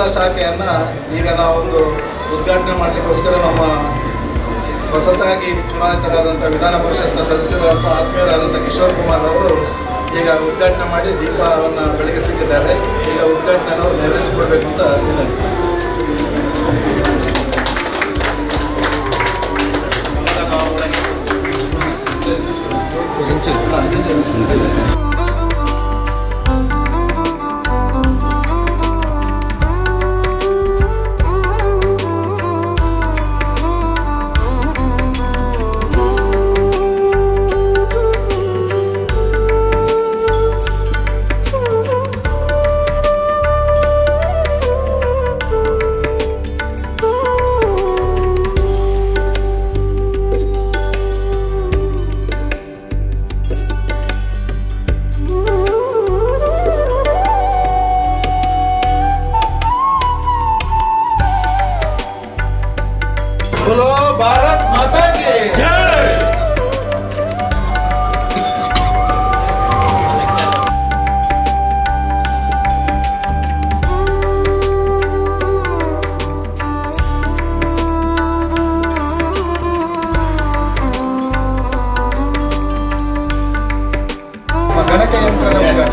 ಮೊದಲ ಶಾಖೆಯನ್ನು ಈಗ ನಾವೊಂದು ಉದ್ಘಾಟನೆ ಮಾಡಲಿಕ್ಕೋಸ್ಕರ ನಮ್ಮ ಹೊಸತಾಗಿ ಚುನಾಯಿತರಾದಂಥ ವಿಧಾನ ಪರಿಷತ್ನ ಸದಸ್ಯರಾದಂಥ ಆತ್ಮೀಯರಾದಂಥ ಕಿಶೋರ್ ಕುಮಾರ್ ಅವರು ಈಗ ಉದ್ಘಾಟನೆ ಮಾಡಿ ದೀಪವನ್ನು ಬೆಳಗಿಸಲಿಕ್ಕಿದ್ದಾರೆ. ಈಗ ಉದ್ಘಾಟನೆಯನ್ನು ನೆರವೇರಿಸಿಕೊಡ್ಬೇಕು ಅಂತ ವಿನಂತಿ. बोलो भारत माता की जय। गणकयंत्र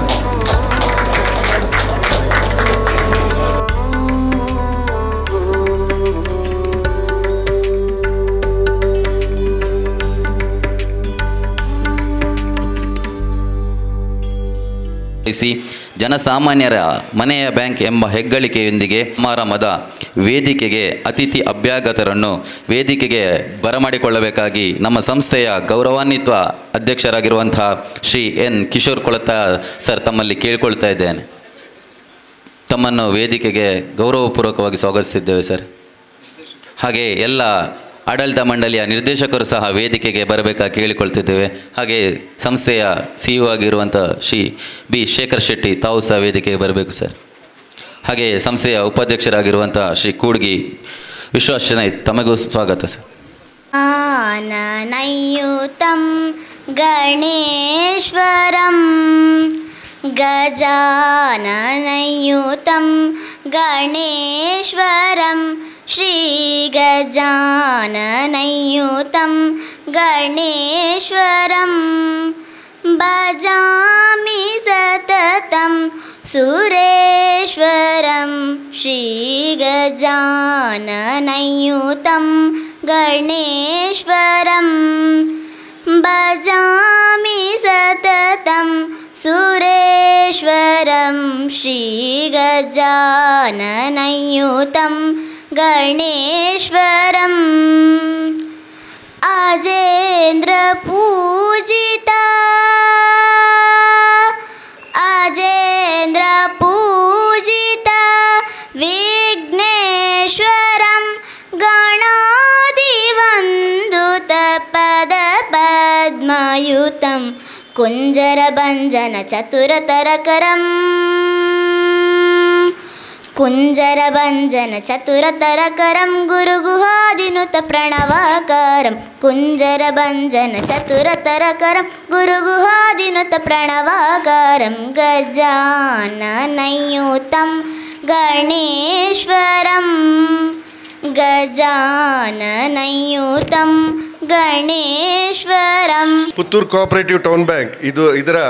ಜನಸಾಮಾನ್ಯರ ಮನೆಯ ಬ್ಯಾಂಕ್ ಎಂಬ ಹೆಗ್ಗಳಿಕೆಯೊಂದಿಗೆ ಸಮಾರಂಭದ ವೇದಿಕೆಗೆ ಅತಿಥಿ ಅಭ್ಯಾಗತರನ್ನು ವೇದಿಕೆಗೆ ಬರಮಾಡಿಕೊಳ್ಳಬೇಕಾಗಿ ನಮ್ಮ ಸಂಸ್ಥೆಯ ಗೌರವಾನ್ವಿತ ಅಧ್ಯಕ್ಷರಾಗಿರುವಂತಹ ಶ್ರೀ ಎನ್ ಕಿಶೋರ್ ಕೊಳತ ಸರ್ ತಮ್ಮಲ್ಲಿ ಕೇಳಿಕೊಳ್ತಾ ಇದ್ದೇನೆ. ತಮ್ಮನ್ನು ವೇದಿಕೆಗೆ ಗೌರವಪೂರ್ವಕವಾಗಿ ಸ್ವಾಗತಿಸಿದ್ದೇವೆ ಸರ್. ಹಾಗೆ ಎಲ್ಲ ಆಡಳಿತ ಮಂಡಳಿಯ ನಿರ್ದೇಶಕರು ಸಹ ವೇದಿಕೆಗೆ ಬರಬೇಕಾಗಿ ಕೇಳಿಕೊಳ್ತಿದ್ದೇವೆ. ಹಾಗೆ ಸಂಸ್ಥೆಯ CEO ಆಗಿರುವಂಥ ಶ್ರೀ ಬಿ ಶೇಖರ್ ಶೆಟ್ಟಿ ತಾವು ಸಹ ವೇದಿಕೆಗೆ ಬರಬೇಕು ಸರ್. ಹಾಗೆ ಸಂಸ್ಥೆಯ ಉಪಾಧ್ಯಕ್ಷರಾಗಿರುವಂಥ ಶ್ರೀ ಕೂಡ್ಗಿ ವಿಶ್ವಾಸನ ತಮಗೂ ಸ್ವಾಗತ ಸರ್. ಆನನಯುತಂ ಗಣೇಶ್ವರಂ ಗಜಾನನಯುತಂ ಗಣೇಶ್ವರಂ ಶ್ರೀ ಗಜಾನನಯುತಂ ಗಣೇಶ್ವರಂ ಭಜಾಮಿ ಸತತಂ ಸುರೇಶ್ವರಂ ಶ್ರೀ ಗಜಾನನಯುತಂ ಗಣೇಶ್ವರಂ ಭಜಾಮಿ ಸತತಂ ಸುರೇಶ್ವರಂ ಶ್ರೀ ಗಜಾನನಯುತಂ ಗಣೇಶ್ವರಂ ಅಜೇಂದ್ರ ಪೂಜಿತ ಅಜೇಂದ್ರ ಪೂಜಿತ ವಿಘ್ನೇಶ್ವರಂ ಗಣಾಧಿವಂದುತ ಪದ ಪದ್ಮಯುತಂ ಕುಂಜರಭಂಜನ ಚತುರತರಕರಂ ಕುಂಜರಭಂಜನ ಚತುರತರಕರಂ ಗುರುಗುಹಾದಿನುತ ಪ್ರಣವಾಕಾರಂ ಕುಂಜರಭಂಜನ ಚತುರತರಕರಂ ಗುರುಗುಹಾದಿನುತ ಪ್ರಣವಾಕಾರಂ ಗಜಾನನಯುತಂ ಗಣೇಶ್ವರಂ ಗಜಾನನಯುತಂ ಗಣೇಶ್ವರಂ. ಪುತ್ತೂರು ಕೋಆಪರೇಟಿವ್ ಟೌನ್ ಬ್ಯಾಂಕ್ ಇದರ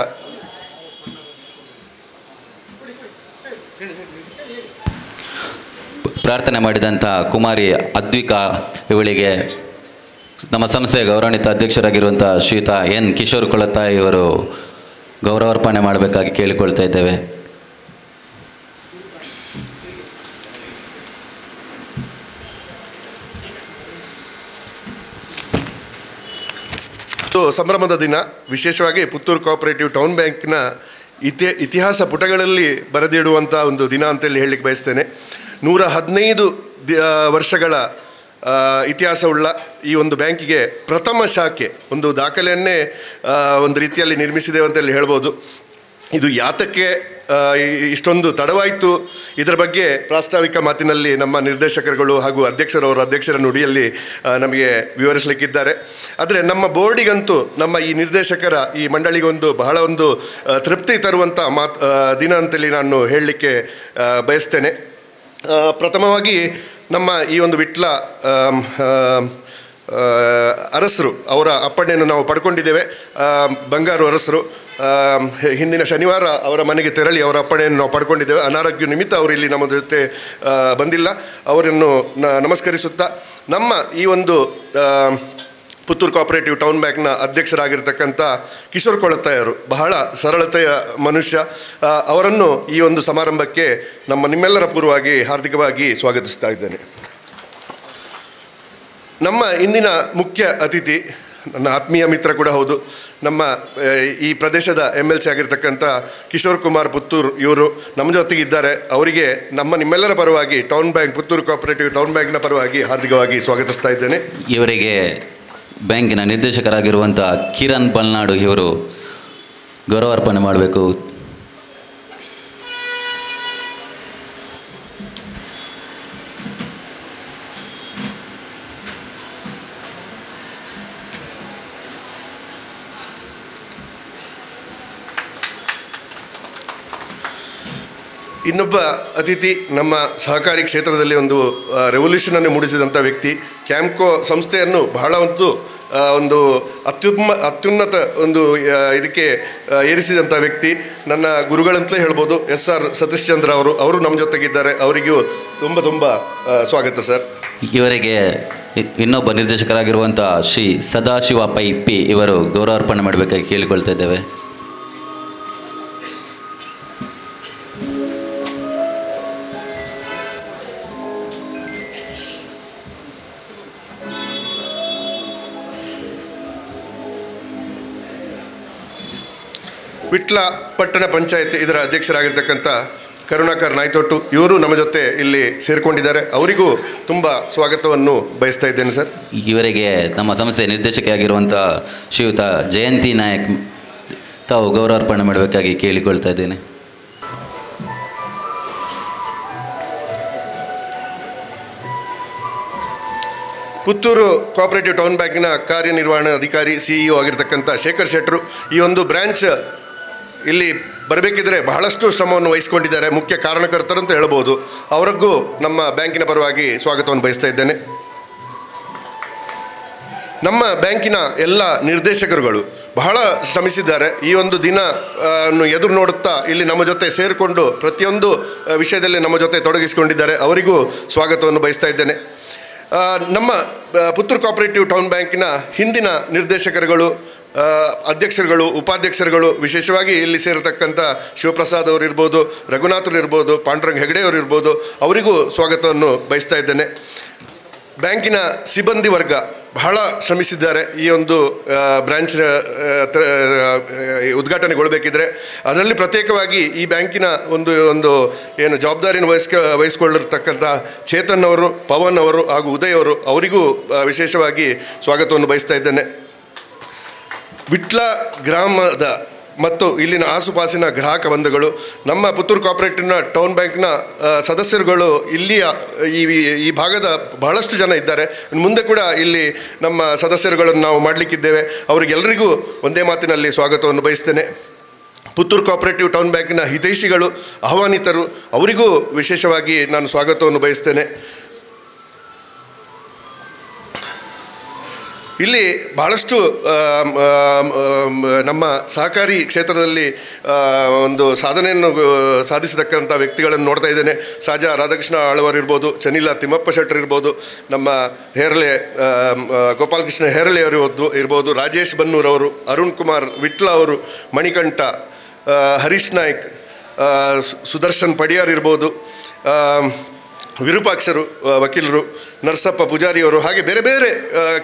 ಪ್ರಾರ್ಥನೆ ಮಾಡಿದಂಥ ಕುಮಾರಿ ಅದ್ವಿಕಾ ಇವಳಿಗೆ ನಮ್ಮ ಸಂಸ್ಥೆಯ ಗೌರವಾನ್ವಿತ ಅಧ್ಯಕ್ಷರಾಗಿರುವಂಥ ಶ್ರೀಯುತ ಎನ್ ಕಿಶೋರ್ ಕೊಳತ ಇವರು ಗೌರವಾರ್ಪಣೆ ಮಾಡಬೇಕಾಗಿ ಕೇಳಿಕೊಳ್ತಾ ಇದ್ದೇವೆ. ಸಂಭ್ರಮದ ದಿನ, ವಿಶೇಷವಾಗಿ ಪುತ್ತೂರು ಕೋಆಪರೇಟಿವ್ ಟೌನ್ ಬ್ಯಾಂಕ್ನ ಇತಿಹಾಸ ಪುಟಗಳಲ್ಲಿ ಬರೆದಿಡುವಂಥ ಒಂದು ದಿನ ಅಂತೇಳಿ ಹೇಳಲಿಕ್ಕೆ ಬಯಸ್ತೇನೆ. 115 ವರ್ಷಗಳ ಇತಿಹಾಸವುಳ್ಳ ಈ ಒಂದು ಬ್ಯಾಂಕಿಗೆ ಪ್ರಥಮ ಶಾಖೆ ಒಂದು ದಾಖಲೆಯನ್ನೇ ಒಂದು ರೀತಿಯಲ್ಲಿ ನಿರ್ಮಿಸಿದ್ದೇವೆ ಅಂತೇಳಿ ಹೇಳ್ಬೋದು. ಇದು ಯಾತಕ್ಕೆ ಇಷ್ಟೊಂದು ತಡವಾಯಿತು ಇದರ ಬಗ್ಗೆ ಪ್ರಾಸ್ತಾವಿಕ ಮಾತಿನಲ್ಲಿ ನಮ್ಮ ನಿರ್ದೇಶಕರುಗಳು ಹಾಗೂ ಅಧ್ಯಕ್ಷರ ನುಡಿಯಲ್ಲಿ ನಮಗೆ ವಿವರಿಸಲಿಕ್ಕಿದ್ದಾರೆ. ಆದರೆ ನಮ್ಮ ಬೋರ್ಡಿಗಂತೂ ನಮ್ಮ ಈ ನಿರ್ದೇಶಕರ ಈ ಮಂಡಳಿಗೊಂದು ಬಹಳ ಒಂದು ತೃಪ್ತಿ ತರುವಂಥ ದಿನ ಅಂತೇಳಿ ನಾನು ಹೇಳಲಿಕ್ಕೆ ಬಯಸ್ತೇನೆ. ಪ್ರಥಮವಾಗಿ ನಮ್ಮ ಈ ಒಂದು ವಿಟ್ಲ ಅರಸರು ಅವರ ಅಪ್ಪಣೆಯನ್ನು ನಾವು ಪಡ್ಕೊಂಡಿದ್ದೇವೆ. ಬಂಗಾರು ಅರಸರು ಹಿಂದಿನ ಶನಿವಾರ ಅವರ ಮನೆಗೆ ತೆರಳಿ ಅವರ ಅಪ್ಪಣೆಯನ್ನು ನಾವು ಪಡ್ಕೊಂಡಿದ್ದೇವೆ. ಅನಾರೋಗ್ಯ ನಿಮಿತ್ತ ಅವರು ಇಲ್ಲಿ ನಮ್ಮ ಜೊತೆ ಬಂದಿಲ್ಲ. ಅವರನ್ನು ನಮಸ್ಕರಿಸುತ್ತಾ ನಮ್ಮ ಈ ಒಂದು ಪುತ್ತೂರು ಕೋಆಪರೇಟಿವ್ ಟೌನ್ ಬ್ಯಾಂಕ್ನ ಅಧ್ಯಕ್ಷರಾಗಿರ್ತಕ್ಕಂಥ ಕಿಶೋರ್ ಕೊಳತ್ತಾಯರು ಬಹಳ ಸರಳತೆಯ ಮನುಷ್ಯ. ಅವರನ್ನು ಈ ಒಂದು ಸಮಾರಂಭಕ್ಕೆ ನಿಮ್ಮೆಲ್ಲರ ಪೂರ್ವವಾಗಿ ಹಾರ್ದಿಕವಾಗಿ ಸ್ವಾಗತಿಸ್ತಾ ಇದ್ದೇನೆ. ನಮ್ಮ ಇಂದಿನ ಮುಖ್ಯ ಅತಿಥಿ ನನ್ನ ಆತ್ಮೀಯ ಮಿತ್ರ ಕೂಡ ಹೌದು, ನಮ್ಮ ಈ ಪ್ರದೇಶದ MLC ಆಗಿರ್ತಕ್ಕಂಥ ಕಿಶೋರ್ ಕುಮಾರ್ ಪುತ್ತೂರು. ಇವರು ನಮ್ಮ ಜೊತೆಗೆ ಇದ್ದಾರೆ. ಅವರಿಗೆ ನಿಮ್ಮೆಲ್ಲರ ಪರವಾಗಿ town bank Puttur cooperative town ಬ್ಯಾಂಕ್ನ ಪರವಾಗಿ ಹಾರ್ದಿಕವಾಗಿ ಸ್ವಾಗತಿಸ್ತಾ ಇದ್ದೇನೆ. ಇವರಿಗೆ ಬ್ಯಾಂಕಿನ ನಿರ್ದೇಶಕರಾಗಿರುವಂಥ ಕಿರಣ್ ಬಲ್ನಾಡು ಇವರು ಗೌರವಾರ್ಪಣೆ ಮಾಡಬೇಕು. ಇನ್ನೊಬ್ಬ ಅತಿಥಿ ನಮ್ಮ ಸಹಕಾರಿ ಕ್ಷೇತ್ರದಲ್ಲಿ ಒಂದು ರೆವಲ್ಯೂಷನನ್ನು ಮೂಡಿಸಿದಂಥ ವ್ಯಕ್ತಿ, ಕ್ಯಾಂಪ್ಕೋ ಸಂಸ್ಥೆಯನ್ನು ಬಹಳ ಒಂದು ಅತ್ಯುನ್ನತ ಒಂದು ಇದಕ್ಕೆ ಏರಿಸಿದಂಥ ವ್ಯಕ್ತಿ, ನನ್ನ ಗುರುಗಳಂತಲೇ ಹೇಳ್ಬೋದು, SR ಸತೀಶ್ ಚಂದ್ರ ಅವರು ನಮ್ಮ ಜೊತೆಗಿದ್ದಾರೆ. ಅವರಿಗೂ ತುಂಬ ಸ್ವಾಗತ ಸರ್. ಇವರಿಗೆ ಇನ್ನೊಬ್ಬ ನಿರ್ದೇಶಕರಾಗಿರುವಂಥ ಶ್ರೀ ಸದಾಶಿವ ಪೈಪಿ ಇವರು ಗೌರವಾರ್ಪಣೆ ಮಾಡಬೇಕಾಗಿ ಕೇಳಿಕೊಳ್ತಾ ಇದ್ದೇವೆ. ವಿಟ್ಲ ಪಟ್ಟಣ ಪಂಚಾಯತ್ ಇದರ ಅಧ್ಯಕ್ಷರಾಗಿರ್ತಕ್ಕಂಥ ಕರುಣಾಕರ್ ನಾಯ್ತೊಟ್ಟು ಇವರು ನಮ್ಮ ಜೊತೆ ಇಲ್ಲಿ ಸೇರಿಕೊಂಡಿದ್ದಾರೆ. ಅವರಿಗೂ ತುಂಬ ಸ್ವಾಗತವನ್ನು ಬಯಸ್ತಾ ಇದ್ದೇನೆ ಸರ್. ಇವರಿಗೆ ನಮ್ಮ ಸಂಸ್ಥೆ ನಿರ್ದೇಶಕಿಯಾಗಿರುವಂಥ ಶ್ರೀಯುತ ಜಯಂತಿ ನಾಯಕ್ ತಾವು ಗೌರವಾರ್ಪಣೆ ಮಾಡಬೇಕಾಗಿ ಕೇಳಿಕೊಳ್ತಾ ಇದ್ದೇನೆ. ಪುತ್ತೂರು ಕೋಆಪರೇಟಿವ್ ಟೌನ್ ಬ್ಯಾಂಕಿನ ಕಾರ್ಯನಿರ್ವಹಣಾ ಅಧಿಕಾರಿ CEO ಆಗಿರ್ತಕ್ಕಂಥ ಶೇಖರ್ ಶೆಟ್ಟರು ಈ ಒಂದು ಬ್ರ್ಯಾಂಚ್ ಇಲ್ಲಿ ಬರಬೇಕಿದ್ರೆ ಬಹಳಷ್ಟು ಶ್ರಮವನ್ನು ವಹಿಸಿಕೊಂಡಿದ್ದಾರೆ. ಮುಖ್ಯ ಕಾರಣಕರ್ತರು ಅಂತ ಹೇಳ್ಬೋದು. ಅವರಿಗೂ ನಮ್ಮ ಬ್ಯಾಂಕಿನ ಪರವಾಗಿ ಸ್ವಾಗತವನ್ನು ಬಯಸ್ತಾ ಇದ್ದೇನೆ. ನಮ್ಮ ಬ್ಯಾಂಕಿನ ಎಲ್ಲ ನಿರ್ದೇಶಕರುಗಳು ಬಹಳ ಶ್ರಮಿಸಿದ್ದಾರೆ. ಈ ಒಂದು ದಿನ ಎದುರು ನೋಡುತ್ತಾ ಇಲ್ಲಿ ನಮ್ಮ ಜೊತೆ ಸೇರಿಕೊಂಡು ಪ್ರತಿಯೊಂದು ವಿಷಯದಲ್ಲಿ ನಮ್ಮ ಜೊತೆ ತೊಡಗಿಸಿಕೊಂಡಿದ್ದಾರೆ. ಅವರಿಗೂ ಸ್ವಾಗತವನ್ನು ಬಯಸ್ತಾ ಇದ್ದೇನೆ. ನಮ್ಮ ಪುತ್ತೂರು ಕೋಆಪರೇಟಿವ್ ಟೌನ್ ಬ್ಯಾಂಕಿನ ಹಿಂದಿನ ನಿರ್ದೇಶಕರುಗಳು, ಅಧ್ಯಕ್ಷರುಗಳು, ಉಪಾಧ್ಯಕ್ಷರುಗಳು, ವಿಶೇಷವಾಗಿ ಇಲ್ಲಿ ಸೇರತಕ್ಕಂಥ ಶಿವಪ್ರಸಾದ್ ಅವರು ಇರ್ಬೋದು, ರಘುನಾಥರು ಇರ್ಬೋದು, ಪಾಂಡುರಂಗ್ ಹೆಗಡೆ ಅವರು ಇರ್ಬೋದು, ಅವರಿಗೂ ಸ್ವಾಗತವನ್ನು ಬಯಸ್ತಾ ಇದ್ದೇನೆ. ಬ್ಯಾಂಕಿನ ಸಿಬ್ಬಂದಿ ವರ್ಗ ಬಹಳ ಶ್ರಮಿಸಿದ್ದಾರೆ. ಈ ಒಂದು ಬ್ರ್ಯಾಂಚ್ ಉದ್ಘಾಟನೆಗೊಳ್ಳಬೇಕಿದ್ರೆ ಅದರಲ್ಲಿ ಪ್ರತ್ಯೇಕವಾಗಿ ಈ ಬ್ಯಾಂಕಿನ ಒಂದು ಏನು ಜವಾಬ್ದಾರಿಯನ್ನು ವಹಿಸಿಕೊಳ್ಳಿರ್ತಕ್ಕಂಥ ಚೇತನ್ ಅವರು, ಪವನ್ ಅವರು ಹಾಗೂ ಉದಯ್ ಅವರು, ಅವರಿಗೂ ವಿಶೇಷವಾಗಿ ಸ್ವಾಗತವನ್ನು ಬಯಸ್ತಾ ಇದ್ದೇನೆ. ವಿಟ್ಲ ಗ್ರಾಮದ ಮತ್ತು ಇಲ್ಲಿನ ಆಸುಪಾಸಿನ ಗ್ರಾಹಕ ಬಂಧುಗಳು, ನಮ್ಮ ಪುತ್ತೂರು ಕೋಆಪರೇಟಿವ್ನ ಟೌನ್ ಬ್ಯಾಂಕ್ನ ಸದಸ್ಯರುಗಳು ಇಲ್ಲಿಯ ಈ ಭಾಗದ ಬಹಳಷ್ಟು ಜನ ಇದ್ದಾರೆ. ಮುಂದೆ ಕೂಡ ಇಲ್ಲಿ ನಮ್ಮ ಸದಸ್ಯರುಗಳನ್ನು ನಾವು ಮಾಡಲಿಕ್ಕಿದ್ದೇವೆ. ಅವರಿಗೆಲ್ಲರಿಗೂ ಒಂದೇ ಮಾತಿನಲ್ಲಿ ಸ್ವಾಗತವನ್ನು ಬಯಸ್ತೇನೆ. ಪುತ್ತೂರು ಕೋಆಪರೇಟಿವ್ ಟೌನ್ ಬ್ಯಾಂಕಿನ ಹಿತೈಷಿಗಳು, ಆಹ್ವಾನಿತರು, ಅವರಿಗೂ ವಿಶೇಷವಾಗಿ ನಾನು ಸ್ವಾಗತವನ್ನು ಬಯಸ್ತೇನೆ. ಇಲ್ಲಿ ಬಹಳಷ್ಟು ನಮ್ಮ ಸಹಕಾರಿ ಕ್ಷೇತ್ರದಲ್ಲಿ ಒಂದು ಸಾಧನೆಯನ್ನು ಸಾಧಿಸತಕ್ಕಂಥ ವ್ಯಕ್ತಿಗಳನ್ನು ನೋಡ್ತಾ ಇದ್ದೇನೆ. ಸಾಜಾ ರಾಧಾಕೃಷ್ಣ ಆಳ್ವಾರ್ ಇರ್ಬೋದು, ಚನಿಲ ತಿಮ್ಮಪ್ಪ ಶೆಟ್ಟರ್ ಇರ್ಬೋದು, ನಮ್ಮ ಹೇರಳೆ ಗೋಪಾಲಕೃಷ್ಣ ಹೇರಳೆ ಅವರು ಇರ್ಬೋದು, ರಾಜೇಶ್ ಬನ್ನೂರ್ ಅವರು, ಅರುಣ್ ಕುಮಾರ್ ವಿಟ್ಲ ಅವರು, ಮಣಿಕಂಠ, ಹರೀಶ್ ನಾಯ್ಕ್, ಸುದರ್ಶನ್ ಪಡಿಯಾರ್ ಇರ್ಬೋದು, ವಿರೂಪಾಕ್ಷರು ವಕೀಲರು, ನರಸಪ್ಪ ಪೂಜಾರಿಯವರು, ಹಾಗೆ ಬೇರೆ ಬೇರೆ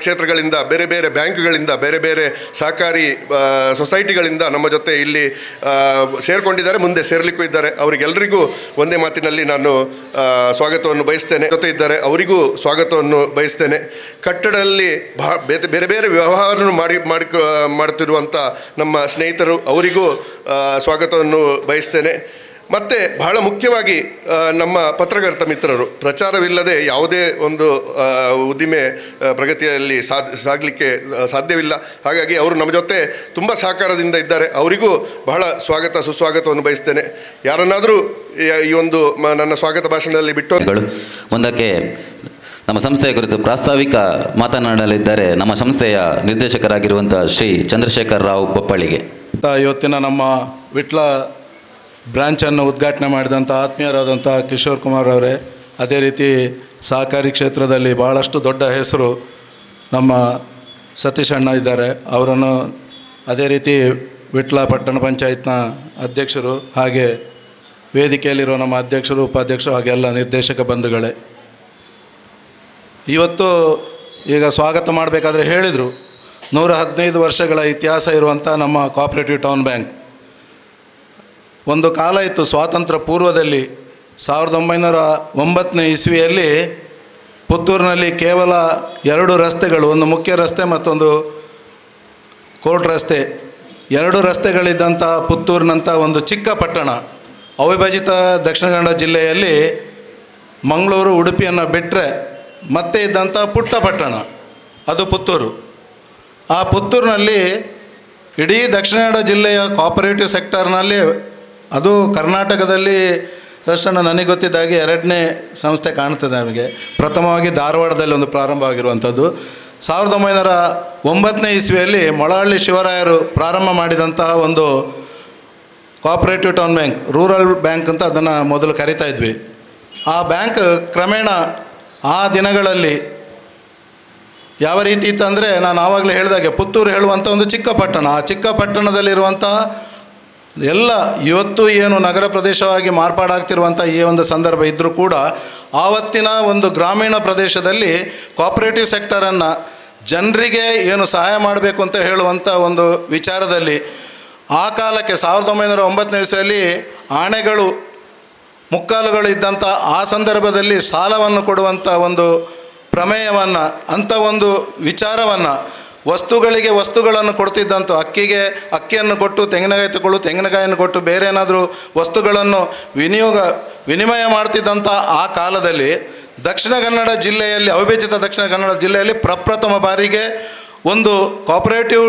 ಕ್ಷೇತ್ರಗಳಿಂದ, ಬೇರೆ ಬೇರೆ ಬ್ಯಾಂಕ್ಗಳಿಂದ, ಬೇರೆ ಬೇರೆ ಸಹಕಾರಿ ಸೊಸೈಟಿಗಳಿಂದ ನಮ್ಮ ಜೊತೆ ಇಲ್ಲಿ ಸೇರಿಕೊಂಡಿದ್ದಾರೆ, ಮುಂದೆ ಸೇರಲಿಕ್ಕೂ ಇದ್ದಾರೆ. ಅವರಿಗೆಲ್ಲರಿಗೂ ಒಂದೇ ಮಾತಿನಲ್ಲಿ ನಾನು ಸ್ವಾಗತವನ್ನು ಬಯಸ್ತೇನೆ. ಜೊತೆ ಇದ್ದಾರೆ, ಅವರಿಗೂ ಸ್ವಾಗತವನ್ನು ಬಯಸ್ತೇನೆ. ಕಟ್ಟಡದಲ್ಲಿ ಬೇರೆ ಬೇರೆ ವ್ಯವಹಾರವನ್ನು ಮಾಡುತ್ತಿರುವಂಥ ನಮ್ಮ ಸ್ನೇಹಿತರು, ಅವರಿಗೂ ಸ್ವಾಗತವನ್ನು ಬಯಸ್ತೇನೆ. ಮತ್ತು ಬಹಳ ಮುಖ್ಯವಾಗಿ ನಮ್ಮ ಪತ್ರಕರ್ತ ಮಿತ್ರರು, ಪ್ರಚಾರವಿಲ್ಲದೆ ಯಾವುದೇ ಒಂದು ಉದ್ದಿಮೆ ಪ್ರಗತಿಯಲ್ಲಿ ಸಾಗಲಿಕ್ಕೆ ಸಾಧ್ಯವಿಲ್ಲ. ಹಾಗಾಗಿ ಅವರು ನಮ್ಮ ಜೊತೆ ತುಂಬ ಸಹಕಾರದಿಂದ ಇದ್ದಾರೆ. ಅವರಿಗೂ ಬಹಳ ಸುಸ್ವಾಗತವನ್ನು ಬಯಸ್ತೇನೆ. ಯಾರನ್ನಾದರೂ ಈ ಒಂದು ನನ್ನ ಸ್ವಾಗತ ಭಾಷಣದಲ್ಲಿ ಬಿಟ್ಟು ಮುಂದಕ್ಕೆ ನಮ್ಮ ಸಂಸ್ಥೆಯ ಕುರಿತು ಪ್ರಾಸ್ತಾವಿಕ ಮಾತನಾಡಲಿದ್ದಾರೆ ನಮ್ಮ ಸಂಸ್ಥೆಯ ನಿರ್ದೇಶಕರಾಗಿರುವಂಥ ಶ್ರೀ ಚಂದ್ರಶೇಖರ್ ರಾವ್ ಬಪ್ಪಳಿಗೆ. ಇವತ್ತಿನ ನಮ್ಮ ವಿಟ್ಲ ಬ್ರ್ಯಾಂಚನ್ನು ಉದ್ಘಾಟನೆ ಮಾಡಿದಂಥ ಆತ್ಮೀಯರಾದಂಥ ಕಿಶೋರ್ ಕುಮಾರ್ ಅವರೇ, ಅದೇ ರೀತಿ ಸಹಕಾರಿ ಕ್ಷೇತ್ರದಲ್ಲಿ ಭಾಳಷ್ಟು ದೊಡ್ಡ ಹೆಸರು ನಮ್ಮ ಸತೀಶ್ ಅಣ್ಣ ಇದ್ದಾರೆ, ಅವರನ್ನು ಅದೇ ರೀತಿ ವಿಟ್ಲ ಪಟ್ಟಣ ಪಂಚಾಯತ್ನ ಅಧ್ಯಕ್ಷರು, ಹಾಗೆ ವೇದಿಕೆಯಲ್ಲಿರೋ ನಮ್ಮ ಅಧ್ಯಕ್ಷರು, ಉಪಾಧ್ಯಕ್ಷರು, ಹಾಗೆ ಎಲ್ಲ ನಿರ್ದೇಶಕ ಬಂಧುಗಳೇ, ಇವತ್ತು ಈಗ ಸ್ವಾಗತ ಮಾಡಬೇಕಾದ್ರೆ ಹೇಳಿದರು 115 ವರ್ಷಗಳ ಇತಿಹಾಸ ಇರುವಂಥ ನಮ್ಮ ಕೋಆಪರೇಟಿವ್ ಟೌನ್ ಬ್ಯಾಂಕ್. ಒಂದು ಕಾಲ ಇತ್ತು ಸ್ವಾತಂತ್ರ್ಯ ಪೂರ್ವದಲ್ಲಿ 1909ನೇ ಇಸ್ವಿಯಲ್ಲಿ ಪುತ್ತೂರಿನಲ್ಲಿ ಕೇವಲ 2 ರಸ್ತೆಗಳು, ಒಂದು ಮುಖ್ಯ ರಸ್ತೆ ಮತ್ತೊಂದು ಕೋರ್ಟ್ ರಸ್ತೆ, 2 ರಸ್ತೆಗಳಿದ್ದಂಥ ಪುತ್ತೂರಿನಂಥ ಒಂದು ಚಿಕ್ಕ ಪಟ್ಟಣ, ಅವಿಭಜಿತ ದಕ್ಷಿಣ ಕನ್ನಡ ಜಿಲ್ಲೆಯಲ್ಲಿ ಮಂಗಳೂರು ಉಡುಪಿಯನ್ನು ಬಿಟ್ಟರೆ ಮತ್ತೆ ಇದ್ದಂಥ ಪುಟ್ಟ ಪಟ್ಟಣ ಅದು ಪುತ್ತೂರು. ಆ ಪುತ್ತೂರಿನಲ್ಲಿ ಇಡೀ ದಕ್ಷಿಣ ಕನ್ನಡ ಜಿಲ್ಲೆಯ ಕೋಆಪರೇಟಿವ್ ಸೆಕ್ಟರ್ನಲ್ಲಿ, ಅದು ಕರ್ನಾಟಕದಲ್ಲಿ ದರ್ಶನ ನನಗೆ ಗೊತ್ತಿದ್ದಾಗೆ 2ನೇ ಸಂಸ್ಥೆ ಕಾಣ್ತದೆ ನಮಗೆ. ಪ್ರಥಮವಾಗಿ ಧಾರವಾಡದಲ್ಲಿ ಒಂದು ಪ್ರಾರಂಭವಾಗಿರುವಂಥದ್ದು 1909ನೇ ಇಸ್ವಿಯಲ್ಲಿ ಮೊಳಹಳ್ಳಿ ಶಿವರಾಯರು ಪ್ರಾರಂಭ ಮಾಡಿದಂತಹ ಒಂದು cooperative town bank, rural bank ಅಂತ ಅದನ್ನು ಮೊದಲು ಕರಿತಾ ಇದ್ವಿ. ಆ ಬ್ಯಾಂಕ್ ಕ್ರಮೇಣ ಆ ದಿನಗಳಲ್ಲಿ ಯಾವ ರೀತಿ ಇತ್ತು ಅಂದರೆ, ನಾನು ಆವಾಗಲೇ ಹೇಳಿದಾಗೆ ಪುತ್ತೂರು ಹೇಳುವಂಥ ಒಂದು ಚಿಕ್ಕ ಪಟ್ಟಣ, ಆ ಚಿಕ್ಕ ಪಟ್ಟಣದಲ್ಲಿರುವಂಥ ಎಲ್ಲ ಇವತ್ತು ಏನು ನಗರ ಪ್ರದೇಶವಾಗಿ ಮಾರ್ಪಾಡಾಗ್ತಿರುವಂಥ ಈ ಒಂದು ಸಂದರ್ಭ ಇದ್ದರೂ ಕೂಡ ಆವತ್ತಿನ ಒಂದು ಗ್ರಾಮೀಣ ಪ್ರದೇಶದಲ್ಲಿ ಕೋಆಪರೇಟಿವ್ ಸೆಕ್ಟರನ್ನು ಜನರಿಗೆ ಏನು ಸಹಾಯ ಮಾಡಬೇಕು ಅಂತ ಹೇಳುವಂಥ ಒಂದು ವಿಚಾರದಲ್ಲಿ ಆ ಕಾಲಕ್ಕೆ 1909ನೇ ಇಸ್ವಿಯಲ್ಲಿ ಆಣೆಗಳು ಮುಕ್ಕಾಲುಗಳು ಇದ್ದಂಥ ಆ ಸಂದರ್ಭದಲ್ಲಿ ಸಾಲವನ್ನು ಕೊಡುವಂಥ ಒಂದು ಪ್ರಮೇಯವನ್ನು, ಅಂಥ ಒಂದು ವಿಚಾರವನ್ನು, ವಸ್ತುಗಳಿಗೆ ವಸ್ತುಗಳನ್ನು ಕೊಡ್ತಿದ್ದಂಥ ಅಕ್ಕಿಗೆ ಅಕ್ಕಿಯನ್ನು ಕೊಟ್ಟು ತೆಂಗಿನಕಾಯಿ ತಗೊಳ್ಳು, ತೆಂಗಿನಕಾಯಿಯನ್ನು ಕೊಟ್ಟು ಬೇರೆ ಏನಾದರೂ ವಸ್ತುಗಳನ್ನು ವಿನಿಮಯ ಮಾಡ್ತಿದ್ದಂಥ ಆ ಕಾಲದಲ್ಲಿ ದಕ್ಷಿಣ ಕನ್ನಡ ಜಿಲ್ಲೆಯಲ್ಲಿ, ಅವಿಭಜಿತ ದಕ್ಷಿಣ ಕನ್ನಡ ಜಿಲ್ಲೆಯಲ್ಲಿ ಪ್ರಪ್ರಥಮ ಬಾರಿಗೆ ಒಂದು ಕೋಆಪರೇಟಿವ್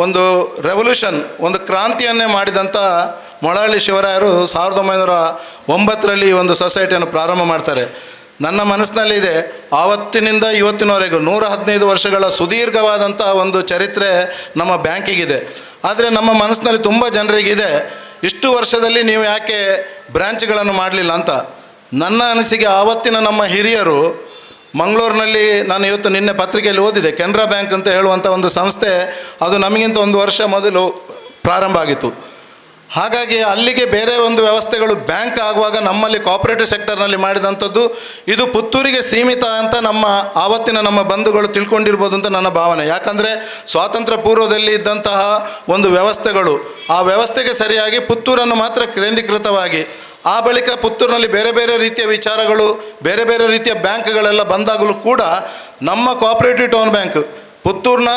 ಒಂದು ರೆವಲ್ಯೂಷನ್, ಒಂದು ಕ್ರಾಂತಿಯನ್ನೇ ಮಾಡಿದಂಥ ಮೊಳಹಳ್ಳಿ ಶಿವರಾಯರು 1909ರಲ್ಲಿ ಒಂದು ಸೊಸೈಟಿಯನ್ನು ಪ್ರಾರಂಭ ಮಾಡ್ತಾರೆ. ನನ್ನ ಮನಸ್ಸಿನಲ್ಲಿದೆ, ಆವತ್ತಿನಿಂದ ಇವತ್ತಿನವರೆಗೂ 115 ವರ್ಷಗಳ ಸುದೀರ್ಘವಾದಂಥ ಒಂದು ಚರಿತ್ರೆ ನಮ್ಮ ಬ್ಯಾಂಕಿಗಿದೆ. ಆದರೆ ನಮ್ಮ ಮನಸ್ಸಿನಲ್ಲಿ ತುಂಬ ಜನರಿಗಿದೆ, ಇಷ್ಟು ವರ್ಷದಲ್ಲಿ ನೀವು ಯಾಕೆ ಬ್ರ್ಯಾಂಚ್ಗಳನ್ನು ಮಾಡಲಿಲ್ಲ ಅಂತ. ನನ್ನ ಅನಿಸಿಕೆ, ಆವತ್ತಿನ ನಮ್ಮ ಹಿರಿಯರು ಮಂಗಳೂರಿನಲ್ಲಿ, ನಾನು ಇವತ್ತು ನಿನ್ನೆ ಪತ್ರಿಕೆಯಲ್ಲಿ ಓದಿದೆ, ಕೆನರಾ ಬ್ಯಾಂಕ್ ಅಂತ ಹೇಳುವಂಥ ಒಂದು ಸಂಸ್ಥೆ, ಅದು ನಮಗಿಂತ 1 ವರ್ಷ ಮೊದಲು ಪ್ರಾರಂಭ ಆಗಿತ್ತು. ಹಾಗಾಗಿ ಅಲ್ಲಿಗೆ ಬೇರೆ ಒಂದು ವ್ಯವಸ್ಥೆಗಳು ಬ್ಯಾಂಕ್ ಆಗುವಾಗ ನಮ್ಮಲ್ಲಿ ಕೋಆಪರೇಟಿವ್ ಸೆಕ್ಟರ್ನಲ್ಲಿ ಮಾಡಿದಂಥದ್ದು ಇದು ಪುತ್ತೂರಿಗೆ ಸೀಮಿತ ಅಂತ ಆವತ್ತಿನ ನಮ್ಮ ಬಂಧುಗಳು ತಿಳ್ಕೊಂಡಿರ್ಬೋದು ಅಂತ ನನ್ನ ಭಾವನೆ. ಯಾಕಂದರೆ ಸ್ವಾತಂತ್ರ್ಯ ಪೂರ್ವದಲ್ಲಿ ಇದ್ದಂತಹ ಒಂದು ವ್ಯವಸ್ಥೆಗಳು, ಆ ವ್ಯವಸ್ಥೆಗೆ ಸರಿಯಾಗಿ ಪುತ್ತೂರನ್ನು ಮಾತ್ರ ಕೇಂದ್ರೀಕೃತವಾಗಿ, ಆ ಬಳಿಕ ಪುತ್ತೂರಿನಲ್ಲಿ ಬೇರೆ ಬೇರೆ ರೀತಿಯ ವಿಚಾರಗಳು, ಬೇರೆ ಬೇರೆ ರೀತಿಯ ಬ್ಯಾಂಕ್ಗಳೆಲ್ಲ ಬಂದಾಗಲೂ ಕೂಡ ನಮ್ಮ ಕೋಆಪರೇಟಿವ್ ಟೌನ್ ಬ್ಯಾಂಕ್ ಪುತ್ತೂರಿನ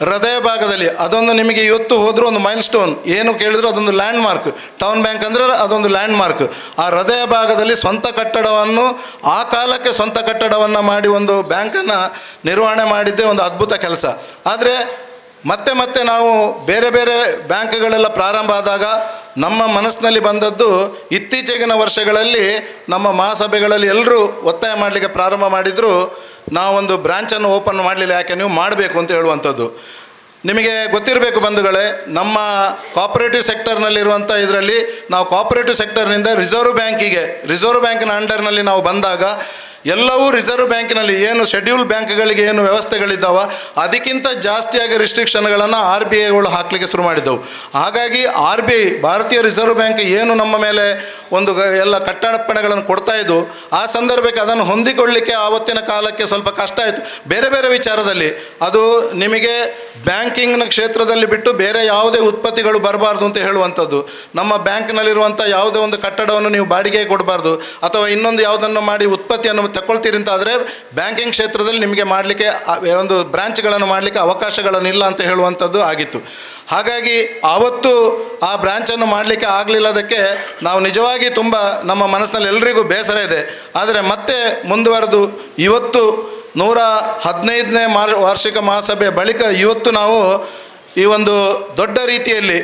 ಹೃದಯ ಭಾಗದಲ್ಲಿ, ಅದೊಂದು ನಿಮಗೆ ಇವತ್ತು ಹೋದರೂ ಒಂದು ಮೈಲ್ ಸ್ಟೋನ್, ಏನು ಕೇಳಿದ್ರು ಅದೊಂದು ಲ್ಯಾಂಡ್ ಮಾರ್ಕ್. ಟೌನ್ ಬ್ಯಾಂಕ್ ಅಂದರೆ ಅದೊಂದು ಲ್ಯಾಂಡ್ ಮಾರ್ಕ್. ಆ ಹೃದಯ ಭಾಗದಲ್ಲಿ ಸ್ವಂತ ಕಟ್ಟಡವನ್ನು, ಆ ಕಾಲಕ್ಕೆ ಸ್ವಂತ ಕಟ್ಟಡವನ್ನು ಮಾಡಿ ಒಂದು ಬ್ಯಾಂಕನ್ನು ನಿರ್ವಹಣೆ ಮಾಡಿದ್ದೇ ಒಂದು ಅದ್ಭುತ ಕೆಲಸ. ಆದರೆ ಮತ್ತೆ ಮತ್ತೆ ನಾವು ಬೇರೆ ಬೇರೆ ಬ್ಯಾಂಕ್ಗಳೆಲ್ಲ ಪ್ರಾರಂಭ ಆದಾಗ ನಮ್ಮ ಮನಸ್ಸಿನಲ್ಲಿ ಬಂದದ್ದು, ಇತ್ತೀಚೆಗಿನ ವರ್ಷಗಳಲ್ಲಿ ನಮ್ಮ ಮಹಾಸಭೆಗಳಲ್ಲಿ ಎಲ್ಲರೂ ಒತ್ತಾಯ ಮಾಡಲಿಕ್ಕೆ ಪ್ರಾರಂಭ ಮಾಡಿದರು, ನಾವೊಂದು ಬ್ರ್ಯಾಂಚನ್ನು ಓಪನ್ ಮಾಡಲಿಲ್ಲ, ಯಾಕೆ ನೀವು ಮಾಡಬೇಕು ಅಂತ ಹೇಳುವಂಥದ್ದು. ನಿಮಗೆ ಗೊತ್ತಿರಬೇಕು ಬಂಧುಗಳೇ, ನಮ್ಮ ಕೋಆಪರೇಟಿವ್ ಸೆಕ್ಟರ್ನಲ್ಲಿರುವಂಥ ಇದರಲ್ಲಿ ನಾವು ಕೋಆಪರೇಟಿವ್ ಸೆಕ್ಟರ್ನಿಂದ ರಿಸರ್ವ್ ಬ್ಯಾಂಕಿನ ಅಂಡರ್ನಲ್ಲಿ ನಾವು ಬಂದಾಗ ಎಲ್ಲವೂ ರಿಸರ್ವ್ ಬ್ಯಾಂಕಿನಲ್ಲಿ ಏನು ಶೆಡ್ಯೂಲ್ ಬ್ಯಾಂಕ್ಗಳಿಗೆ ಏನು ವ್ಯವಸ್ಥೆಗಳಿದ್ದಾವ ಅದಕ್ಕಿಂತ ಜಾಸ್ತಿಯಾಗಿ ರಿಸ್ಟ್ರಿಕ್ಷನ್ಗಳನ್ನು RBIಗಳು ಹಾಕಲಿಕ್ಕೆ ಶುರು ಮಾಡಿದ್ದವು. ಹಾಗಾಗಿ RBI, ಭಾರತೀಯ ರಿಸರ್ವ್ ಬ್ಯಾಂಕ್ ಏನು ನಮ್ಮ ಮೇಲೆ ಒಂದು ಎಲ್ಲ ಕಟ್ಟಡಪ್ಪಣೆಗಳನ್ನು ಕೊಡ್ತಾ ಇದ್ದು, ಆ ಸಂದರ್ಭಕ್ಕೆ ಅದನ್ನು ಹೊಂದಿಕೊಳ್ಳಲಿಕ್ಕೆ ಆವತ್ತಿನ ಕಾಲಕ್ಕೆ ಸ್ವಲ್ಪ ಕಷ್ಟ ಆಯಿತು. ಬೇರೆ ಬೇರೆ ವಿಚಾರದಲ್ಲಿ ಅದು ನಿಮಗೆ ಬ್ಯಾಂಕಿಂಗ್ನ ಕ್ಷೇತ್ರದಲ್ಲಿ ಬಿಟ್ಟು ಬೇರೆ ಯಾವುದೇ ಉತ್ಪತ್ತಿಗಳು ಬರಬಾರ್ದು ಅಂತ ಹೇಳುವಂಥದ್ದು. ನಮ್ಮ ಬ್ಯಾಂಕ್ನಲ್ಲಿರುವಂಥ ಯಾವುದೇ ಒಂದು ಕಟ್ಟಡವನ್ನು ನೀವು ಬಾಡಿಗೆ ಕೊಡಬಾರ್ದು, ಅಥವಾ ಇನ್ನೊಂದು ಯಾವುದನ್ನು ಮಾಡಿ ಉತ್ಪತ್ತಿಯನ್ನು ತಗೊಳ್ತೀರಿ ಅಂತಾದರೆ ಬ್ಯಾಂಕಿಂಗ್ ಕ್ಷೇತ್ರದಲ್ಲಿ ನಿಮಗೆ ಮಾಡಲಿಕ್ಕೆ ಒಂದು ಬ್ರ್ಯಾಂಚ್ಗಳನ್ನು ಮಾಡಲಿಕ್ಕೆ ಅವಕಾಶಗಳನ್ನಿಲ್ಲ ಅಂತ ಹೇಳುವಂಥದ್ದು ಆಗಿತ್ತು. ಹಾಗಾಗಿ ಆವತ್ತು ಆ ಬ್ರ್ಯಾಂಚನ್ನು ಮಾಡಲಿಕ್ಕೆ ಆಗಲಿಲ್ಲದಕ್ಕೆ ನಾವು ನಿಜವಾಗಿ ತುಂಬ ನಮ್ಮ ಮನಸ್ಸಿನಲ್ಲಿ ಎಲ್ರಿಗೂ ಬೇಸರ ಇದೆ. ಆದರೆ ಮತ್ತೆ ಮುಂದುವರೆದು ಇವತ್ತು 115ನೇ ವಾರ್ಷಿಕ ಮಹಾಸಭೆ ಬಳಿಕ ಇವತ್ತು ನಾವು ಈ ಒಂದು ದೊಡ್ಡ ರೀತಿಯಲ್ಲಿ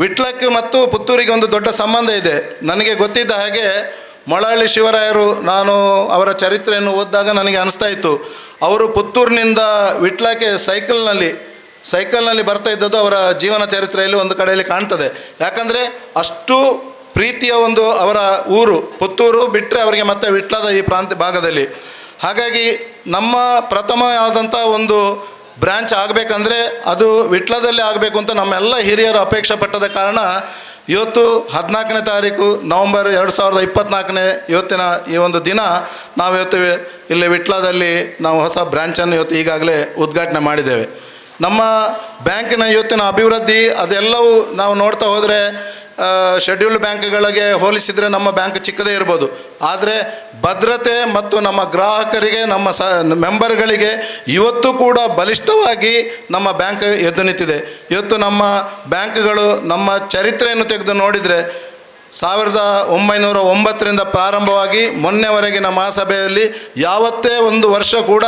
ವಿಟ್ಲಕ್ಕೆ ಮತ್ತು ಪುತ್ತೂರಿಗೆ ಒಂದು ದೊಡ್ಡ ಸಂಬಂಧ ಇದೆ. ನನಗೆ ಗೊತ್ತಿದ್ದ ಹಾಗೆ ಮೊಳಹಳ್ಳಿ ಶಿವರಾಯರು, ನಾನು ಅವರ ಚರಿತ್ರೆಯನ್ನು ಓದಿದಾಗ ನನಗೆ ಅನಿಸ್ತಾ ಇತ್ತು, ಅವರು ಪುತ್ತೂರಿನಿಂದ ವಿಟ್ಲಕ್ಕೆ ಸೈಕಲ್ನಲ್ಲಿ ಬರ್ತಾ ಇದ್ದದ್ದು ಅವರ ಜೀವನ ಚರಿತ್ರೆಯಲ್ಲಿ ಒಂದು ಕಡೆಯಲ್ಲಿ ಕಾಣ್ತದೆ. ಯಾಕಂದರೆ ಅಷ್ಟು ಪ್ರೀತಿಯ ಒಂದು ಅವರ ಊರು ಪುತ್ತೂರು ಬಿಟ್ಟರೆ ಅವರಿಗೆ ಮತ್ತೆ ವಿಟ್ಲದ ಈ ಭಾಗದಲ್ಲಿ. ಹಾಗಾಗಿ ನಮ್ಮ ಪ್ರಥಮವಾದಂಥ ಒಂದು ಬ್ರ್ಯಾಂಚ್ ಆಗಬೇಕಂದ್ರೆ ಅದು ವಿಟ್ಲದಲ್ಲೇ ಆಗಬೇಕು ಅಂತ ನಮ್ಮೆಲ್ಲ ಹಿರಿಯರು ಅಪೇಕ್ಷೆ ಪಟ್ಟದ ಕಾರಣ ಇವತ್ತು 14ನೇ ತಾರೀಕು ನವಂಬರ್ 2024 ಇವತ್ತಿನ ಈ ಒಂದು ದಿನ ನಾವಿವತ್ತು ಇಲ್ಲಿ ವಿಟ್ಲದಲ್ಲಿ ನಾವು ಹೊಸ ಬ್ರ್ಯಾಂಚನ್ನು ಇವತ್ತು ಈಗಾಗಲೇ ಉದ್ಘಾಟನೆ ಮಾಡಿದ್ದೇವೆ. ನಮ್ಮ ಬ್ಯಾಂಕಿನ ಇವತ್ತಿನ ಅಭಿವೃದ್ಧಿ ಅದೆಲ್ಲವೂ ನಾವು ನೋಡ್ತಾ ಹೋದರೆ ಶೆಡ್ಯೂಲ್ಡ್ ಬ್ಯಾಂಕ್ಗಳಿಗೆ ಹೋಲಿಸಿದರೆ ನಮ್ಮ ಬ್ಯಾಂಕ್ ಚಿಕ್ಕದೇ ಇರ್ಬೋದು, ಆದರೆ ಭದ್ರತೆ ಮತ್ತು ನಮ್ಮ ಗ್ರಾಹಕರಿಗೆ ನಮ್ಮ ಮೆಂಬರ್ಗಳಿಗೆ ಇವತ್ತು ಕೂಡ ಬಲಿಷ್ಠವಾಗಿ ನಮ್ಮ ಬ್ಯಾಂಕ್ ಎದ್ದು ನಿಂತಿದೆ. ಇವತ್ತು ನಮ್ಮ ಬ್ಯಾಂಕ್ಗಳು ನಮ್ಮ ಚರಿತ್ರೆಯನ್ನು ತೆಗೆದು ನೋಡಿದರೆ 1909ರಿಂದ ಪ್ರಾರಂಭವಾಗಿ ಮೊನ್ನೆವರೆಗಿನ ಮಹಾಸಭೆಯಲ್ಲಿ ಯಾವತ್ತೇ ಒಂದು ವರ್ಷ ಕೂಡ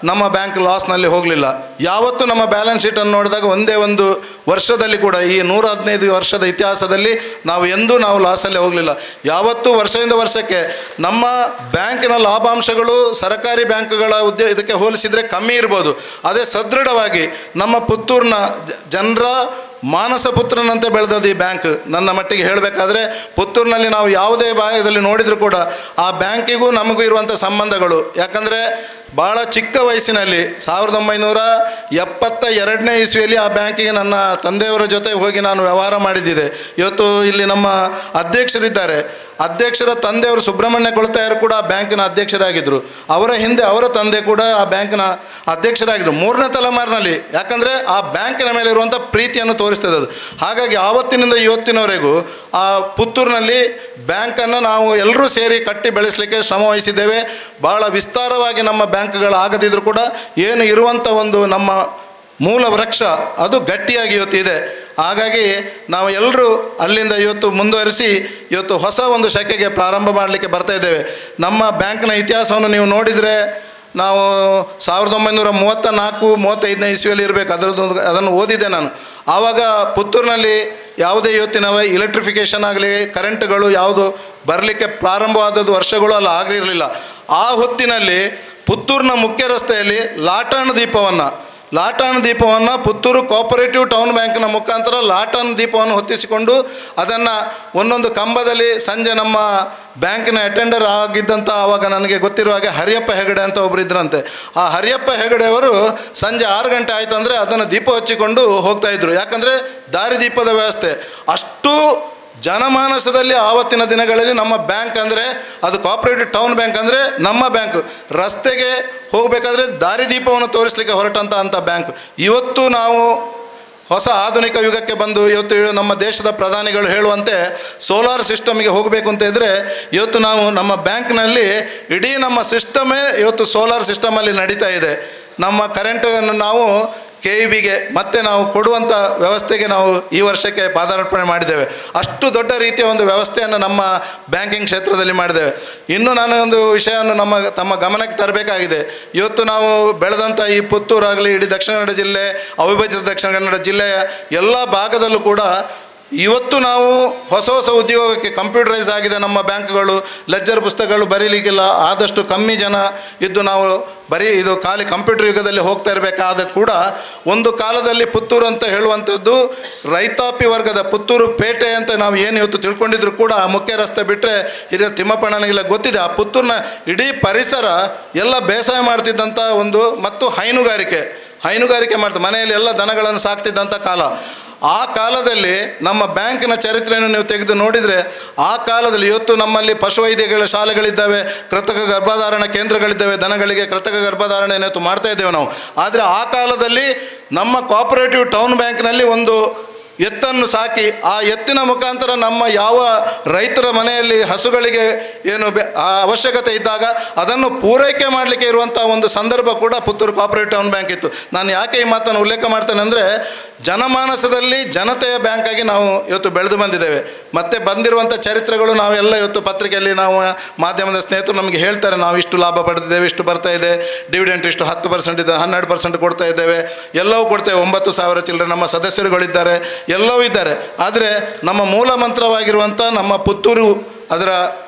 ನಮ್ಮ ಬ್ಯಾಂಕ್ ಲಾಸ್ನಲ್ಲಿ ಹೋಗಲಿಲ್ಲ. ಯಾವತ್ತೂ ನಮ್ಮ ಬ್ಯಾಲೆನ್ಸ್ ಶೀಟನ್ನು ನೋಡಿದಾಗ ಒಂದೇ ಒಂದು ವರ್ಷದಲ್ಲಿ ಕೂಡ ಈ 115 ವರ್ಷದ ಇತಿಹಾಸದಲ್ಲಿ ನಾವು ಲಾಸಲ್ಲಿ ಹೋಗಲಿಲ್ಲ. ಯಾವತ್ತೂ ವರ್ಷದಿಂದ ವರ್ಷಕ್ಕೆ ನಮ್ಮ ಬ್ಯಾಂಕಿನ ಲಾಭಾಂಶಗಳು ಸರ್ಕಾರಿ ಬ್ಯಾಂಕ್ಗಳ ಇದಕ್ಕೆ ಹೋಲಿಸಿದರೆ ಕಮ್ಮಿ ಇರ್ಬೋದು, ಅದೇ ಸದೃಢವಾಗಿ ನಮ್ಮ ಪುತ್ತೂರಿನ ಜನರ ಮಾನಸ ಪುತ್ರನಂತೆ ಬೆಳೆದದ್ದು ಈ ಬ್ಯಾಂಕ್. ನನ್ನ ಮಟ್ಟಿಗೆ ಹೇಳಬೇಕಾದ್ರೆ ಪುತ್ತೂರಿನಲ್ಲಿ ನಾವು ಯಾವುದೇ ಭಾಗದಲ್ಲಿ ನೋಡಿದರೂ ಕೂಡ ಆ ಬ್ಯಾಂಕಿಗೂ ನಮಗೂ ಇರುವಂಥ ಸಂಬಂಧಗಳು, ಯಾಕಂದರೆ ಭಾಳ ಚಿಕ್ಕ ವಯಸ್ಸಿನಲ್ಲಿ 1972ನೇ ಇಸ್ವಿಯಲ್ಲಿ ಆ ಬ್ಯಾಂಕಿಗೆ ನನ್ನ ತಂದೆಯವರ ಜೊತೆ ಹೋಗಿ ನಾನು ವ್ಯವಹಾರ ಮಾಡಿದ್ದಿದೆ. ಇವತ್ತು ಇಲ್ಲಿ ನಮ್ಮ ಅಧ್ಯಕ್ಷರಿದ್ದಾರೆ, ಅಧ್ಯಕ್ಷರ ತಂದೆಯವರು ಸುಬ್ರಹ್ಮಣ್ಯ ಕೊಳತಾಯರು ಕೂಡ ಬ್ಯಾಂಕಿನ ಅಧ್ಯಕ್ಷರಾಗಿದ್ದರು. ಅವರ ಹಿಂದೆ ಅವರ ತಂದೆ ಕೂಡ ಆ ಬ್ಯಾಂಕಿನ ಅಧ್ಯಕ್ಷರಾಗಿದ್ದರು 3ನೇ ತಲೆಮಾರಿನಲ್ಲಿ. ಯಾಕಂದರೆ ಆ ಬ್ಯಾಂಕಿನ ಮೇಲೆ ಇರುವಂಥ ಪ್ರೀತಿಯನ್ನು ತೋರಿಸ್ತದೆ ಅದು. ಹಾಗಾಗಿ ಆವತ್ತಿನಿಂದ ಇವತ್ತಿನವರೆಗೂ ಆ ಪುತ್ತೂರಿನಲ್ಲಿ ಬ್ಯಾಂಕನ್ನು ನಾವು ಎಲ್ಲರೂ ಸೇರಿ ಕಟ್ಟಿ ಬೆಳೆಸಲಿಕ್ಕೆ ಶ್ರಮ ವಹಿಸಿದ್ದೇವೆ. ಭಾಳ ವಿಸ್ತಾರವಾಗಿ ನಮ್ಮ ಬ್ಯಾಂಕ್ಗಳು ಆಗದಿದ್ದರೂ ಕೂಡ ಏನು ಇರುವಂಥ ಒಂದು ನಮ್ಮ ಮೂಲ ವೃಕ್ಷ ಅದು ಗಟ್ಟಿಯಾಗಿ ಇವತ್ತಿದೆ. ಹಾಗಾಗಿ ನಾವು ಎಲ್ಲರೂ ಅಲ್ಲಿಂದ ಇವತ್ತು ಮುಂದುವರಿಸಿ ಇವತ್ತು ಹೊಸ ಒಂದು ಶಾಖೆಗೆ ಪ್ರಾರಂಭ ಮಾಡಲಿಕ್ಕೆ ಬರ್ತಾ ಇದ್ದೇವೆ. ನಮ್ಮ ಬ್ಯಾಂಕ್ನ ಇತಿಹಾಸವನ್ನು ನೀವು ನೋಡಿದರೆ ನಾವು 1934-35ನೇ ಇಸ್ವಿಯಲ್ಲಿ ಇರಬೇಕು, ಅದನ್ನು ಓದಿದ್ದೆ ನಾನು. ಆವಾಗ ಪುತ್ತೂರಿನಲ್ಲಿ ಯಾವುದೇ ಇವತ್ತಿನ ಇಲೆಕ್ಟ್ರಿಫಿಕೇಷನ್ ಆಗಲಿ ಕರೆಂಟ್ಗಳು ಯಾವುದು ಬರಲಿಕ್ಕೆ ಪ್ರಾರಂಭವಾದದ್ದು ವರ್ಷಗಳು ಅಲ್ಲ ಆಗಿರಲಿಲ್ಲ. ಆ ಹೊತ್ತಿನಲ್ಲಿ ಪುತ್ತೂರಿನ ಮುಖ್ಯ ರಸ್ತೆಯಲ್ಲಿ ಲಾಟಾಣ ದೀಪವನ್ನು ಪುತ್ತೂರು ಕೋಆಪರೇಟಿವ್ ಟೌನ್ ಬ್ಯಾಂಕ್ನ ಮುಖಾಂತರ ಲಾಟಾಣ ದೀಪವನ್ನು ಹೊತ್ತಿಸಿಕೊಂಡು ಅದನ್ನು ಒಂದೊಂದು ಕಂಬದಲ್ಲಿ ಸಂಜೆ ನಮ್ಮ ಬ್ಯಾಂಕಿನ ಅಟೆಂಡರ್ ಆಗಿದ್ದಂಥ ಆವಾಗ ನನಗೆ ಗೊತ್ತಿರುವ ಹಾಗೆ ಹರಿಯಪ್ಪ ಹೆಗಡೆ ಅಂತ ಒಬ್ಬರು ಇದ್ರಂತೆ. ಆ ಹರಿಯಪ್ಪ ಹೆಗಡೆಯವರು ಸಂಜೆ 6 ಗಂಟೆ ಆಯಿತು ಅಂದರೆ ಅದನ್ನು ದೀಪ ಹಚ್ಚಿಕೊಂಡು ಹೋಗ್ತಾಯಿದ್ರು. ಯಾಕಂದರೆ ದಾರಿದೀಪದ ವ್ಯವಸ್ಥೆ ಅಷ್ಟು ಜನಮಾನಸದಲ್ಲಿ ಆವತ್ತಿನ ದಿನಗಳಲ್ಲಿ ನಮ್ಮ ಬ್ಯಾಂಕ್ ಅಂದರೆ ಅದು ಕೋಆಪರೇಟಿವ್ ಟೌನ್ ಬ್ಯಾಂಕ್ ಅಂದರೆ ನಮ್ಮ ಬ್ಯಾಂಕ್. ರಸ್ತೆಗೆ ಹೋಗಬೇಕಾದ್ರೆ ದಾರಿದೀಪವನ್ನು ತೋರಿಸಲಿಕ್ಕೆ ಹೊರಟಂಥ ಬ್ಯಾಂಕ್. ಇವತ್ತು ನಾವು ಹೊಸ ಆಧುನಿಕ ಯುಗಕ್ಕೆ ಬಂದು ಇವತ್ತು ನಮ್ಮ ದೇಶದ ಪ್ರಧಾನಿಗಳು ಹೇಳುವಂತೆ ಸೋಲಾರ್ ಸಿಸ್ಟಮ್ಗೆ ಹೋಗಬೇಕು ಅಂತ ಇದ್ದರೆ ಇವತ್ತು ನಾವು ನಮ್ಮ ಬ್ಯಾಂಕ್ನಲ್ಲಿ ಇಡೀ ನಮ್ಮ ಸಿಸ್ಟಮೇ ಇವತ್ತು ಸೋಲಾರ್ ಸಿಸ್ಟಮಲ್ಲಿ ನಡೀತಾ ಇದೆ. ನಮ್ಮ ಕರೆಂಟನ್ನು ನಾವು KEBಗೆ ಮತ್ತೆ ನಾವು ಕೊಡುವಂಥ ವ್ಯವಸ್ಥೆಗೆ ನಾವು ಈ ವರ್ಷಕ್ಕೆ ಪಾದಾರ್ಪಣೆ ಮಾಡಿದ್ದೇವೆ. ಅಷ್ಟು ದೊಡ್ಡ ರೀತಿಯ ಒಂದು ವ್ಯವಸ್ಥೆಯನ್ನು ನಮ್ಮ ಬ್ಯಾಂಕಿಂಗ್ ಕ್ಷೇತ್ರದಲ್ಲಿ ಮಾಡಿದ್ದೇವೆ. ಇನ್ನು ನಾನು ಒಂದು ವಿಷಯವನ್ನು ತಮ್ಮ ಗಮನಕ್ಕೆ ತರಬೇಕಾಗಿದೆ. ಇವತ್ತು ನಾವು ಬೆಳೆದಂಥ ಈ ಪುತ್ತೂರಾಗಲಿ ಇಡೀ ದಕ್ಷಿಣ ಕನ್ನಡ ಜಿಲ್ಲೆ, ಅವಿಭಜಿತ ದಕ್ಷಿಣ ಕನ್ನಡ ಜಿಲ್ಲೆಯ ಎಲ್ಲ ಭಾಗದಲ್ಲೂ ಕೂಡ ಇವತ್ತು ನಾವು ಹೊಸ ಉದ್ಯೋಗಕ್ಕೆ ಕಂಪ್ಯೂಟರೈಸ್ ಆಗಿದೆ ನಮ್ಮ ಬ್ಯಾಂಕ್ಗಳು. ಲೆಜ್ಜರ್ ಪುಸ್ತಕಗಳು ಬರೀಲಿಕ್ಕಿಲ್ಲ, ಆದಷ್ಟು ಕಮ್ಮಿ ಜನ ಇದ್ದು ನಾವು ಇದು ಖಾಲಿ ಕಂಪ್ಯೂಟರ್ ಯುಗದಲ್ಲಿ ಹೋಗ್ತಾ ಇರಬೇಕಾದ ಕೂಡ ಒಂದು ಕಾಲದಲ್ಲಿ ಪುತ್ತೂರು ಅಂತ ಹೇಳುವಂಥದ್ದು ರೈತಾಪಿ ವರ್ಗದ ಪುತ್ತೂರು ಪೇಟೆ ಅಂತ ನಾವು ಏನು ಇವತ್ತು ತಿಳ್ಕೊಂಡಿದ್ರು ಕೂಡ ಆ ಮುಖ್ಯ ರಸ್ತೆ ಬಿಟ್ಟರೆ ಹಿರಿಯ ತಿಮ್ಮಪ್ಪಣ್ಣನಿಗೆಲ್ಲ ಗೊತ್ತಿದೆ. ಆ ಪುತ್ತೂರಿನ ಇಡೀ ಪರಿಸರ ಎಲ್ಲ ಬೇಸಾಯ ಮಾಡ್ತಿದ್ದಂಥ ಒಂದು ಮತ್ತು ಹೈನುಗಾರಿಕೆ ಮಾಡ್ತಾರೆ, ಮನೆಯಲ್ಲಿ ಎಲ್ಲ ದನಗಳನ್ನು ಸಾಕ್ತಿದ್ದಂಥ ಕಾಲ. ಆ ಕಾಲದಲ್ಲಿ ನಮ್ಮ ಬ್ಯಾಂಕಿನ ಚರಿತ್ರೆಯನ್ನು ನೀವು ತೆಗೆದು ನೋಡಿದರೆ ಆ ಕಾಲದಲ್ಲಿ ಇವತ್ತು ನಮ್ಮಲ್ಲಿ ಪಶುವೈದ್ಯಗಳ ಶಾಲೆಗಳಿದ್ದಾವೆ, ಕೃತಕ ಗರ್ಭಧಾರಣ ಕೇಂದ್ರಗಳಿದ್ದಾವೆ, ದನಗಳಿಗೆ ಕೃತಕ ಗರ್ಭಧಾರಣೆಯನ್ನು ಮಾಡ್ತಾ ಇದ್ದೇವೆ ನಾವು. ಆದರೆ ಆ ಕಾಲದಲ್ಲಿ ನಮ್ಮ ಕೋಆಪರೇಟಿವ್ ಟೌನ್ ಬ್ಯಾಂಕ್ನಲ್ಲಿ ಒಂದು ಎತ್ತನ್ನು ಸಾಕಿ ಆ ಎತ್ತಿನ ಮುಖಾಂತರ ನಮ್ಮ ಯಾವ ರೈತರ ಮನೆಯಲ್ಲಿ ಹಸುಗಳಿಗೆ ಏನು ಅವಶ್ಯಕತೆ ಇದ್ದಾಗ ಅದನ್ನು ಪೂರೈಕೆ ಮಾಡಲಿಕ್ಕೆ ಇರುವಂಥ ಒಂದು ಸಂದರ್ಭ ಕೂಡ ಪುತ್ತೂರು ಕೋಆಪರೇಟಿವ್ ಟೌನ್ ಬ್ಯಾಂಕ್ ಇತ್ತು. ನಾನು ಯಾಕೆ ಈ ಮಾತನ್ನು ಉಲ್ಲೇಖ ಮಾಡ್ತೇನೆ ಅಂದರೆ, ಜನಮಾನಸದಲ್ಲಿ ಜನತೆಯ ಬ್ಯಾಂಕಾಗಿ ನಾವು ಇವತ್ತು ಬೆಳೆದು ಬಂದಿದ್ದೇವೆ. ಮತ್ತು ಬಂದಿರುವಂಥ ಚರಿತ್ರೆಗಳು ನಾವೆಲ್ಲ ಇವತ್ತು ಪತ್ರಿಕೆಯಲ್ಲಿ ನಾವು ಮಾಧ್ಯಮದ ಸ್ನೇಹಿತರು ನಮಗೆ ಹೇಳ್ತಾರೆ, ನಾವು ಇಷ್ಟು ಲಾಭ ಪಡೆದಿದ್ದೇವೆ, ಇಷ್ಟು ಬರ್ತಾ ಇದೆ, ಡಿವಿಡೆಂಟ್ ಇಷ್ಟು 10% ಇದೆ, 12% ಕೊಡ್ತಾ ಇದ್ದೇವೆ, ಎಲ್ಲವೂ ಕೊಡ್ತೇವೆ, 9,000 ಚಿಲ್ಲರೆ ನಮ್ಮ ಸದಸ್ಯರುಗಳಿದ್ದಾರೆ, ಎಲ್ಲವೂ ಇದ್ದಾರೆ. ಆದರೆ ನಮ್ಮ ಮೂಲ ಮಂತ್ರವಾಗಿರುವಂಥ ನಮ್ಮ ಪುತ್ತೂರು ಅದರ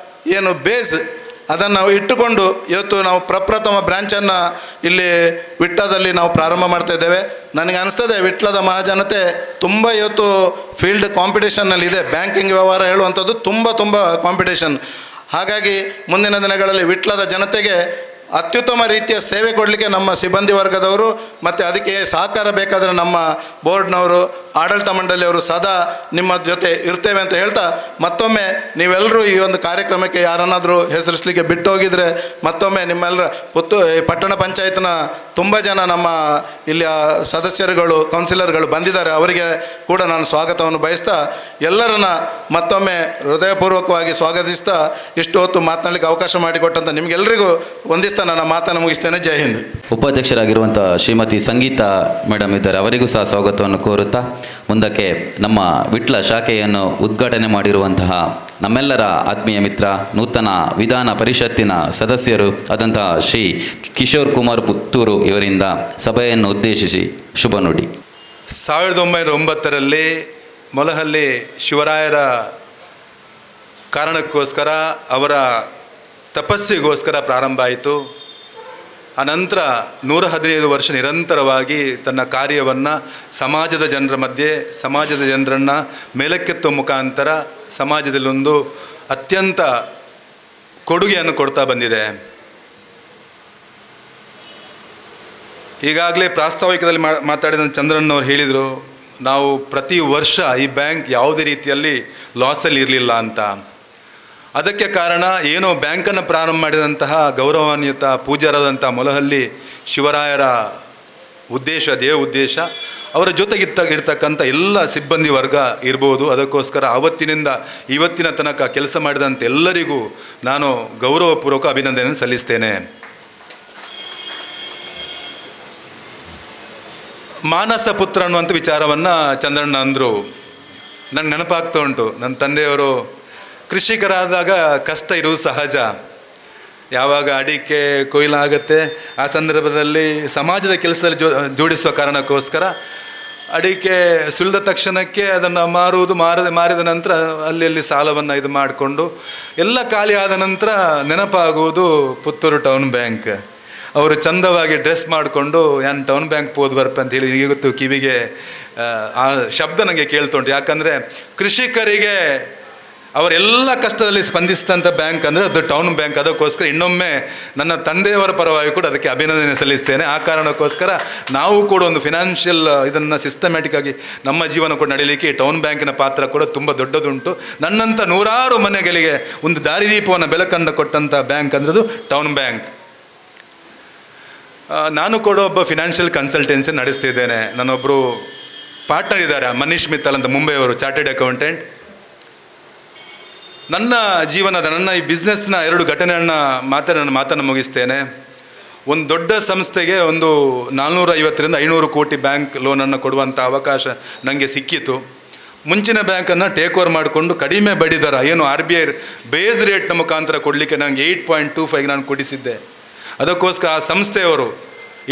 ಏನು ಬೇಸ್ ಅದನ್ನು ನಾವು ಇಟ್ಟುಕೊಂಡು ಇವತ್ತು ನಾವು ಪ್ರಪ್ರಥಮ ಬ್ರ್ಯಾಂಚನ್ನು ಇಲ್ಲಿ ವಿಟ್ಲದಲ್ಲಿ ನಾವು ಪ್ರಾರಂಭ ಮಾಡ್ತಾ ಇದ್ದೇವೆ. ನನಗೆ ಅನಿಸ್ತದೆ ವಿಟ್ಲದ ಮಹಾಜನತೆ ತುಂಬ ಇವತ್ತು ಫೀಲ್ಡ್ ಕಾಂಪಿಟೇಷನ್ನಲ್ಲಿದೆ. ಬ್ಯಾಂಕಿಂಗ್ ವ್ಯವಹಾರ ಹೇಳುವಂಥದ್ದು ತುಂಬ ಕಾಂಪಿಟೇಷನ್. ಹಾಗಾಗಿ ಮುಂದಿನ ದಿನಗಳಲ್ಲಿ ವಿಟ್ಲದ ಜನತೆಗೆ ಅತ್ಯುತ್ತಮ ರೀತಿಯ ಸೇವೆ ಕೊಡಲಿಕ್ಕೆ ನಮ್ಮ ಸಿಬ್ಬಂದಿ ವರ್ಗದವರು ಮತ್ತು ಅದಕ್ಕೆ ಸಹಕಾರ ಬೇಕಾದರೆ ನಮ್ಮ ಬೋರ್ಡ್ನವರು, ಆಡಳಿತ ಮಂಡಳಿಯವರು ಸದಾ ನಿಮ್ಮ ಜೊತೆ ಇರ್ತೇವೆ ಅಂತ ಹೇಳ್ತಾ, ಮತ್ತೊಮ್ಮೆ ನೀವೆಲ್ಲರೂ ಈ ಒಂದು ಕಾರ್ಯಕ್ರಮಕ್ಕೆ ಯಾರನ್ನಾದರೂ ಹೆಸರಿಸಲಿಕ್ಕೆ ಬಿಟ್ಟು ಹೋಗಿದರೆ ಮತ್ತೊಮ್ಮೆ ನಿಮ್ಮೆಲ್ಲರ ಪಟ್ಟಣ ಪಂಚಾಯತ್ನ ತುಂಬ ಜನ ನಮ್ಮ ಇಲ್ಲಿ ಸದಸ್ಯರುಗಳು, ಕೌನ್ಸಿಲರ್ಗಳು ಬಂದಿದ್ದಾರೆ, ಅವರಿಗೆ ಕೂಡ ನಾನು ಸ್ವಾಗತವನ್ನು ಬಯಸ್ತಾ ಎಲ್ಲರನ್ನ ಮತ್ತೊಮ್ಮೆ ಹೃದಯಪೂರ್ವಕವಾಗಿ ಸ್ವಾಗತಿಸ್ತಾ ಇಷ್ಟು ಹೊತ್ತು ಮಾತನಾಡಲಿಕ್ಕೆ ಅವಕಾಶ ಮಾಡಿಕೊಟ್ಟಂಥ ನಿಮಗೆಲ್ಲರಿಗೂ ವಂದಿಸ್ತಾ ನನ್ನ ಮಾತನ್ನು ಮುಗಿಸ್ತೇನೆ. ಜೈ ಹಿಂದ್. ಉಪಾಧ್ಯಕ್ಷರಾಗಿರುವಂಥ ಶ್ರೀಮತಿ ಸಂಗೀತಾ ಮೇಡಮ್ ಇದ್ದಾರೆ, ಅವರಿಗೂ ಸಹ ಸ್ವಾಗತವನ್ನು ಕೋರುತ್ತಾ ಮುಂದಕ್ಕೆ ನಮ್ಮ ವಿಟ್ಲ ಶಾಖೆಯನ್ನು ಉದ್ಘಾಟನೆ ಮಾಡಿರುವಂತಹ ನಮ್ಮೆಲ್ಲರ ಆತ್ಮೀಯ ಮಿತ್ರ, ನೂತನ ವಿಧಾನ ಪರಿಷತ್ತಿನ ಸದಸ್ಯರು ಆದಂತಹ ಶ್ರೀ ಕಿಶೋರ್ ಕುಮಾರ್ ಪುತ್ತೂರು ಇವರಿಂದ ಸಭೆಯನ್ನು ಉದ್ದೇಶಿಸಿ ಶುಭ ನುಡಿ. 1909ರಲ್ಲಿ ಮೊಲಹಳ್ಳಿ ಶಿವರಾಯರ ಕಾರಣಕ್ಕೋಸ್ಕರ ಅವರ ತಪಸ್ಸಿಗೋಸ್ಕರ ಪ್ರಾರಂಭ ಆಯಿತು. ಅನಂತರ 115 ವರ್ಷ ನಿರಂತರವಾಗಿ ತನ್ನ ಕಾರ್ಯವನ್ನು ಸಮಾಜದ ಜನರ ಮಧ್ಯೆ, ಸಮಾಜದ ಜನರನ್ನು ಮೇಲಕ್ಕೆತ್ತುವ ಮುಖಾಂತರ ಸಮಾಜದಲ್ಲೊಂದು ಅತ್ಯಂತ ಕೊಡುಗೆಯನ್ನು ಕೊಡ್ತಾ ಬಂದಿದೆ. ಈಗಾಗಲೇ ಪ್ರಾಸ್ತಾವಿಕದಲ್ಲಿ ಮಾತಾಡಿದ ಚಂದ್ರಣ್ಣವ್ರು ಹೇಳಿದರು, ನಾವು ಪ್ರತಿ ವರ್ಷ ಈ ಬ್ಯಾಂಕ್ ಯಾವುದೇ ರೀತಿಯಲ್ಲಿ ಲಾಸಲ್ಲಿ ಇರಲಿಲ್ಲ ಅಂತ. ಅದಕ್ಕೆ ಕಾರಣ ಏನೋ ಬ್ಯಾಂಕನ್ನು ಪ್ರಾರಂಭ ಮಾಡಿದಂತಹ ಗೌರವಾನ್ವಿತ ಪೂಜ್ಯರಾದಂಥ ಮೊಲಹಳ್ಳಿ ಶಿವರಾಯರ ಉದ್ದೇಶ, ದೇವ ಉದ್ದೇಶ, ಅವರ ಜೊತೆಗಿರ್ತಕ್ಕಂಥ ಎಲ್ಲ ಸಿಬ್ಬಂದಿ ವರ್ಗ ಇರ್ಬೋದು. ಅದಕ್ಕೋಸ್ಕರ ಆವತ್ತಿನಿಂದ ಇವತ್ತಿನ ತನಕ ಕೆಲಸ ಮಾಡಿದಂಥ ಎಲ್ಲರಿಗೂ ನಾನು ಗೌರವಪೂರ್ವಕ ಅಭಿನಂದನೆ ಸಲ್ಲಿಸ್ತೇನೆ. ಮಾನಸ ಪುತ್ರ ಅನ್ನುವಂಥ ವಿಚಾರವನ್ನು ಚಂದ್ರಣ್ಣ ಅಂದರು. ನನಗೆ ನೆನಪಾಗ್ತಾ ಉಂಟು, ನನ್ನ ತಂದೆಯವರು ಕೃಷಿಕರಾದಾಗ ಕಷ್ಟ ಇರುವುದು ಸಹಜ. ಯಾವಾಗ ಅಡಿಕೆ ಕೊಯ್ಲಾಗತ್ತೆ ಆ ಸಂದರ್ಭದಲ್ಲಿ ಸಮಾಜದ ಕೆಲಸದಲ್ಲಿ ಜೋಡಿಸುವ ಕಾರಣಕ್ಕೋಸ್ಕರ ಅಡಿಕೆ ಸುಲಿದ ತಕ್ಷಣಕ್ಕೆ ಅದನ್ನು ಮಾರಿದ ನಂತರ ಅಲ್ಲಿ ಸಾಲವನ್ನು ಇದು ಮಾಡಿಕೊಂಡು ಎಲ್ಲ ಖಾಲಿ ಆದ ನಂತರ ನೆನಪಾಗುವುದು ಪುತ್ತೂರು ಟೌನ್ ಬ್ಯಾಂಕ್. ಅವರು ಚಂದವಾಗಿ ಡ್ರೆಸ್ ಮಾಡಿಕೊಂಡು ಏನು ಟೌನ್ ಬ್ಯಾಂಕ್ ಹೋದ್ ಬರ್ಪ ಅಂತ ಹೇಳಿ ಇವತ್ತು ಕಿವಿಗೆ ಆ ಶಬ್ದ ನನಗೆ ಕೇಳ್ತುಂಟು. ಯಾಕಂದರೆ ಕೃಷಿಕರಿಗೆ ಅವರೆಲ್ಲ ಕಷ್ಟದಲ್ಲಿ ಸ್ಪಂದಿಸಿದಂಥ ಬ್ಯಾಂಕ್ ಅಂದರೆ ಅದು ಟೌನ್ ಬ್ಯಾಂಕ್. ಅದಕ್ಕೋಸ್ಕರ ಇನ್ನೊಮ್ಮೆ ನನ್ನ ತಂದೆಯವರ ಪರವಾಗಿ ಕೂಡ ಅದಕ್ಕೆ ಅಭಿನಂದನೆ ಸಲ್ಲಿಸ್ತೇನೆ. ಆ ಕಾರಣಕ್ಕೋಸ್ಕರ ನಾವು ಕೂಡ ಒಂದು ಫಿನಾನ್ಷಿಯಲ್ ಇದನ್ನು ಸಿಸ್ಟಮ್ಯಾಟಿಕ್ ಆಗಿ ನಮ್ಮ ಜೀವನ ಕೂಡ ನಡೀಲಿಕ್ಕೆ ಈ ಟೌನ್ ಬ್ಯಾಂಕಿನ ಪಾತ್ರ ಕೂಡ ತುಂಬ ದೊಡ್ಡದುಂಟು. ನನ್ನಂಥ ನೂರಾರು ಮನೆಗಳಿಗೆ ಒಂದು ದಾರಿದೀಪವನ್ನು ಬೆಳಕನ್ನು ಕೊಟ್ಟಂಥ ಬ್ಯಾಂಕ್ ಅಂದರೆ ಅದು ಟೌನ್ ಬ್ಯಾಂಕ್. ನಾನು ಕೂಡ ಒಬ್ಬ ಫಿನಾನ್ಷಿಯಲ್ ಕನ್ಸಲ್ಟೆನ್ಸಿ ನಡೆಸ್ತಿದ್ದೇನೆ. ನನ್ನೊಬ್ಬರು ಪಾರ್ಟ್ನರ್ ಇದ್ದಾರೆ, ಮನೀಶ್ ಮಿತ್ತಲ್ ಅಂತ, ಮುಂಬೈಯವರು, ಚಾರ್ಟೆಡ್ ಅಕೌಂಟೆಂಟ್. ನನ್ನ ಜೀವನದ ಈ ಬಿಸ್ನೆಸ್ನ 2 ಘಟನೆಯನ್ನು ನನ್ನ ಮಾತನ್ನು ಮುಗಿಸ್ತೇನೆ. ಒಂದು ದೊಡ್ಡ ಸಂಸ್ಥೆಗೆ ಒಂದು 450ರಿಂದ 500 ಕೋಟಿ ಬ್ಯಾಂಕ್ ಲೋನನ್ನು ಕೊಡುವಂಥ ಅವಕಾಶ ನನಗೆ ಸಿಕ್ಕಿತು. ಮುಂಚಿನ ಬ್ಯಾಂಕನ್ನು ಟೇಕ್ ಓವರ್ ಮಾಡಿಕೊಂಡು ಕಡಿಮೆ ಬಡ್ಡಿ ದರ, ಏನು RBI ಬೇಸ್ ರೇಟ್ನ ಮುಖಾಂತರ ಕೊಡಲಿಕ್ಕೆ ನನಗೆ 8.25 ನಾನು ಕೊಡಿಸಿದ್ದೆ. ಅದಕ್ಕೋಸ್ಕರ ಆ ಸಂಸ್ಥೆಯವರು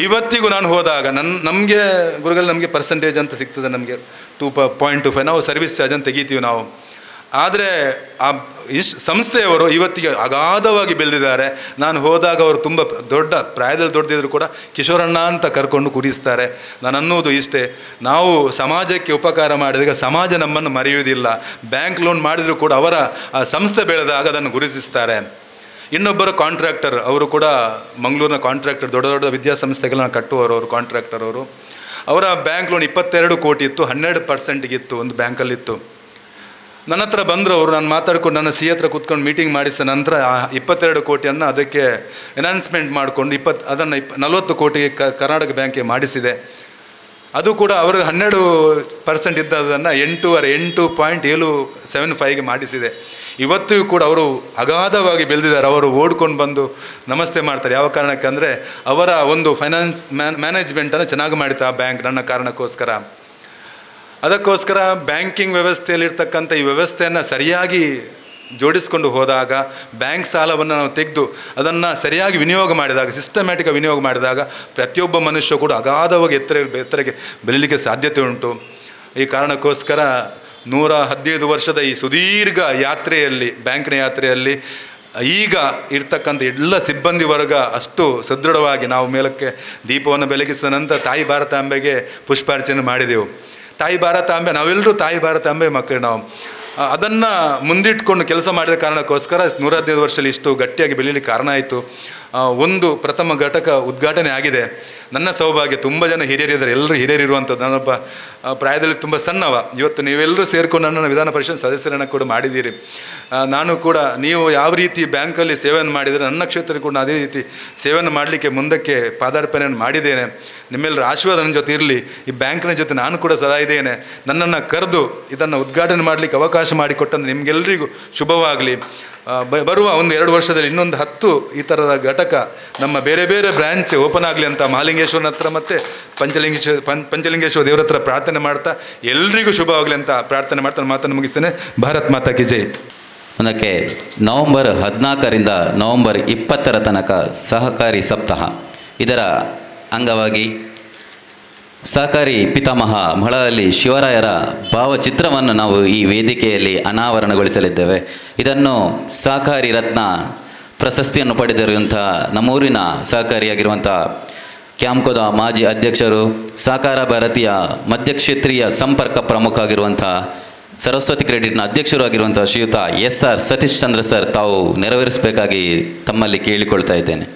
ಇವತ್ತಿಗೂ ನಾನು ಹೋದಾಗ ನಮಗೆ ಗುರುಗಳು ನಮಗೆ ಪರ್ಸೆಂಟೇಜ್ ಅಂತ ಸಿಗ್ತದೆ, ನಮಗೆ 2.25 ನಾವು ಸರ್ವಿಸ್ ಚಾರ್ಜ್ ಅಂತ ತೆಗಿತೀವಿ ನಾವು. ಆದರೆ ಆ ಸಂಸ್ಥೆಯವರು ಇವತ್ತಿಗೆ ಅಗಾಧವಾಗಿ ಬೆಳೆದಿದ್ದಾರೆ. ನಾನು ಹೋದಾಗ ಅವರು ತುಂಬ ದೊಡ್ಡ ಪ್ರಾಯದಲ್ಲಿ ದೊಡ್ಡದಿದ್ರು ಕೂಡ ಕಿಶೋರಣ್ಣ ಅಂತ ಕರ್ಕೊಂಡು ಕುಡಿಸ್ತಾರೆ. ನಾನು ಅನ್ನೋದು ಇಷ್ಟೇ, ನಾವು ಸಮಾಜಕ್ಕೆ ಉಪಕಾರ ಮಾಡಿದಾಗ ಸಮಾಜ ನಮ್ಮನ್ನು ಮರೆಯುವುದಿಲ್ಲ. ಬ್ಯಾಂಕ್ ಲೋನ್ ಮಾಡಿದರೂ ಕೂಡ ಅವರ ಆ ಸಂಸ್ಥೆ ಬೆಳೆದಾಗ ಅದನ್ನು ಗುರುತಿಸ್ತಾರೆ. ಇನ್ನೊಬ್ಬರು ಕಾಂಟ್ರಾಕ್ಟರ್, ಅವರು ಕೂಡ ಮಂಗಳೂರಿನ ಕಾಂಟ್ರಾಕ್ಟರ್, ದೊಡ್ಡ ದೊಡ್ಡ ವಿದ್ಯಾಸಂಸ್ಥೆಗಳನ್ನ ಕಟ್ಟುವವರು ಅವರು, ಕಾಂಟ್ರಾಕ್ಟರ್ ಅವರು. ಅವರ ಬ್ಯಾಂಕ್ ಲೋನ್ 22 ಕೋಟಿ ಇತ್ತು, 12% ಇತ್ತು, ಒಂದು ಬ್ಯಾಂಕಲ್ಲಿತ್ತು. ನನ್ನ ಹತ್ರ ಬಂದರು ಅವರು, ನಾನು ಮಾತಾಡ್ಕೊಂಡು ನನ್ನ ಸಿ ಹತ್ರ ಕೂತ್ಕೊಂಡು ಮೀಟಿಂಗ್ ಮಾಡಿಸಿದ ನಂತರ 22 ಕೋಟಿಯನ್ನು ಅದಕ್ಕೆ ಎನ್ಹಾನ್ಸ್ಮೆಂಟ್ ಮಾಡಿಕೊಂಡು ಅದನ್ನು 40 ಕೋಟಿಗೆ ಕರ್ನಾಟಕ ಬ್ಯಾಂಕಿಗೆ ಮಾಡಿಸಿದೆ. ಅದು ಕೂಡ ಅವರು 12% ಇದ್ದದನ್ನು 8.75ಗೆ ಮಾಡಿಸಿದೆ. ಇವತ್ತಿಗೂ ಕೂಡ ಅವರು ಅಗಾಧವಾಗಿ ಬೆಳೆದಿದ್ದಾರೆ. ಅವರು ಓಡ್ಕೊಂಡು ಬಂದು ನಮಸ್ತೆ ಮಾಡ್ತಾರೆ. ಯಾವ ಕಾರಣಕ್ಕೆ ಅಂದರೆ ಅವರ ಒಂದು ಫೈನಾನ್ಸ್ ಮ್ಯಾನೇಜ್ಮೆಂಟನ್ನು ಚೆನ್ನಾಗಿ ಮಾಡಿತ್ತು ಆ ಬ್ಯಾಂಕ್ ನನ್ನ ಕಾರಣಕ್ಕೋಸ್ಕರ. ಅದಕ್ಕೋಸ್ಕರ ಬ್ಯಾಂಕಿಂಗ್ ವ್ಯವಸ್ಥೆಯಲ್ಲಿರ್ತಕ್ಕಂಥ ಈ ವ್ಯವಸ್ಥೆಯನ್ನು ಸರಿಯಾಗಿ ಜೋಡಿಸ್ಕೊಂಡು ಹೋದಾಗ, ಬ್ಯಾಂಕ್ ಸಾಲವನ್ನು ನಾವು ತೆಗೆದು ಅದನ್ನು ಸರಿಯಾಗಿ ವಿನಿಯೋಗ ಮಾಡಿದಾಗ, ಸಿಸ್ಟಮ್ಯಾಟಿಕ್ ವಿನಿಯೋಗ ಮಾಡಿದಾಗ ಪ್ರತಿಯೊಬ್ಬ ಮನುಷ್ಯ ಕೂಡ ಅಗಾಧವಾಗಿ ಎತ್ತರಕ್ಕೆ ಬೆಳೀಲಿಕ್ಕೆ ಸಾಧ್ಯತೆ ಉಂಟು. ಈ ಕಾರಣಕ್ಕೋಸ್ಕರ 115 ವರ್ಷದ ಈ ಸುದೀರ್ಘ ಯಾತ್ರೆಯಲ್ಲಿ, ಬ್ಯಾಂಕಿನ ಯಾತ್ರೆಯಲ್ಲಿ ಈಗ ಇರ್ತಕ್ಕಂಥ ಎಲ್ಲ ಸಿಬ್ಬಂದಿ ವರ್ಗ ಅಷ್ಟು ಸದೃಢವಾಗಿ ನಾವು ಮೇಲಕ್ಕೆ ದೀಪವನ್ನು ಬೆಳಗಿಸಿದ ನಂತರ ತಾಯಿ ಭಾರತಾಂಬೆಗೆ ಪುಷ್ಪಾರ್ಚನೆ ಮಾಡಿದೆವು. ತಾಯಿ ಭಾರತಾಂಬೆ, ನಾವೆಲ್ಲರೂ ತಾಯಿ ಭಾರತಾಂಬೆ ಮಕ್ಕಳು. ನಾವು ಅದನ್ನು ಮುಂದಿಟ್ಕೊಂಡು ಕೆಲಸ ಮಾಡಿದ ಕಾರಣಕ್ಕೋಸ್ಕರ 115 ವರ್ಷದಲ್ಲಿ ಇಷ್ಟು ಗಟ್ಟಿಯಾಗಿ ಬೆಳೀಲಿಕ್ಕೆ ಕಾರಣ ಆಯಿತು. ಒಂದು ಪ್ರಥಮ ಘಟಕ ಉದ್ಘಾಟನೆ ಆಗಿದೆ. ನನ್ನ ಸೌಭಾಗ್ಯ, ತುಂಬ ಜನ ಹಿರಿಯರಿದ್ದಾರೆ, ಎಲ್ಲರೂ ಹಿರಿಯರಿರುವಂಥದ್ದು. ನಾನೊಬ್ಬ ಪ್ರಾಯದಲ್ಲಿ ತುಂಬ ಸಣ್ಣವ. ಇವತ್ತು ನೀವೆಲ್ಲರೂ ಸೇರಿಕೊಂಡು ನನ್ನನ್ನು ವಿಧಾನ ಪರಿಷತ್ ಸದಸ್ಯರನ್ನು ಕೂಡ ಮಾಡಿದ್ದೀರಿ. ನಾನು ಕೂಡ ನೀವು ಯಾವ ರೀತಿ ಬ್ಯಾಂಕಲ್ಲಿ ಸೇವೆಯನ್ನು ಮಾಡಿದರೆ ನನ್ನ ಕ್ಷೇತ್ರದಲ್ಲಿ ಕೂಡ ಅದೇ ರೀತಿ ಸೇವೆಯನ್ನು ಮಾಡಲಿಕ್ಕೆ ಮುಂದಕ್ಕೆ ಪಾದಾರ್ಪಣೆಯನ್ನು ಮಾಡಿದ್ದೇನೆ. ನಿಮ್ಮೆಲ್ಲರ ಆಶೀರ್ವಾದ ನನ್ನ ಜೊತೆ ಇರಲಿ. ಈ ಬ್ಯಾಂಕಿನ ಜೊತೆ ನಾನು ಕೂಡ ಸದಾ ಇದ್ದೇನೆ. ನನ್ನನ್ನು ಕರೆದು ಇದನ್ನು ಉದ್ಘಾಟನೆ ಮಾಡಲಿಕ್ಕೆ ಅವಕಾಶ ಮಾಡಿಕೊಟ್ಟಂದ್ರೆ ನಿಮಗೆಲ್ಲರಿಗೂ ಶುಭವಾಗಲಿ. ಬರುವ 1-2 ವರ್ಷದಲ್ಲಿ ಇನ್ನೊಂದು 10 ಈ ಥರದ ಘಟಕ ನಮ್ಮ ಬೇರೆ ಬೇರೆ ಬ್ರ್ಯಾಂಚ್ ಓಪನ್ ಆಗಲಿ ಅಂತ ಮಹಾಲಿಂಗೇಶ್ವರನ ಹತ್ರ ಮತ್ತು ಪಂಚಲಿಂಗೇಶ್ವರ ದೇವರ ಹತ್ರ ಪ್ರಾರ್ಥನೆ ಮಾಡ್ತಾ ಎಲ್ರಿಗೂ ಶುಭವಾಗಲಿ ಅಂತ ಪ್ರಾರ್ಥನೆ ಮಾಡ್ತಾ ಮಾತನ್ನು ಮುಗಿಸ್ತೇನೆ. ಭಾರತ್ ಮಾತಾ ಕಿ ಜೈ. ಅದಕ್ಕೆ ನವಂಬರ್ 14ರಿಂದ ನವಂಬರ್ 20ರ ತನಕ ಸಹಕಾರಿ ಸಪ್ತಾಹ. ಇದರ ಅಂಗವಾಗಿ ಸಹಕಾರಿ ಪಿತಾಮಹ ಮಳವಳ್ಳಿ ಶಿವರಾಯರ ಭಾವಚಿತ್ರವನ್ನು ನಾವು ಈ ವೇದಿಕೆಯಲ್ಲಿ ಅನಾವರಣಗೊಳಿಸಲಿದ್ದೇವೆ. ಇದನ್ನು ಸಹಕಾರಿ ರತ್ನ ಪ್ರಶಸ್ತಿಯನ್ನು ಪಡೆದಿರುವಂಥ ನಮ್ಮೂರಿನ ಸಹಕಾರಿಯಾಗಿರುವಂಥ ಕ್ಯಾಂಕೋದ ಮಾಜಿ ಅಧ್ಯಕ್ಷರು, ಸಹಕಾರ ಭಾರತೀಯ ಮಧ್ಯಕ್ಷೇತ್ರೀಯ ಸಂಪರ್ಕ ಪ್ರಮುಖ ಆಗಿರುವಂಥ ಸರಸ್ವತಿ ಕ್ರೆಡಿಟ್ನ ಅಧ್ಯಕ್ಷರು ಆಗಿರುವಂಥ ಶ್ರೀಯುತ SR ಸತೀಶ್ ಚಂದ್ರ ಸರ್ ತಾವು ನೆರವೇರಿಸಬೇಕಾಗಿ ತಮ್ಮಲ್ಲಿ ಕೇಳಿಕೊಳ್ತಾ ಇದ್ದೇನೆ.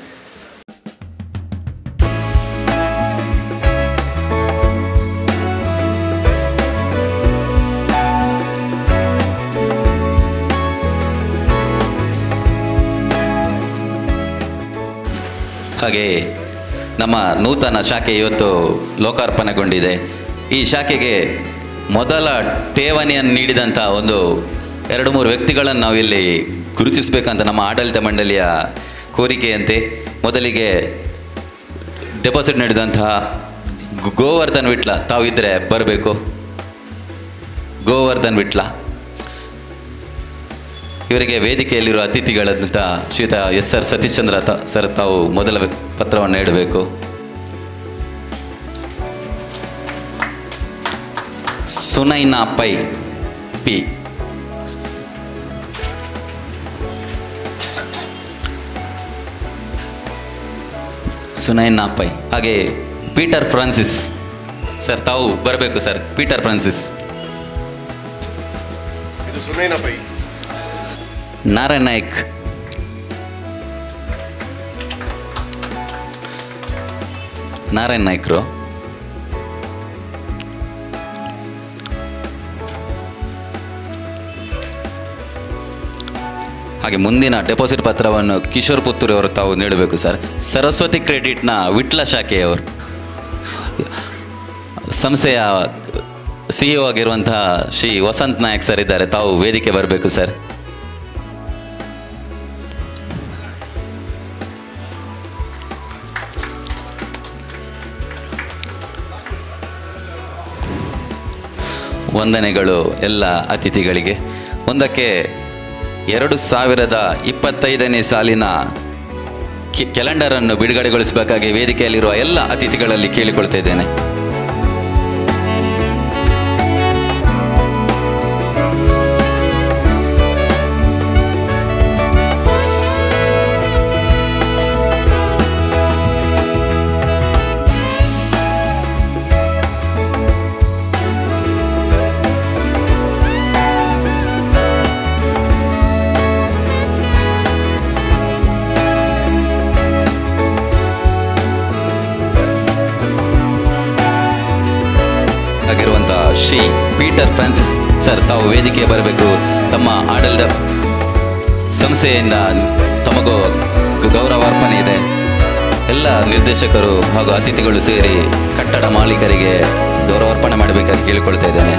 ಹಾಗೆ ನಮ್ಮ ನೂತನ ಶಾಖೆ ಇವತ್ತು ಲೋಕಾರ್ಪಣೆಗೊಂಡಿದೆ. ಈ ಶಾಖೆಗೆ ಮೊದಲ ಠೇವಣಿಯನ್ನು ನೀಡಿದಂಥ ಒಂದು 2-3 ವ್ಯಕ್ತಿಗಳನ್ನು ನಾವಿಲ್ಲಿ ಗುರುತಿಸಬೇಕಂತ ನಮ್ಮ ಆಡಳಿತ ಮಂಡಳಿಯ ಕೋರಿಕೆಯಂತೆ ಮೊದಲಿಗೆ ಡೆಪಾಸಿಟ್ ನೀಡಿದಂತಹ ಗೋವರ್ಧನ್ ವಿಟ್ಲ ತಾವಿದ್ದರೆ ಬರಬೇಕು. ಗೋವರ್ಧನ್ ವಿಟ್ಲ ಇವರಿಗೆ ವೇದಿಕೆಯಲ್ಲಿರುವ ಅತಿಥಿಗಳಂತ ಶ್ರೀಯುತ SR ಸತೀಶ್ ಚಂದ್ರ ಸರ್ ತಾವು ಮೊದಲ ಪತ್ರವನ್ನು ನೀಡಬೇಕು. ಸುನೈನಾ ಪೈ ಪಿ, ಸುನೈನಾ ಪೈ. ಹಾಗೆ ಪೀಟರ್ ಫ್ರಾನ್ಸಿಸ್ ಸರ್ ತಾವು ಬರಬೇಕು ಸರ್. Peter Francis. ಇದು ಸುನೈನಾ ಪೈ. ನಾರಾಯಣ್ ನಾಯ್ಕ್. ನಾರಾಯಣ್ ನಾಯ್ಕರು. ಹಾಗೆ ಮುಂದಿನ ಡೆಪಾಸಿಟ್ ಪತ್ರವನ್ನು ಕಿಶೋರ್ ಪುತ್ತೂರು ಅವರು ತಾವು ನೀಡಬೇಕು ಸರ್. ಸರಸ್ವತಿ ಕ್ರೆಡಿಟ್ನ ವಿಟ್ಲ ಶಾಖೆಯವರು, ಸಂಸ್ಥೆಯ CEO ಆಗಿರುವಂತಹ ಶ್ರೀ ವಸಂತ್ ನಾಯಕ್ ಸರ್ ಇದ್ದಾರೆ, ತಾವು ವೇದಿಕೆ ಬರಬೇಕು ಸರ್. ವಂದನೆಗಳು ಎಲ್ಲ ಅತಿಥಿಗಳಿಗೆ. ಒಂದಕ್ಕೆ 2025ನೇ ಸಾಲಿನ ಕ್ಯಾಲೆಂಡರನ್ನು ಬಿಡುಗಡೆಗೊಳಿಸಬೇಕಾಗಿ ವೇದಿಕೆಯಲ್ಲಿರುವ ಎಲ್ಲ ಅತಿಥಿಗಳಲ್ಲಿ ಕೇಳಿಕೊಳ್ತಾ ಇದ್ದೇನೆ. ಶ್ರೀ ಪೀಟರ್ ಫ್ರಾನ್ಸಿಸ್ ಸರ್ ತಾವು ವೇದಿಕೆ ಬರಬೇಕು. ತಮ್ಮ ಆಡಳಿತ ಸಂಸ್ಥೆಯಿಂದ ತಮಗೂ ಗೌರವಾರ್ಪಣೆ ಇದೆ. ಎಲ್ಲ ಎಲ್ಲ ನಿರ್ದೇಶಕರು ಹಾಗೂ ಅತಿಥಿಗಳು ಸೇರಿ ಕಟ್ಟಡ ಮಾಲೀಕರಿಗೆ ಗೌರವಾರ್ಪಣೆ ಮಾಡಬೇಕಾಗಿ ಕೇಳಿಕೊಳ್ತಾ ಇದ್ದೇನೆ.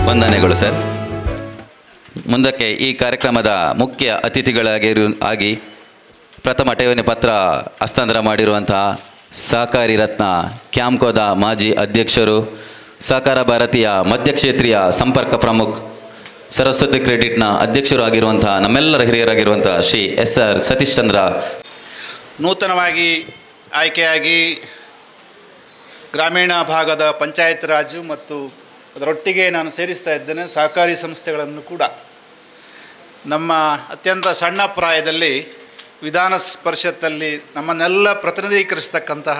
ವಂದನೆಗಳು ಸರ್. ಮುಂದಕ್ಕೆ ಈ ಕಾರ್ಯಕ್ರಮದ ಮುಖ್ಯ ಅತಿಥಿಗಳಾಗಿ ಪ್ರಥಮ ಠೇವಣಿ ಪತ್ರ ಹಸ್ತಾಂತರ ಮಾಡಿರುವಂತಹ ಸಹಕಾರಿ ರತ್ನ ಕ್ಯಾಂಕೋದ ಮಾಜಿ ಅಧ್ಯಕ್ಷರು, ಸಹಕಾರ ಭಾರತೀಯ ಮಧ್ಯಕ್ಷೇತ್ರೀಯ ಸಂಪರ್ಕ ಪ್ರಮುಖ, ಸರಸ್ವತಿ ಕ್ರೆಡಿಟ್ನ ಅಧ್ಯಕ್ಷರು ಆಗಿರುವಂತಹ ನಮ್ಮೆಲ್ಲರ ಹಿರಿಯರಾಗಿರುವಂತಹ ಶ್ರೀ SR ಸತೀಶ್ ಚಂದ್ರ, ನೂತನವಾಗಿ ಆಯ್ಕೆಯಾಗಿ ಗ್ರಾಮೀಣ ಭಾಗದ ಪಂಚಾಯತ್ ರಾಜು ಮತ್ತು ಅದರೊಟ್ಟಿಗೆ ನಾನು ಸೇರಿಸ್ತಾ ಇದ್ದೇನೆ ಸಹಕಾರಿ ಸಂಸ್ಥೆಗಳನ್ನು ಕೂಡ. ನಮ್ಮ ಅತ್ಯಂತ ಸಣ್ಣ ಪ್ರಾಯದಲ್ಲಿ ವಿಧಾನ ಪರಿಷತ್ತಲ್ಲಿ ನಮ್ಮನ್ನೆಲ್ಲ ಪ್ರತಿನಿಧೀಕರಿಸ್ತಕ್ಕಂತಹ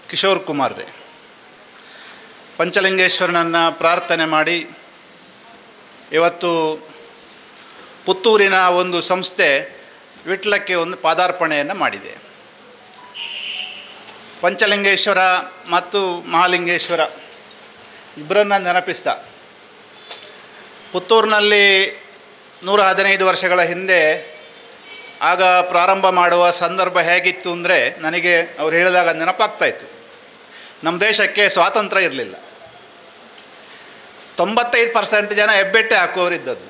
ಕಿಶೋರ್ ಕುಮಾರ್ರೆ ಪಂಚಲಿಂಗೇಶ್ವರನನ್ನು ಪ್ರಾರ್ಥನೆ ಮಾಡಿ ಇವತ್ತು ಪುತ್ತೂರಿನ ಒಂದು ಸಂಸ್ಥೆ ವಿಟ್ಲಕ್ಕೆ ಒಂದು ಪಾದಾರ್ಪಣೆಯನ್ನು ಮಾಡಿದೆ. ಪಂಚಲಿಂಗೇಶ್ವರ ಮತ್ತು ಮಹಾಲಿಂಗೇಶ್ವರ ಇಬ್ಬರನ್ನು ನೆನಪಿಸ್ತಾ, ಪುತ್ತೂರಿನಲ್ಲಿ 115 ವರ್ಷಗಳ ಹಿಂದೆ ಆಗ ಪ್ರಾರಂಭ ಮಾಡುವ ಸಂದರ್ಭ ಹೇಗಿತ್ತು ಅಂದರೆ, ನನಗೆ ಅವ್ರು ಹೇಳಿದಾಗ ನೆನಪಾಗ್ತಾಯಿತ್ತು. ನಮ್ಮ ದೇಶಕ್ಕೆ ಸ್ವಾತಂತ್ರ್ಯ ಇರಲಿಲ್ಲ. 95% ಜನ ಹೆಬ್ಬೆಟ್ಟೆ ಹಾಕುವವರಿದ್ದದ್ದು.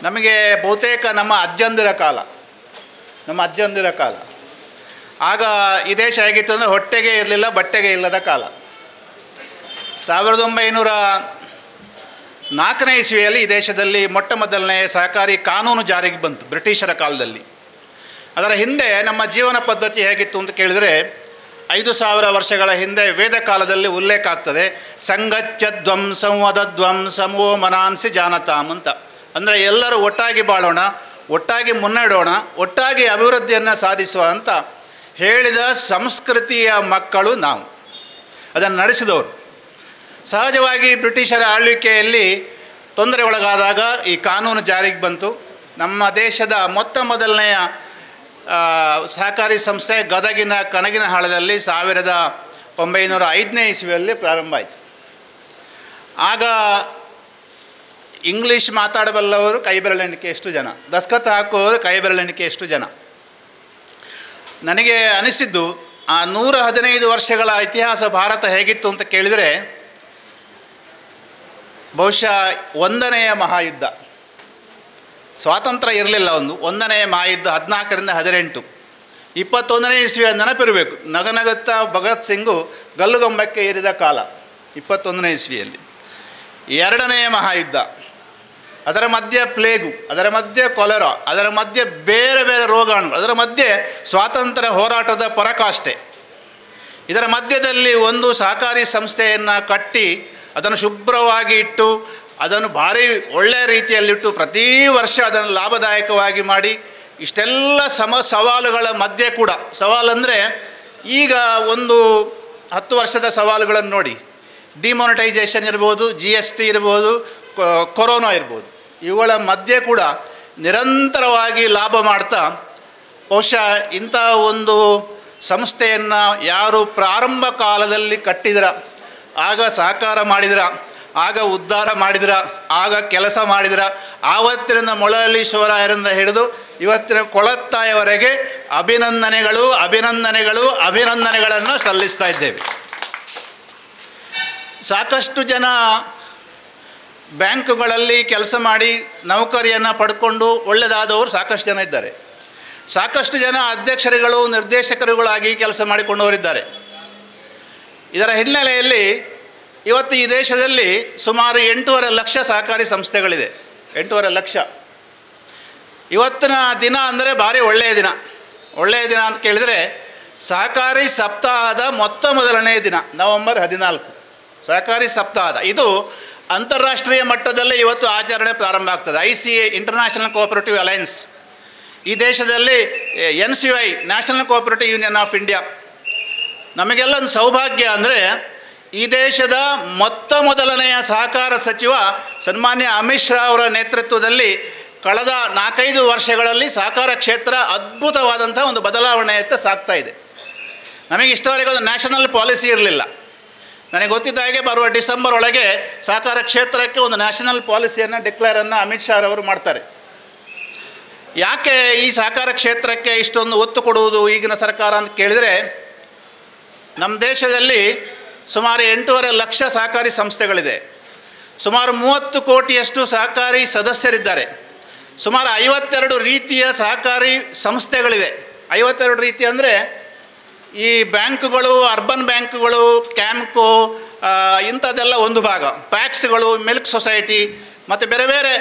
ನಮಗೆ ಬಹುತೇಕ ನಮ್ಮ ಅಜ್ಜಂದಿರ ಕಾಲ. ಆಗ ಈ ದೇಶ ಹೇಗಿತ್ತು ಅಂದರೆ ಹೊಟ್ಟೆಗೆ ಇರಲಿಲ್ಲ, ಬಟ್ಟೆಗೆ ಇಲ್ಲದ ಕಾಲ. 1904ನೇ ಇಸ್ವಿಯಲ್ಲಿ ಈ ದೇಶದಲ್ಲಿ ಮೊಟ್ಟ ಮೊದಲನೇ ಸಹಕಾರಿ ಕಾನೂನು ಜಾರಿಗೆ ಬಂತು ಬ್ರಿಟಿಷರ ಕಾಲದಲ್ಲಿ. ಅದರ ಹಿಂದೆ ನಮ್ಮ ಜೀವನ ಪದ್ಧತಿ ಹೇಗಿತ್ತು ಅಂತ ಕೇಳಿದರೆ 5000 ವರ್ಷಗಳ ಹಿಂದೆ ವೇದ ಕಾಲದಲ್ಲಿ ಉಲ್ಲೇಖ ಆಗ್ತದೆ, ಸಂಗಚ್ಚದ್ವಂ ಸಂವದದ್ವಂ ಸಮೋ ಮನಾನ್ಸಿ ಜಾನತಾಮ್ ಅಂತ. ಅಂದರೆ ಎಲ್ಲರೂ ಒಟ್ಟಾಗಿ ಬಾಳೋಣ, ಒಟ್ಟಾಗಿ ಮುನ್ನಡೆಯೋಣ, ಒಟ್ಟಾಗಿ ಅಭಿವೃದ್ಧಿಯನ್ನು ಸಾಧಿಸುವ ಅಂತ ಹೇಳಿದ ಸಂಸ್ಕೃತಿಯ ಮಕ್ಕಳು ನಾವು, ಅದನ್ನು ನಡೆಸಿದವರು. ಸಹಜವಾಗಿ ಬ್ರಿಟಿಷರ ಆಳ್ವಿಕೆಯಲ್ಲಿ ತೊಂದರೆ ಒಳಗಾದಾಗ ಈ ಕಾನೂನು ಜಾರಿಗೆ ಬಂತು. ನಮ್ಮ ದೇಶದ ಮೊತ್ತ ಮೊದಲನೆಯ ಸಹಕಾರಿ ಸಂಸ್ಥೆ ಗದಗಿನ ಕನಗಿನಹಾಳದಲ್ಲಿ 1905ನೇ ಇಸ್ವಿಯಲ್ಲಿ ಪ್ರಾರಂಭ ಆಯಿತು. ಆಗ ಇಂಗ್ಲೀಷ್ ಮಾತಾಡಬಲ್ಲವರು ಕೈ ಬೆರಳೆಣಿಕೆ ಎಷ್ಟು ಜನ, ದಸ್ಕತ್ ಹಾಕುವವರು ಕೈ ಬೆರಳೆಣಿಕೆ ಎಷ್ಟು ಜನ. ನನಗೆ ಅನಿಸಿದ್ದು ಆ 115 ವರ್ಷಗಳ ಇತಿಹಾಸ ಭಾರತ ಹೇಗಿತ್ತು ಅಂತ ಕೇಳಿದರೆ, ಬಹುಶಃ 1ನೇ ಮಹಾಯುದ್ಧ, ಸ್ವಾತಂತ್ರ್ಯ ಇರಲಿಲ್ಲ, 1ನೇ ಮಹಾಯುದ್ಧ 14ರಿಂದ 18, 21ನೇ ಇಸ್ವಿಯ ನೆನಪಿರಬೇಕು. ನಗನಗುತ್ತಾ ಭಗತ್ ಸಿಂಗು ಗಲ್ಲುಗಂಬಕ್ಕೆ ಏರಿದ ಕಾಲ 21ನೇ ಇಸ್ವಿಯಲ್ಲಿ. 2ನೇ ಮಹಾಯುದ್ಧ, ಅದರ ಮಧ್ಯೆ ಪ್ಲೇಗು, ಅದರ ಮಧ್ಯೆ ಕೊಲೆರಾ, ಅದರ ಮಧ್ಯೆ ಬೇರೆ ಬೇರೆ ರೋಗಾಣುಗಳು, ಅದರ ಮಧ್ಯೆ ಸ್ವಾತಂತ್ರ್ಯ ಹೋರಾಟದ ಪರಾಕಾಷ್ಠೆ. ಇದರ ಮಧ್ಯದಲ್ಲಿ ಒಂದು ಸಹಕಾರಿ ಸಂಸ್ಥೆಯನ್ನು ಕಟ್ಟಿ ಅದನ್ನು ಶುಭ್ರವಾಗಿ ಇಟ್ಟು ಅದನ್ನು ಭಾರಿ ಒಳ್ಳೆಯ ರೀತಿಯಲ್ಲಿಟ್ಟು ಪ್ರತಿ ವರ್ಷ ಅದನ್ನು ಲಾಭದಾಯಕವಾಗಿ ಮಾಡಿ ಇಷ್ಟೆಲ್ಲ ಸವಾಲುಗಳ ಮಧ್ಯೆ ಕೂಡ, ಸವಾಲಂದರೆ ಈಗ ಒಂದು 10 ವರ್ಷದ ಸವಾಲುಗಳನ್ನು ನೋಡಿ, ಡಿಮಾನಿಟೈಸೇಷನ್ ಇರ್ಬೋದು, GST ಇರ್ಬೋದು, ಕೊರೋನಾ ಇರ್ಬೋದು, ಇವುಗಳ ಮಧ್ಯೆ ಕೂಡ ನಿರಂತರವಾಗಿ ಲಾಭ ಮಾಡ್ತಾ ಬಹುಶಃ ಇಂಥ ಒಂದು ಸಂಸ್ಥೆಯನ್ನು ಯಾರು ಪ್ರಾರಂಭ ಕಾಲದಲ್ಲಿ ಕಟ್ಟಿದ್ರ, ಆಗ ಸಹಕಾರ ಮಾಡಿದ್ರ, ಆಗ ಉದ್ಧಾರ ಮಾಡಿದ್ರ, ಆಗ ಕೆಲಸ ಮಾಡಿದ್ರ, ಆವತ್ತಿನಿಂದ ಮೊಳಲಿ ಶಿವರಾಯರಿಂದ ಹಿಡಿದು ಇವತ್ತಿನ ಕೊಳತ್ತಾಯವರೆಗೆ ಅಭಿನಂದನೆಗಳನ್ನು ಸಲ್ಲಿಸ್ತಾ ಇದ್ದೇವೆ. ಸಾಕಷ್ಟು ಜನ ಬ್ಯಾಂಕುಗಳಲ್ಲಿ ಕೆಲಸ ಮಾಡಿ ನೌಕರಿಯನ್ನು ಪಡ್ಕೊಂಡು ಒಳ್ಳೆಯದಾದವರು ಸಾಕಷ್ಟು ಜನ ಇದ್ದಾರೆ. ಸಾಕಷ್ಟು ಜನ ಅಧ್ಯಕ್ಷರುಗಳು, ನಿರ್ದೇಶಕರುಗಳಾಗಿ ಕೆಲಸ ಮಾಡಿಕೊಂಡವರಿದ್ದಾರೆ. ಇದರ ಹಿನ್ನೆಲೆಯಲ್ಲಿ ಇವತ್ತು ಈ ದೇಶದಲ್ಲಿ ಸುಮಾರು 8.5 ಲಕ್ಷ ಸಹಕಾರಿ ಸಂಸ್ಥೆಗಳಿದೆ. 8.5 ಲಕ್ಷ. ಇವತ್ತಿನ ದಿನ ಅಂದರೆ ಭಾರಿ ಒಳ್ಳೆಯ ದಿನ. ಒಳ್ಳೆಯ ದಿನ ಅಂತ ಕೇಳಿದರೆ ಸಹಕಾರಿ ಸಪ್ತಾಹದ ಮೊದಲನೇ ದಿನ ನವೆಂಬರ್ 14 ಸಹಕಾರಿ ಸಪ್ತಾಹದ. ಇದು ಅಂತಾರಾಷ್ಟ್ರೀಯ ಮಟ್ಟದಲ್ಲಿ ಇವತ್ತು ಆಚರಣೆ ಪ್ರಾರಂಭ ಆಗ್ತದೆ. ICA ಇಂಟರ್ನ್ಯಾಷನಲ್ ಕೋಆಪರೇಟಿವ್ ಅಲೈನ್ಸ್, ಈ ದೇಶದಲ್ಲಿ NCI national cooperative union of India. ನಮಗೆಲ್ಲ ಒಂದು ಸೌಭಾಗ್ಯ ಅಂದರೆ ಈ ದೇಶದ ಮೊದಲನೆಯ ಸಹಕಾರ ಸಚಿವ ಸನ್ಮಾನ್ಯ ಅಮಿತ್ ಶಾ ಅವರ ನೇತೃತ್ವದಲ್ಲಿ ಕಳೆದ 4-5 ವರ್ಷಗಳಲ್ಲಿ ಸಹಕಾರ ಕ್ಷೇತ್ರ ಅದ್ಭುತವಾದಂಥ ಒಂದು ಬದಲಾವಣೆಯತ್ತ ಸಾಗ್ತಾ ಇದೆ. ನಮಗೆ ಇಷ್ಟವರೆಗೆ ಒಂದು ನ್ಯಾಷನಲ್ ಪಾಲಿಸಿ ಇರಲಿಲ್ಲ. ನನಗೆ ಗೊತ್ತಿದ್ದ ಹಾಗೆ ಬರುವ ಡಿಸೆಂಬರ್ ಒಳಗೆ ಸಹಕಾರ ಕ್ಷೇತ್ರಕ್ಕೆ ಒಂದು ನ್ಯಾಷನಲ್ ಪಾಲಿಸಿಯನ್ನು ಡಿಕ್ಲೇರನ್ನು ಅಮಿತ್ ಶಾ ಅವರು ಮಾಡ್ತಾರೆ. ಯಾಕೆ ಈ ಸಹಕಾರ ಕ್ಷೇತ್ರಕ್ಕೆ ಇಷ್ಟೊಂದು ಒತ್ತು ಕೊಡುವುದು ಈಗಿನ ಸರ್ಕಾರ ಅಂತ ಕೇಳಿದರೆ, ನಮ್ಮ ದೇಶದಲ್ಲಿ ಸುಮಾರು 8.5 ಲಕ್ಷ ಸಹಕಾರಿ ಸಂಸ್ಥೆಗಳಿದೆ. ಸುಮಾರು 30 ಕೋಟಿಯಷ್ಟು ಸಹಕಾರಿ ಸದಸ್ಯರಿದ್ದಾರೆ. ಸುಮಾರು 52 ರೀತಿಯ ಸಹಕಾರಿ ಸಂಸ್ಥೆಗಳಿದೆ. 52 ರೀತಿ ಅಂದರೆ ಈ ಬ್ಯಾಂಕುಗಳು, ಅರ್ಬನ್ ಬ್ಯಾಂಕುಗಳು, ಕ್ಯಾಂಪ್ಕೋ ಇಂಥದ್ದೆಲ್ಲ ಒಂದು ಭಾಗ, ಪ್ಯಾಕ್ಸ್ಗಳು, ಮಿಲ್ಕ್ ಸೊಸೈಟಿ ಮತ್ತು ಬೇರೆ ಬೇರೆ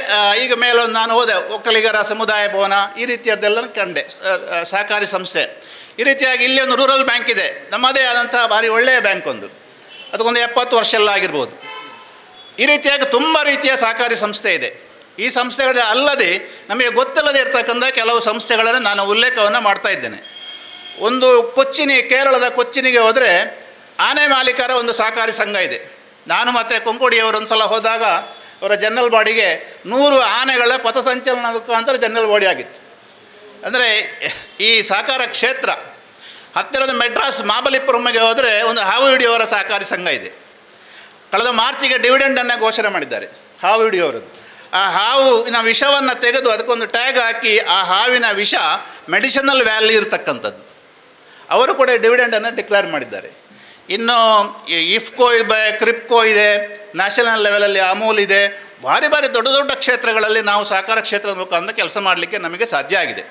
ಈಗ ಮೇಲೊಂದು ನಾನು ಹೋದೆ ಒಕ್ಕಲಿಗರ ಸಮುದಾಯ ಭವನ, ಈ ರೀತಿಯದ್ದೆಲ್ಲ ಕಂಡೆ ಸಹಕಾರಿ ಸಂಸ್ಥೆ. ಈ ರೀತಿಯಾಗಿ ಇಲ್ಲಿ ಒಂದು ರೂರಲ್ ಬ್ಯಾಂಕ್ ಇದೆ, ನಮ್ಮದೇ ಆದಂಥ ಭಾರಿ ಒಳ್ಳೆಯ ಬ್ಯಾಂಕ್ ಒಂದು, ಅದಕ್ಕೊಂದು 70 ವರ್ಷ ಎಲ್ಲ ಆಗಿರ್ಬೋದು. ಈ ರೀತಿಯಾಗಿ ತುಂಬ ರೀತಿಯ ಸಹಕಾರಿ ಸಂಸ್ಥೆ ಇದೆ. ಈ ಸಂಸ್ಥೆಗಳ ಅಲ್ಲದೆ ನಮಗೆ ಗೊತ್ತಿಲ್ಲದೆ ಇರ್ತಕ್ಕಂಥ ಕೆಲವು ಸಂಸ್ಥೆಗಳನ್ನು ನಾನು ಉಲ್ಲೇಖವನ್ನು ಮಾಡ್ತಾ ಇದ್ದೇನೆ. ಒಂದು ಕೇರಳದ ಕೊಚ್ಚಿನಿಗೆ ಹೋದರೆ ಆನೆ ಮಾಲೀಕರ ಒಂದು ಸಹಕಾರಿ ಸಂಘ ಇದೆ. ನಾನು ಮತ್ತು ಕೊಂಕೋಡಿಯವರು ಒಂದು ಸಲ ಹೋದಾಗ ಅವರ ಜನರಲ್ ಬಾಡಿಗೆ 100 ಆನೆಗಳ ಪಥಸಂಚಲನ ಮುಖಾಂತರ ಜನರಲ್ ಬಾಡಿ ಆಗಿತ್ತು. ಅಂದರೆ ಈ ಸಹಕಾರ ಕ್ಷೇತ್ರ ಹತ್ತಿರದ ಮೆಡ್ರಾಸ್ ಮಹಾಬಲಿಪುರಮ್ಗೆ ಹೋದರೆ ಒಂದು ಹಾವು ಹಿಡಿಯವರ ಸಹಕಾರಿ ಸಂಘ ಇದೆ. ಕಳೆದ ಮಾರ್ಚಿಗೆ ಡಿವಿಡೆಂಡನ್ನು ಘೋಷಣೆ ಮಾಡಿದ್ದಾರೆ ಹಾವು ಹಿಡಿಯವರದ್ದು. ಆ ಹಾವಿನ ವಿಷವನ್ನು ತೆಗೆದು ಅದಕ್ಕೊಂದು ಟ್ಯಾಗ್ ಹಾಕಿ ಆ ಹಾವಿನ ವಿಷ ಮೆಡಿಸಿನಲ್ ವ್ಯಾಲ್ಯೂ ಇರತಕ್ಕಂಥದ್ದು, ಅವರು ಕೂಡ ಡಿವಿಡೆಂಡನ್ನು ಡಿಕ್ಲೇರ್ ಮಾಡಿದ್ದಾರೆ. ಇನ್ನು ಇಫ್ಕೋ ಇದೆ, ಕ್ರಿಪ್ಕೋ ಇದೆ, ನ್ಯಾಷನಲ್ ಲೆವೆಲಲ್ಲಿ ಅಮೂಲ್ ಇದೆ. ಭಾರಿ ದೊಡ್ಡ ದೊಡ್ಡ ಕ್ಷೇತ್ರಗಳಲ್ಲಿ ನಾವು ಸಹಕಾರ ಕ್ಷೇತ್ರದ ಮುಖಾಂತರ ಕೆಲಸ ಮಾಡಲಿಕ್ಕೆ ನಮಗೆ ಸಾಧ್ಯ ಆಗಿದೆ.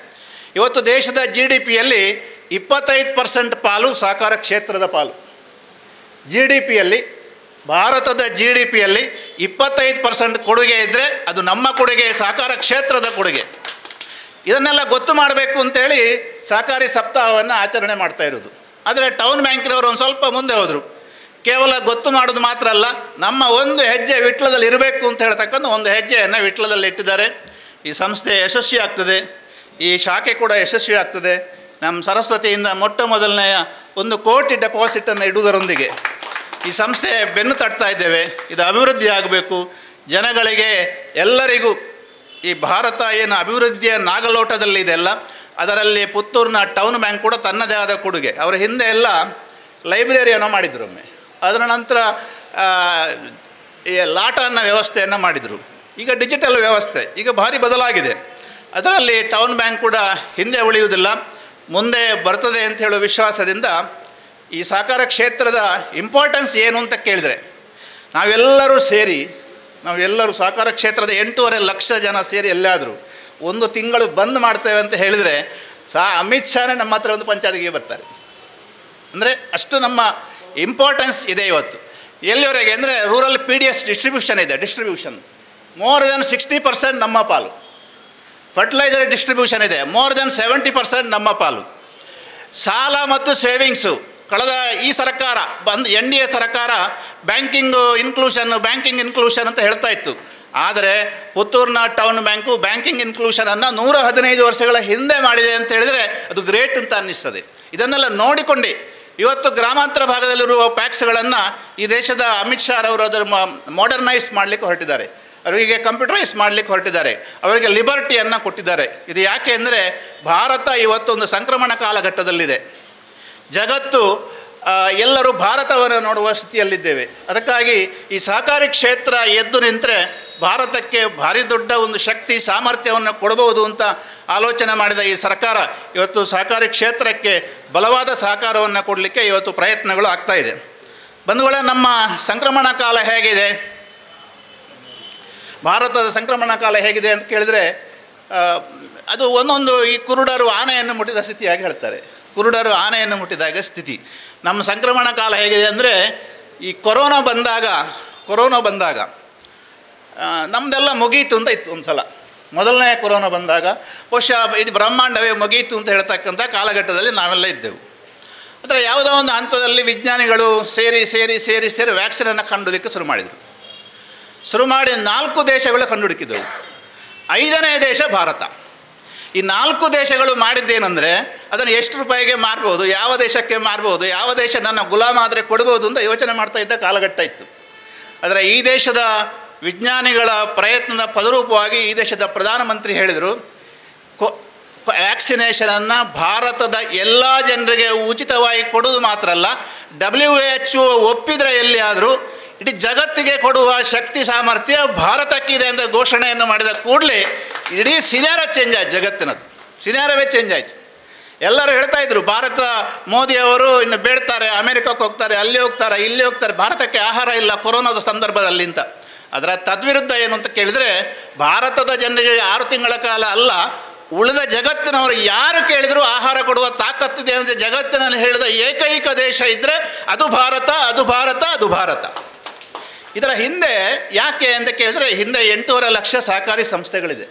ಇವತ್ತು ದೇಶದ GDPಯಲ್ಲಿ 25% ಪಾಲು ಸಹಕಾರ ಕ್ಷೇತ್ರದ ಪಾಲು. GDPಯಲ್ಲಿ, ಭಾರತದ GDPಯಲ್ಲಿ 25% ಕೊಡುಗೆ ಇದ್ದರೆ ಅದು ನಮ್ಮ ಕೊಡುಗೆ, ಸಹಕಾರ ಕ್ಷೇತ್ರದ ಕೊಡುಗೆ. ಇದನ್ನೆಲ್ಲ ಗೊತ್ತು ಮಾಡಬೇಕು ಅಂತೇಳಿ ಸಹಕಾರಿ ಸಪ್ತಾಹವನ್ನು ಆಚರಣೆ ಮಾಡ್ತಾ ಇರೋದು. ಆದರೆ ಟೌನ್ ಬ್ಯಾಂಕಿನವರು ಒಂದು ಸ್ವಲ್ಪ ಮುಂದೆ ಹೋದರು. ಕೇವಲ ಗೊತ್ತು ಮಾಡೋದು ಮಾತ್ರ ಅಲ್ಲ, ನಮ್ಮ ಒಂದು ಹೆಜ್ಜೆ ವಿಟ್ಲದಲ್ಲಿ ಇರಬೇಕು ಅಂತ ಹೇಳ್ತಕ್ಕಂಥ ಒಂದು ಹೆಜ್ಜೆಯನ್ನು ವಿಟ್ಲದಲ್ಲಿ ಇಟ್ಟಿದ್ದಾರೆ. ಈ ಸಂಸ್ಥೆ ಯಶಸ್ವಿ ಆಗ್ತದೆ, ಈ ಶಾಖೆ ಕೂಡ ಯಶಸ್ವಿ ಆಗ್ತದೆ. ನಮ್ಮ ಸರಸ್ವತಿಯಿಂದ ಮೊದಲನೆಯ 1 ಕೋಟಿ ಡೆಪಾಸಿಟನ್ನು ಇಡುವುದರೊಂದಿಗೆ ಈ ಸಂಸ್ಥೆ ಬೆನ್ನು ತಟ್ತಾ ಇದ್ದೇವೆ. ಇದು ಅಭಿವೃದ್ಧಿ ಆಗಬೇಕು, ಜನಗಳಿಗೆ ಎಲ್ಲರಿಗೂ. ಈ ಭಾರತ ಏನು ಅಭಿವೃದ್ಧಿಯ ನಾಗಲೋಟದಲ್ಲಿದೆಯಲ್ಲ, ಅದರಲ್ಲಿ ಪುತ್ತೂರಿನ ಟೌನ್ ಬ್ಯಾಂಕ್ ಕೂಡ ತನ್ನದೇ ಆದ ಕೊಡುಗೆ. ಅವರ ಹಿಂದೆ ಎಲ್ಲ ಲೈಬ್ರರಿಯನ್ನು ಮಾಡಿದರು ಒಮ್ಮೆ, ಅದರ ನಂತರ ಲಾಟ ಅನ್ನೋ ವ್ಯವಸ್ಥೆಯನ್ನು ಮಾಡಿದರು. ಈಗ ಡಿಜಿಟಲ್ ವ್ಯವಸ್ಥೆ ಈಗ ಭಾರಿ ಬದಲಾಗಿದೆ. ಅದರಲ್ಲಿ ಟೌನ್ ಬ್ಯಾಂಕ್ ಕೂಡ ಹಿಂದೆ ಉಳಿಯುವುದಿಲ್ಲ, ಮುಂದೆ ಬರ್ತದೆ ಅಂತ ಹೇಳುವ ವಿಶ್ವಾಸದಿಂದ ಈ ಸಹಕಾರ ಕ್ಷೇತ್ರದ ಇಂಪಾರ್ಟೆನ್ಸ್ ಏನು ಅಂತ ಕೇಳಿದರೆ, ನಾವೆಲ್ಲರೂ ಸಹಕಾರ ಕ್ಷೇತ್ರದ 8.5 ಲಕ್ಷ ಜನ ಸೇರಿ ಎಲ್ಲಾದರೂ 1 ತಿಂಗಳು ಬಂದ್ ಮಾಡ್ತೇವೆ ಅಂತ ಹೇಳಿದರೆ ಅಮಿತ್ ಶಾನೇ ನಮ್ಮ ಹತ್ರ ಒಂದು ಪಂಚಾಯತಿಗೆ ಬರ್ತಾರೆ. ಅಂದರೆ ಅಷ್ಟು ನಮ್ಮ ಇಂಪಾರ್ಟೆನ್ಸ್ ಇದೆ ಇವತ್ತು. ಎಲ್ಲಿವರೆಗೆ ಅಂದರೆ ರೂರಲ್ PDS ಡಿಸ್ಟ್ರಿಬ್ಯೂಷನ್ ಇದೆ. ಮೋರ್ ದೆನ್ 60% ನಮ್ಮ ಪಾಲು. ಫರ್ಟಿಲೈಸರ್ ಡಿಸ್ಟ್ರಿಬ್ಯೂಷನ್ ಇದೆ, ಮೋರ್ ದೆನ್ 70% ನಮ್ಮ ಪಾಲು. ಸಾಲ ಮತ್ತು ಸೇವಿಂಗ್ಸು ಕಳೆದ ಈ ಸರ್ಕಾರ NDA ಸರ್ಕಾರ ಬ್ಯಾಂಕಿಂಗ್ ಇನ್ಕ್ಲೂಷನ್ ಅಂತ ಹೇಳ್ತಾ ಇತ್ತು. ಆದರೆ ಪುತ್ತೂರಿನ ಟೌನ್ ಬ್ಯಾಂಕು ಬ್ಯಾಂಕಿಂಗ್ ಇನ್ಕ್ಲೂಷನನ್ನು 115 ವರ್ಷಗಳ ಹಿಂದೆ ಮಾಡಿದೆ ಅಂತ ಹೇಳಿದರೆ ಅದು ಗ್ರೇಟ್ ಅಂತ ಅನ್ನಿಸ್ತದೆ. ಇದನ್ನೆಲ್ಲ ನೋಡಿಕೊಂಡು ಇವತ್ತು ಗ್ರಾಮಾಂತರ ಭಾಗದಲ್ಲಿರುವ ಪ್ಯಾಕ್ಸ್ಗಳನ್ನು ಈ ದೇಶದ ಅಮಿತ್ ಶಾ ಅವರು ಅದರ ಮಾಡರ್ನೈಸ್ ಮಾಡಲಿಕ್ಕೆ ಹೊರಟಿದ್ದಾರೆ, ಅವರಿಗೆ ಕಂಪ್ಯೂಟರೈಸ್ ಮಾಡಲಿಕ್ಕೆ ಹೊರಟಿದ್ದಾರೆ, ಅವರಿಗೆ ಲಿಬರ್ಟಿಯನ್ನು ಕೊಟ್ಟಿದ್ದಾರೆ. ಇದು ಯಾಕೆ ಅಂದರೆ ಭಾರತ ಇವತ್ತೊಂದು ಸಂಕ್ರಮಣ ಕಾಲಘಟ್ಟದಲ್ಲಿದೆ. ಜಗತ್ತು ಎಲ್ಲರೂ ಭಾರತವನ್ನು ನೋಡುವ ಸ್ಥಿತಿಯಲ್ಲಿದ್ದೇವೆ. ಅದಕ್ಕಾಗಿ ಈ ಸಹಕಾರಿ ಕ್ಷೇತ್ರ ಎದ್ದು ನಿಂತರೆ ಭಾರತಕ್ಕೆ ಭಾರಿ ದೊಡ್ಡ ಒಂದು ಶಕ್ತಿ ಸಾಮರ್ಥ್ಯವನ್ನು ಕೊಡಬಹುದು ಅಂತ ಆಲೋಚನೆ ಮಾಡಿದ ಈ ಸರ್ಕಾರ ಇವತ್ತು ಸಹಕಾರಿ ಕ್ಷೇತ್ರಕ್ಕೆ ಬಲವಾದ ಸಹಕಾರವನ್ನು ಕೊಡಲಿಕ್ಕೆ ಇವತ್ತು ಪ್ರಯತ್ನಗಳು ಆಗ್ತಾ ಇದೆ. ಬಂಧುಗಳೇ, ನಮ್ಮ ಸಂಕ್ರಮಣ ಕಾಲ ಹೇಗಿದೆ, ಭಾರತದ ಸಂಕ್ರಮಣ ಕಾಲ ಹೇಗಿದೆ ಅಂತ ಕೇಳಿದರೆ ಅದು ಒಂದೊಂದು ಈ ಕುರುಡರು ಆನೆಯನ್ನು ಮುಟ್ಟಿದ ಸ್ಥಿತಿಯಾಗಿ ಹೇಳ್ತಾರೆ. ಕುರುಡರು ಆನೆಯನ್ನು ಮುಟ್ಟಿದಾಗ ಸ್ಥಿತಿ. ನಮ್ಮ ಸಂಕ್ರಮಣ ಕಾಲ ಹೇಗಿದೆ ಅಂದರೆ ಈ ಕೊರೋನಾ ಬಂದಾಗ ನಮ್ಮದೆಲ್ಲ ಮುಗೀತು ಅಂತ ಇತ್ತು ಒಂದು ಸಲ. ಮೊದಲನೇ ಕೊರೋನಾ ಬಂದಾಗ ಬಹುಶಃ ಇದು ಬ್ರಹ್ಮಾಂಡವೇ ಮುಗೀತು ಅಂತ ಹೇಳ್ತಕ್ಕಂಥ ಕಾಲಘಟ್ಟದಲ್ಲಿ ನಾವೆಲ್ಲ ಇದ್ದೆವು. ಆದರೆ ಯಾವುದೋ ಒಂದು ಹಂತದಲ್ಲಿ ವಿಜ್ಞಾನಿಗಳು ಸೇರಿ ವ್ಯಾಕ್ಸಿನನ್ನು ಕಂಡುಹಿಡಿಯಕ್ಕೆ ಶುರು ಮಾಡಿ 4 ದೇಶಗಳು ಕಂಡುಹಿಡಿಕಿದ್ದವು. 5ನೇ ದೇಶ ಭಾರತ. ಈ 4 ದೇಶಗಳು ಮಾಡಿದ್ದೇನೆಂದರೆ ಅದನ್ನು ಎಷ್ಟು ರೂಪಾಯಿಗೆ ಮಾರ್ಬೋದು, ಯಾವ ದೇಶಕ್ಕೆ ಮಾರ್ಬೋದು, ಯಾವ ದೇಶ ನನ್ನ ಗುಲಾಮ ಆದರೆ ಕೊಡ್ಬೋದು ಅಂತ ಯೋಚನೆ ಮಾಡ್ತಾ ಇದ್ದ ಕಾಲಘಟ್ಟ ಇತ್ತು. ಆದರೆ ಈ ದೇಶದ ವಿಜ್ಞಾನಿಗಳ ಪ್ರಯತ್ನದ ಫಲರೂಪವಾಗಿ ಈ ದೇಶದ ಪ್ರಧಾನಮಂತ್ರಿ ಹೇಳಿದರು, ವ್ಯಾಕ್ಸಿನೇಷನನ್ನು ಭಾರತದ ಎಲ್ಲ ಜನರಿಗೆ ಉಚಿತವಾಗಿ ಕೊಡೋದು ಮಾತ್ರ ಅಲ್ಲ, WHO ಒಪ್ಪಿದರೆ ಎಲ್ಲಿಯಾದರೂ ಇಡೀ ಜಗತ್ತಿಗೆ ಕೊಡುವ ಶಕ್ತಿ ಸಾಮರ್ಥ್ಯ ಭಾರತಕ್ಕಿದೆ ಅಂತ ಘೋಷಣೆಯನ್ನು ಮಾಡಿದ ಕೂಡಲೇ ಇಡೀ ಸಿನಾರ ಚೇಂಜ್ ಆಯಿತು, ಜಗತ್ತಿನದ್ದು ಸಿನಾರವೇ ಚೇಂಜ್ ಆಯಿತು. ಎಲ್ಲರೂ ಹೇಳ್ತಾಯಿದ್ರು ಭಾರತ ಮೋದಿಯವರು ಇನ್ನು ಬೇಡ್ತಾರೆ, ಅಮೆರಿಕಕ್ಕೆ ಹೋಗ್ತಾರೆ, ಅಲ್ಲಿ ಹೋಗ್ತಾರೆ, ಇಲ್ಲಿ ಹೋಗ್ತಾರೆ, ಭಾರತಕ್ಕೆ ಆಹಾರ ಇಲ್ಲ ಕೊರೋನಾದ ಸಂದರ್ಭದಲ್ಲಿ ಅಂತ. ಅದರ ತದ್ವಿರುದ್ಧ ಏನು ಅಂತ ಕೇಳಿದರೆ, ಭಾರತದ ಜನರಿಗೆ 6 ತಿಂಗಳ ಕಾಲ ಅಲ್ಲ, ಉಳಿದ ಜಗತ್ತಿನವರು ಯಾರು ಕೇಳಿದರೂ ಆಹಾರ ಕೊಡುವ ತಾಕತ್ತಿದೆ ಅಂತ ಜಗತ್ತಿನಲ್ಲಿ ಹೇಳಿದ ಏಕೈಕ ದೇಶ ಇದ್ದರೆ ಅದು ಭಾರತ, ಅದು ಭಾರತ, ಅದು ಭಾರತ. ಇದರ ಹಿಂದೆ ಯಾಕೆ ಅಂತ ಕೇಳಿದರೆ, ಹಿಂದೆ 8.5 ಲಕ್ಷ ಸಹಕಾರಿ ಸಂಸ್ಥೆಗಳಿದೆ,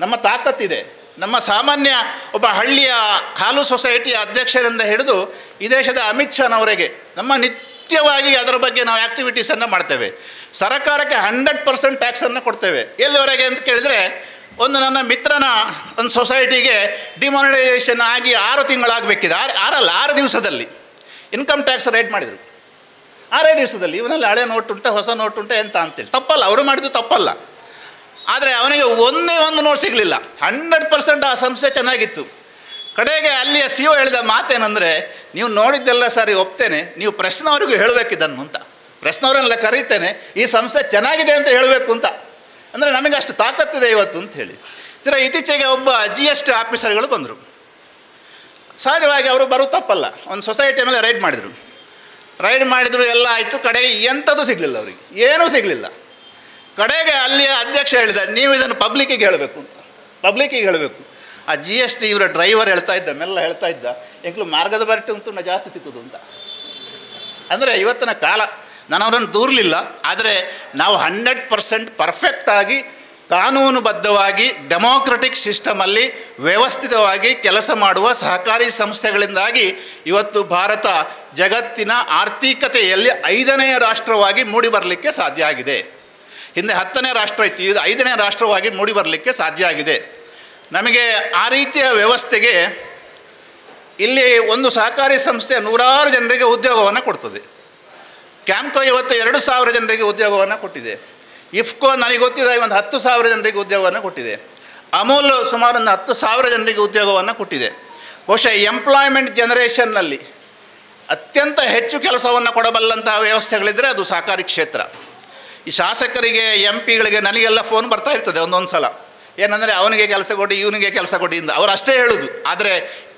ನಮ್ಮ ತಾಕತ್ತಿದೆ. ನಮ್ಮ ಸಾಮಾನ್ಯ ಒಬ್ಬ ಹಳ್ಳಿಯ ಹಾಲು ಸೊಸೈಟಿಯ ಅಧ್ಯಕ್ಷರಿಂದ ಹಿಡಿದು ಈ ದೇಶದ ಅಮಿತ್ ಶಾನವರೆಗೆ ನಮ್ಮ ನಿತ್ಯವಾಗಿ ಅದರ ಬಗ್ಗೆ ನಾವು ಆ್ಯಕ್ಟಿವಿಟೀಸನ್ನು ಮಾಡ್ತೇವೆ. ಸರ್ಕಾರಕ್ಕೆ 100% ಟ್ಯಾಕ್ಸನ್ನು ಕೊಡ್ತೇವೆ. ಎಲ್ಲಿವರೆಗೆ ಅಂತ ಕೇಳಿದರೆ, ನನ್ನ ಮಿತ್ರನ ಒಂದು ಸೊಸೈಟಿಗೆ ಡಿಮಾನಿಟೈಸೇಷನ್ ಆಗಿ 6 ತಿಂಗಳಾಗಬೇಕಿದೆ, 6 ದಿವಸದಲ್ಲಿ ಇನ್ಕಮ್ ಟ್ಯಾಕ್ಸ್ ರೇಟ್ ಮಾಡಿದರು. 6 ದಿವಸದಲ್ಲಿ ಇವನಲ್ಲಿ ಹಳೆ ನೋಟ್ ಉಂಟು, ಹೊಸ ನೋಟ್ ಉಂಟು ಎಂತ ಅಂತೇಳಿ. ತಪ್ಪಲ್ಲ, ಅವರು ಮಾಡಿದ್ದು ತಪ್ಪಲ್ಲ. ಆದರೆ ಅವನಿಗೆ ಒಂದೇ ಒಂದು ನೋಟ್ ಸಿಗಲಿಲ್ಲ. 100% ಆ ಸಂಸ್ಥೆ ಚೆನ್ನಾಗಿತ್ತು. ಕಡೆಗೆ ಅಲ್ಲಿಯ CEO ಹೇಳಿದ ಮಾತೇನೆಂದರೆ, ನೀವು ನೋಡಿದ್ದೆಲ್ಲ ಸರಿ ಒಪ್ತೇನೆ, ನೀವು ಪ್ರೆಸ್ನವರಿಗೂ ಹೇಳಬೇಕಿದ್ದನ್ನು ಅಂತ. ಪ್ರೆಸ್ನವರನ್ನೆಲ್ಲ ಕರೀತೇನೆ, ಈ ಸಂಸ್ಥೆ ಚೆನ್ನಾಗಿದೆ ಅಂತ ಹೇಳಬೇಕು ಅಂತ. ಅಂದರೆ ನಮಗೆ ಅಷ್ಟು ತಾಕತ್ತಿದೆ ಇವತ್ತು ಅಂತ ಹೇಳಿ. ಇತ್ತೀಚೆಗೆ ಒಬ್ಬ GST ಆಫೀಸರ್ಗಳು ಬಂದರು. ಸಹಜವಾಗಿ ಅವರು ಬರೋದು ತಪ್ಪಲ್ಲ, ಒಂದು ಸೊಸೈಟಿಯ ಮೇಲೆ ರೈಡ್ ಮಾಡಿದರು, ಎಲ್ಲ ಆಯಿತು. ಕಡೆಗೆ ಎಂಥದ್ದು ಸಿಗಲಿಲ್ಲ, ಅವರಿಗೆ ಏನೂ ಸಿಗಲಿಲ್ಲ. ಕಡೆಗೆ ಅಲ್ಲಿಯ ಅಧ್ಯಕ್ಷ ಹೇಳಿದ, ನೀವು ಇದನ್ನು ಪಬ್ಲಿಕ್ಕಿಗೆ ಹೇಳಬೇಕು ಅಂತ. ಪಬ್ಲಿಕ್ಕಿಗೆ ಹೇಳಬೇಕು. ಆ GST ಇವರ ಡ್ರೈವರ್ ಹೇಳ್ತಾ ಇದ್ದ, ಮೆಲ್ಲ ಹೇಳ್ತಾ ಇದ್ದ, ಎಂಕ್ಲು ಮಾರ್ಗದ ಬರಟು ಅಂತೂ ಜಾಸ್ತಿ ತಿಕ್ಕುದು ಅಂತ. ಅಂದರೆ ಇವತ್ತಿನ ಕಾಲ ನಾನು ಅವರನ್ನು ದೂರಲಿಲ್ಲ, ಆದರೆ ನಾವು 100% ಪರ್ಫೆಕ್ಟಾಗಿ ಕಾನೂನುಬದ್ಧವಾಗಿ ಡೆಮೋಕ್ರೆಟಿಕ್ ಸಿಸ್ಟಮಲ್ಲಿ ವ್ಯವಸ್ಥಿತವಾಗಿ ಕೆಲಸ ಮಾಡುವ ಸಹಕಾರಿ ಸಂಸ್ಥೆಗಳಿಂದಾಗಿ ಇವತ್ತು ಭಾರತ ಜಗತ್ತಿನ ಆರ್ಥಿಕತೆಯಲ್ಲಿ 5ನೇ ರಾಷ್ಟ್ರವಾಗಿ ಮೂಡಿಬರಲಿಕ್ಕೆ ಸಾಧ್ಯ ಆಗಿದೆ. ಹಿಂದೆ 10ನೇ ರಾಷ್ಟ್ರ ಇತ್ತು, ಇದು 5ನೇ ರಾಷ್ಟ್ರವಾಗಿ ಮೂಡಿಬರಲಿಕ್ಕೆ ಸಾಧ್ಯ ಆಗಿದೆ. ನಮಗೆ ಆ ರೀತಿಯ ವ್ಯವಸ್ಥೆಗೆ ಇಲ್ಲಿ ಒಂದು ಸಹಕಾರಿ ಸಂಸ್ಥೆ 100 ಜನರಿಗೆ ಉದ್ಯೋಗವನ್ನು ಕೊಡ್ತದೆ. ಕ್ಯಾಂಪ್ಕೋ ಇವತ್ತು 2,000 ಜನರಿಗೆ ಉದ್ಯೋಗವನ್ನು ಕೊಟ್ಟಿದೆ. ಇಫ್ಕೋ ನನಗೆ ಗೊತ್ತಿದೆ ಒಂದು 10,000 ಜನರಿಗೆ ಉದ್ಯೋಗವನ್ನು ಕೊಟ್ಟಿದೆ. ಅಮೂಲ್ ಸುಮಾರು ಒಂದು 10,000 ಜನರಿಗೆ ಉದ್ಯೋಗವನ್ನು ಕೊಟ್ಟಿದೆ. ಬಹುಶಃ ಎಂಪ್ಲಾಯ್ಮೆಂಟ್ ಜನರೇಷನ್ನಲ್ಲಿ ಅತ್ಯಂತ ಹೆಚ್ಚು ಕೆಲಸವನ್ನು ಕೊಡಬಲ್ಲಂತಹ ವ್ಯವಸ್ಥೆಗಳಿದ್ದರೆ ಅದು ಸಹಕಾರಿ ಕ್ಷೇತ್ರ. ಈ ಶಾಸಕರಿಗೆ MP ಗಳಿಗೆ ನನಗೆಲ್ಲ ಫೋನ್ ಬರ್ತಾ ಇರ್ತದೆ ಒಂದೊಂದು ಸಲ, ಏನಂದರೆ ಅವನಿಗೆ ಕೆಲಸ ಕೊಡಿ, ಇವನಿಗೆ ಕೆಲಸ ಕೊಡಿ ಅಂತ. ಅವರು ಅಷ್ಟೇ ಹೇಳೋದು. ಆದರೆ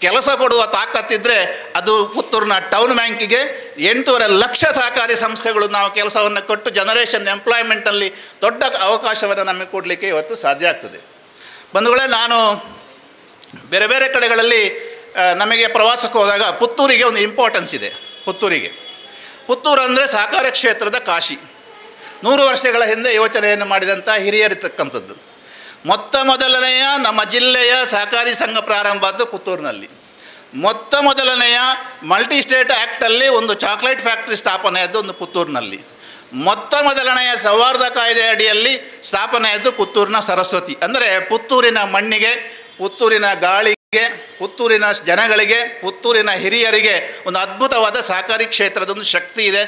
ಕೆಲಸ ಕೊಡುವ ತಾಕತ್ತಿದ್ದರೆ ಅದು ಪುತ್ತೂರಿನ ಟೌನ್ ಬ್ಯಾಂಕಿಗೆ 8.5 ಲಕ್ಷ ಸಹಕಾರಿ ಸಂಸ್ಥೆಗಳು ನಾವು ಕೆಲಸವನ್ನು ಕೊಟ್ಟು ಜನರೇಷನ್ ಎಂಪ್ಲಾಯ್ಮೆಂಟಲ್ಲಿ ದೊಡ್ಡ ಅವಕಾಶವನ್ನು ನಮಗೆ ಕೊಡಲಿಕ್ಕೆ ಇವತ್ತು ಸಾಧ್ಯ ಆಗ್ತದೆ. ಬಂಧುಗಳೇ, ನಾನು ಬೇರೆ ಬೇರೆ ಕಡೆಗಳಲ್ಲಿ ನಮಗೆ ಪ್ರವಾಸಕ್ಕೆ ಹೋದಾಗ ಪುತ್ತೂರಿಗೆ ಒಂದು ಇಂಪಾರ್ಟೆನ್ಸ್ ಇದೆ. ಪುತ್ತೂರು ಅಂದರೆ ಸಹಕಾರ ಕ್ಷೇತ್ರದ ಕಾಶಿ. 100 ವರ್ಷಗಳ ಹಿಂದೆ ಯೋಚನೆಯನ್ನು ಮಾಡಿದಂಥ ಹಿರಿಯರಿರ್ತಕ್ಕಂಥದ್ದು. ಮೊದಲನೆಯ ನಮ್ಮ ಜಿಲ್ಲೆಯ ಸಹಕಾರಿ ಸಂಘ ಪ್ರಾರಂಭ ಆದ್ದು ಪುತ್ತೂರಿನಲ್ಲಿ. ಮೊದಲನೆಯ ಮಲ್ಟಿ ಸ್ಟೇಟ್ ಆ್ಯಕ್ಟಲ್ಲಿ ಒಂದು ಚಾಕ್ಲೇಟ್ ಫ್ಯಾಕ್ಟ್ರಿ ಸ್ಥಾಪನೆಯಾದ್ದು ಒಂದು ಪುತ್ತೂರಿನಲ್ಲಿ. ಮೊದಲನೆಯ ಸೌಹಾರ್ದ ಕಾಯ್ದೆ ಅಡಿಯಲ್ಲಿ ಸ್ಥಾಪನೆಯಾದ್ದು ಪುತ್ತೂರಿನ ಸರಸ್ವತಿ. ಅಂದರೆ ಪುತ್ತೂರಿನ ಮಣ್ಣಿಗೆ, ಪುತ್ತೂರಿನ ಗಾಳಿಗೆ, ಪುತ್ತೂರಿನ ಜನಗಳಿಗೆ, ಪುತ್ತೂರಿನ ಹಿರಿಯರಿಗೆ ಒಂದು ಅದ್ಭುತವಾದ ಸಹಕಾರಿ ಕ್ಷೇತ್ರದೊಂದು ಶಕ್ತಿ ಇದೆ.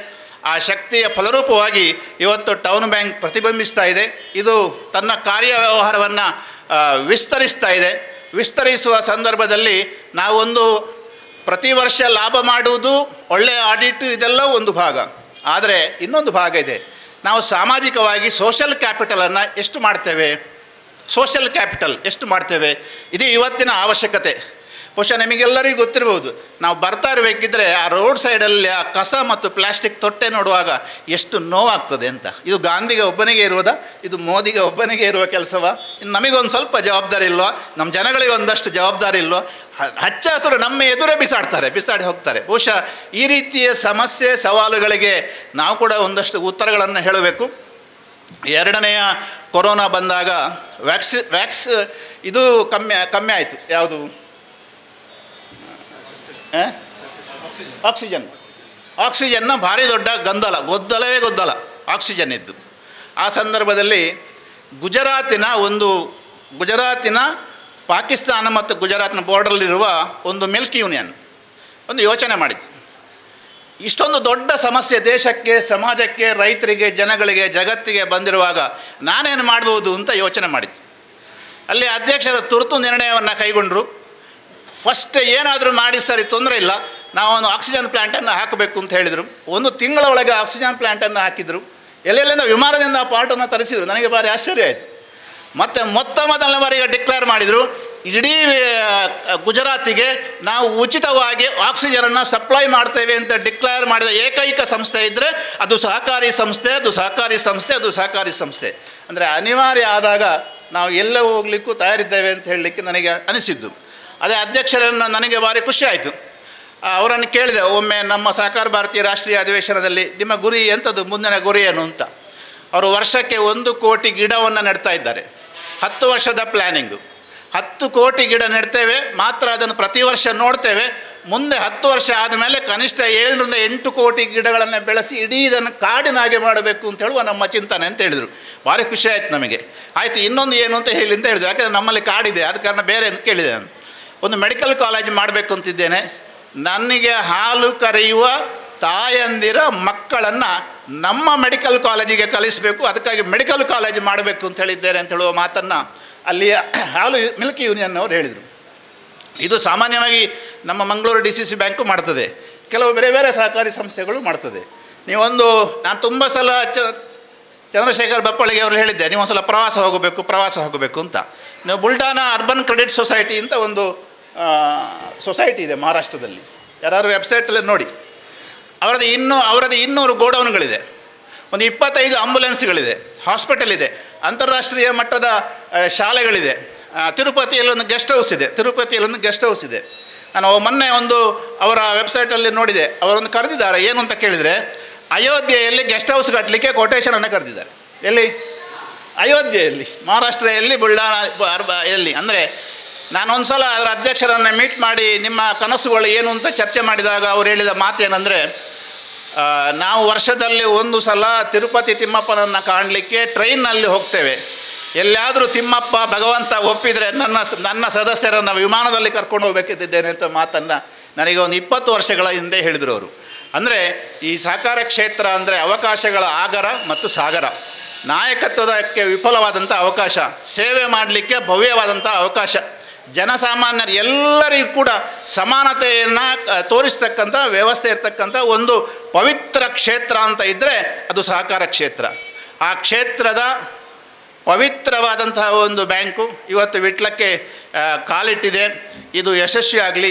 ಆ ಶಕ್ತಿಯ ಫಲರೂಪವಾಗಿ ಇವತ್ತು ಟೌನ್ ಬ್ಯಾಂಕ್ ಪ್ರತಿಬಿಂಬಿಸ್ತಾ ಇದೆ. ಇದು ತನ್ನ ಕಾರ್ಯವ್ಯವಹಾರವನ್ನು ವಿಸ್ತರಿಸ್ತಾ ಇದೆ. ವಿಸ್ತರಿಸುವ ಸಂದರ್ಭದಲ್ಲಿ ನಾವೊಂದು ಪ್ರತಿ ವರ್ಷ ಲಾಭ ಮಾಡುವುದು, ಒಳ್ಳೆಯ ಆಡಿಟ್, ಇದೆಲ್ಲ ಒಂದು ಭಾಗ. ಆದರೆ ಇನ್ನೊಂದು ಭಾಗ ಇದೆ. ನಾವು ಸಾಮಾಜಿಕವಾಗಿ ಸೋಷಲ್ ಕ್ಯಾಪಿಟಲನ್ನು ಎಷ್ಟು ಮಾಡ್ತೇವೆ, ಇದು ಇವತ್ತಿನ ಅವಶ್ಯಕತೆ. ಬಹುಶಃ ನಿಮಗೆಲ್ಲರಿಗೂ ಗೊತ್ತಿರ್ಬೋದು, ನಾವು ಬರ್ತಾ ಇರಬೇಕಿದ್ರೆ ಆ ರೋಡ್ ಸೈಡಲ್ಲಿ ಆ ಕಸ ಮತ್ತು ಪ್ಲಾಸ್ಟಿಕ್ ತೊಟ್ಟೆ ನೋಡುವಾಗ ಎಷ್ಟು ನೋವಾಗ್ತದೆ ಅಂತ. ಇದು ಗಾಂಧಿಗೆ ಒಬ್ಬನಿಗೆ ಇರುವುದಾ, ಇದು ಮೋದಿಗೆ ಒಬ್ಬನಿಗೆ ಇರುವ ಕೆಲಸವಾ? ಇನ್ನು ನಮಗೊಂದು ಸ್ವಲ್ಪ ಜವಾಬ್ದಾರಿ ಇಲ್ವಾ? ನಮ್ಮ ಜನಗಳಿಗೆ ಒಂದಷ್ಟು ಜವಾಬ್ದಾರಿ ಇಲ್ವೋ? ಹಚ್ಚ ಹಸಿರು ನಮ್ಮ ಎದುರೇ ಬಿಸಾಡಿ ಹೋಗ್ತಾರೆ. ಬಹುಶಃ ಈ ರೀತಿಯ ಸಮಸ್ಯೆ ಸವಾಲುಗಳಿಗೆ ನಾವು ಕೂಡ ಒಂದಷ್ಟು ಉತ್ತರಗಳನ್ನು ಹೇಳಬೇಕು. 2ನೆಯ ಕೊರೋನಾ ಬಂದಾಗ ಇದು ಕಮ್ಮಿ ಆಯಿತು. ಯಾವುದು? ಆಕ್ಸಿಜನ್ನ ಭಾರಿ ದೊಡ್ಡ ಗೊದ್ದಲ ಆಕ್ಸಿಜನ್ ಇದ್ದು. ಆ ಸಂದರ್ಭದಲ್ಲಿ ಗುಜರಾತಿನ ಪಾಕಿಸ್ತಾನ ಮತ್ತು ಗುಜರಾತ್ನ ಬಾರ್ಡರಲ್ಲಿರುವ ಒಂದು ಮಿಲ್ಕ್ ಯೂನಿಯನ್ ಒಂದು ಯೋಚನೆ ಮಾಡಿತ್ತು. ಇಷ್ಟೊಂದು ದೊಡ್ಡ ಸಮಸ್ಯೆ ದೇಶಕ್ಕೆ, ಸಮಾಜಕ್ಕೆ, ರೈತರಿಗೆ, ಜನಗಳಿಗೆ, ಜಗತ್ತಿಗೆ ಬಂದಿರುವಾಗ ನಾನೇನು ಮಾಡ್ಬೋದು ಅಂತ ಯೋಚನೆ ಮಾಡಿತ್ತು. ಅಲ್ಲಿ ಅಧ್ಯಕ್ಷರ ತುರ್ತು ನಿರ್ಣಯವನ್ನು ಕೈಗೊಂಡರು. ಫಸ್ಟ್ ಏನಾದರೂ ಮಾಡಿ ಸರಿ, ತೊಂದರೆ ಇಲ್ಲ, ನಾವೊಂದು ಆಕ್ಸಿಜನ್ ಪ್ಲ್ಯಾಂಟನ್ನು ಹಾಕಬೇಕು ಅಂತ ಹೇಳಿದರು. 1 ತಿಂಗಳ ಒಳಗೆ ಆಕ್ಸಿಜನ್ ಪ್ಲ್ಯಾಂಟನ್ನು ಹಾಕಿದರು. ಎಲ್ಲೆಲ್ಲಿಂದ ವಿಮಾನದಿಂದ ಆ ಪಾರ್ಟನ್ನು ತರಿಸಿದರು. ನನಗೆ ಭಾರಿ ಆಶ್ಚರ್ಯ ಆಯಿತು. ಮತ್ತು ಮೊದಲನೇ ಬಾರಿಗೆ ಡಿಕ್ಲೇರ್ ಮಾಡಿದರು, ಇಡೀ ಗುಜರಾತಿಗೆ ನಾವು ಉಚಿತವಾಗಿ ಆಕ್ಸಿಜನನ್ನು ಸಪ್ಲೈ ಮಾಡ್ತೇವೆ ಅಂತ ಡಿಕ್ಲೇರ್ ಮಾಡಿದ ಏಕೈಕ ಸಂಸ್ಥೆ ಇದ್ದರೆ ಅದು ಸಹಕಾರಿ ಸಂಸ್ಥೆ. ಅಂದರೆ ಅನಿವಾರ್ಯ ಆದಾಗ ನಾವು ಎಲ್ಲೇ ಹೋಗಲಿಕ್ಕೂ ತಯಾರಿದ್ದೇವೆ ಅಂತ ಹೇಳಲಿಕ್ಕೆ ನನಗೆ ಅನಿಸಿದ್ದು. ಅದೇ ಅಧ್ಯಕ್ಷರನ್ನು ನನಗೆ ಭಾರಿ ಖುಷಿ ಆಯಿತು. ಅವರನ್ನು ಕೇಳಿದೆ, ಒಮ್ಮೆ ನಮ್ಮ ಸಹಕಾರ ಭಾರತೀಯ ರಾಷ್ಟ್ರೀಯ ಅಧಿವೇಶನದಲ್ಲಿ ನಿಮ್ಮ ಗುರಿ ಎಂಥದ್ದು, ಮುಂದಿನ ಗುರಿ ಏನು ಅಂತ. ಅವರು ವರ್ಷಕ್ಕೆ 1 ಕೋಟಿ ಗಿಡವನ್ನು ನೆಡ್ತಾ ಇದ್ದಾರೆ. 10 ವರ್ಷದ ಪ್ಲ್ಯಾನಿಂಗು. 10 ಕೋಟಿ ಗಿಡ ನೆಡ್ತೇವೆ, ಮಾತ್ರ ಅದನ್ನು ಪ್ರತಿ ವರ್ಷ ನೋಡ್ತೇವೆ. ಮುಂದೆ 10 ವರ್ಷ ಆದಮೇಲೆ ಕನಿಷ್ಠ 7 ರಿಂದ 8 ಕೋಟಿ ಗಿಡಗಳನ್ನು ಬೆಳೆಸಿ ಇಡೀ ಇದನ್ನು ಕಾಡಿನಾಗೆ ಮಾಡಬೇಕು ಅಂತ ಹೇಳುವ ನಮ್ಮ ಚಿಂತನೆ ಅಂತ ಹೇಳಿದರು. ಭಾರಿ ಖುಷಿ ಆಯಿತು ನಮಗೆ. ಆಯಿತು, ಇನ್ನೊಂದು ಏನು ಅಂತ ಹೇಳಿ ಅಂತ ಹೇಳಿದ್ರು. ಯಾಕಂದರೆ ನಮ್ಮಲ್ಲಿ ಕಾಡಿದೆ, ಆದ ಕಾರಣ ಬೇರೆ ಅಂತ ಕೇಳಿದೆ ನಾನು. ಒಂದು ಮೆಡಿಕಲ್ ಕಾಲೇಜ್ ಮಾಡಬೇಕು ಅಂತಿದ್ದೇನೆ. ನನಗೆ ಹಾಲು ಕರೆಯುವ ತಾಯಂದಿರ ಮಕ್ಕಳನ್ನು ನಮ್ಮ ಮೆಡಿಕಲ್ ಕಾಲೇಜಿಗೆ ಕಲಿಸಬೇಕು, ಅದಕ್ಕಾಗಿ ಮೆಡಿಕಲ್ ಕಾಲೇಜ್ ಮಾಡಬೇಕು ಅಂತ ಹೇಳಿದ್ದೇನೆ ಅಂತ ಹೇಳುವ ಮಾತನ್ನು ಅಲ್ಲಿಯ ಮಿಲ್ಕ್ ಯೂನಿಯನ್ ಅವರು ಹೇಳಿದರು. ಇದು ಸಾಮಾನ್ಯವಾಗಿ ನಮ್ಮ ಮಂಗಳೂರು DCC ಬ್ಯಾಂಕು ಮಾಡ್ತದೆ, ಕೆಲವು ಬೇರೆ ಬೇರೆ ಸಹಕಾರಿ ಸಂಸ್ಥೆಗಳು ಮಾಡ್ತದೆ. ನಾನು ತುಂಬ ಸಲ ಚಂದ್ರಶೇಖರ್ ಬಪ್ಪಳಿಗೆ ಅವರು ಹೇಳಿದ್ದೆ, ನೀವೊಂದು ಸಲ ಪ್ರವಾಸ ಹೋಗಬೇಕು ಅಂತ. ನೀವು ಬುಲ್ಡಾನಾ ಅರ್ಬನ್ ಕ್ರೆಡಿಟ್ ಸೊಸೈಟಿ ಅಂತ ಒಂದು ಸೊಸೈಟಿ ಇದೆ ಮಹಾರಾಷ್ಟ್ರದಲ್ಲಿ. ಯಾರಾದರೂ ವೆಬ್ಸೈಟಲ್ಲಿ ನೋಡಿ. ಅವರದ್ದು 200 ಗೋಡೌನ್ಗಳಿದೆ, ಒಂದು 25 ಆಂಬುಲೆನ್ಸ್ಗಳಿದೆ, ಹಾಸ್ಪಿಟಲ್ ಇದೆ, ಅಂತಾರಾಷ್ಟ್ರೀಯ ಮಟ್ಟದ ಶಾಲೆಗಳಿದೆ. ತಿರುಪತಿಯಲ್ಲಿ ಒಂದು ಗೆಸ್ಟ್ ಹೌಸ್ ಇದೆ. ನಾನು ಮೊನ್ನೆ ಅವರ ವೆಬ್ಸೈಟಲ್ಲಿ ನೋಡಿದೆ. ಅವರೊಂದು ಕರೆದಿದ್ದಾರೆ. ಏನು ಅಂತ ಕೇಳಿದರೆ, ಅಯೋಧ್ಯೆಯಲ್ಲಿ ಗೆಸ್ಟ್ ಹೌಸ್ ಕಟ್ಟಲಿಕ್ಕೆ ಕೊಟೇಶನನ್ನು ಕರೆದಿದ್ದಾರೆ. ಎಲ್ಲಿ? ಅಯೋಧ್ಯೆಯಲ್ಲಿ, ಮಹಾರಾಷ್ಟ್ರದಲ್ಲಿ, ಎಲ್ಲಿ ಅಂದರೆ ನಾನೊಂದು ಸಲ ಅದರ ಅಧ್ಯಕ್ಷರನ್ನು ಮೀಟ್ ಮಾಡಿ ನಿಮ್ಮ ಕನಸುಗಳು ಏನು ಅಂತ ಚರ್ಚೆ ಮಾಡಿದಾಗ ಅವರು ಹೇಳಿದ ಮಾತೇನೆಂದರೆ, ನಾವು ವರ್ಷದಲ್ಲಿ 1 ಸಲ ತಿರುಪತಿ ತಿಮ್ಮಪ್ಪನನ್ನು ಕಾಣಲಿಕ್ಕೆ ಟ್ರೈನ್ನಲ್ಲಿ ಹೋಗ್ತೇವೆ. ಎಲ್ಲಾದರೂ ತಿಮ್ಮಪ್ಪ ಭಗವಂತ ಒಪ್ಪಿದರೆ ನನ್ನ ಸದಸ್ಯರನ್ನು ವಿಮಾನದಲ್ಲಿ ಕರ್ಕೊಂಡು ಹೋಗಬೇಕಿದ್ದೇನೆ ಅಂತ ಮಾತನ್ನು ನನಗೆ ಒಂದು 20 ವರ್ಷಗಳ ಹಿಂದೆ ಹೇಳಿದರು ಅವರು. ಅಂದರೆ ಈ ಸಹಕಾರ ಕ್ಷೇತ್ರ ಅಂದರೆ ಅವಕಾಶಗಳ ಆಗರ ಮತ್ತು ಸಾಗರ. ನಾಯಕತ್ವದಕ್ಕೆ ವಿಫಲವಾದಂಥ ಅವಕಾಶ, ಸೇವೆ ಮಾಡಲಿಕ್ಕೆ ಭವ್ಯವಾದಂಥ ಅವಕಾಶ, ಜನಸಾಮಾನ್ಯರು ಎಲ್ಲರಿಗೂ ಕೂಡ ಸಮಾನತೆಯನ್ನು ತೋರಿಸ್ತಕ್ಕಂಥ ವ್ಯವಸ್ಥೆ ಇರ್ತಕ್ಕಂಥ ಒಂದು ಪವಿತ್ರ ಕ್ಷೇತ್ರ ಅಂತ ಇದ್ದರೆ ಅದು ಸಹಕಾರ ಕ್ಷೇತ್ರ. ಆ ಕ್ಷೇತ್ರದ ಪವಿತ್ರವಾದಂತಹ ಒಂದು ಬ್ಯಾಂಕು ಇವತ್ತು ವಿಟ್ಲಕ್ಕೆ ಕಾಲಿಟ್ಟಿದೆ. ಇದು ಯಶಸ್ವಿಯಾಗಲಿ,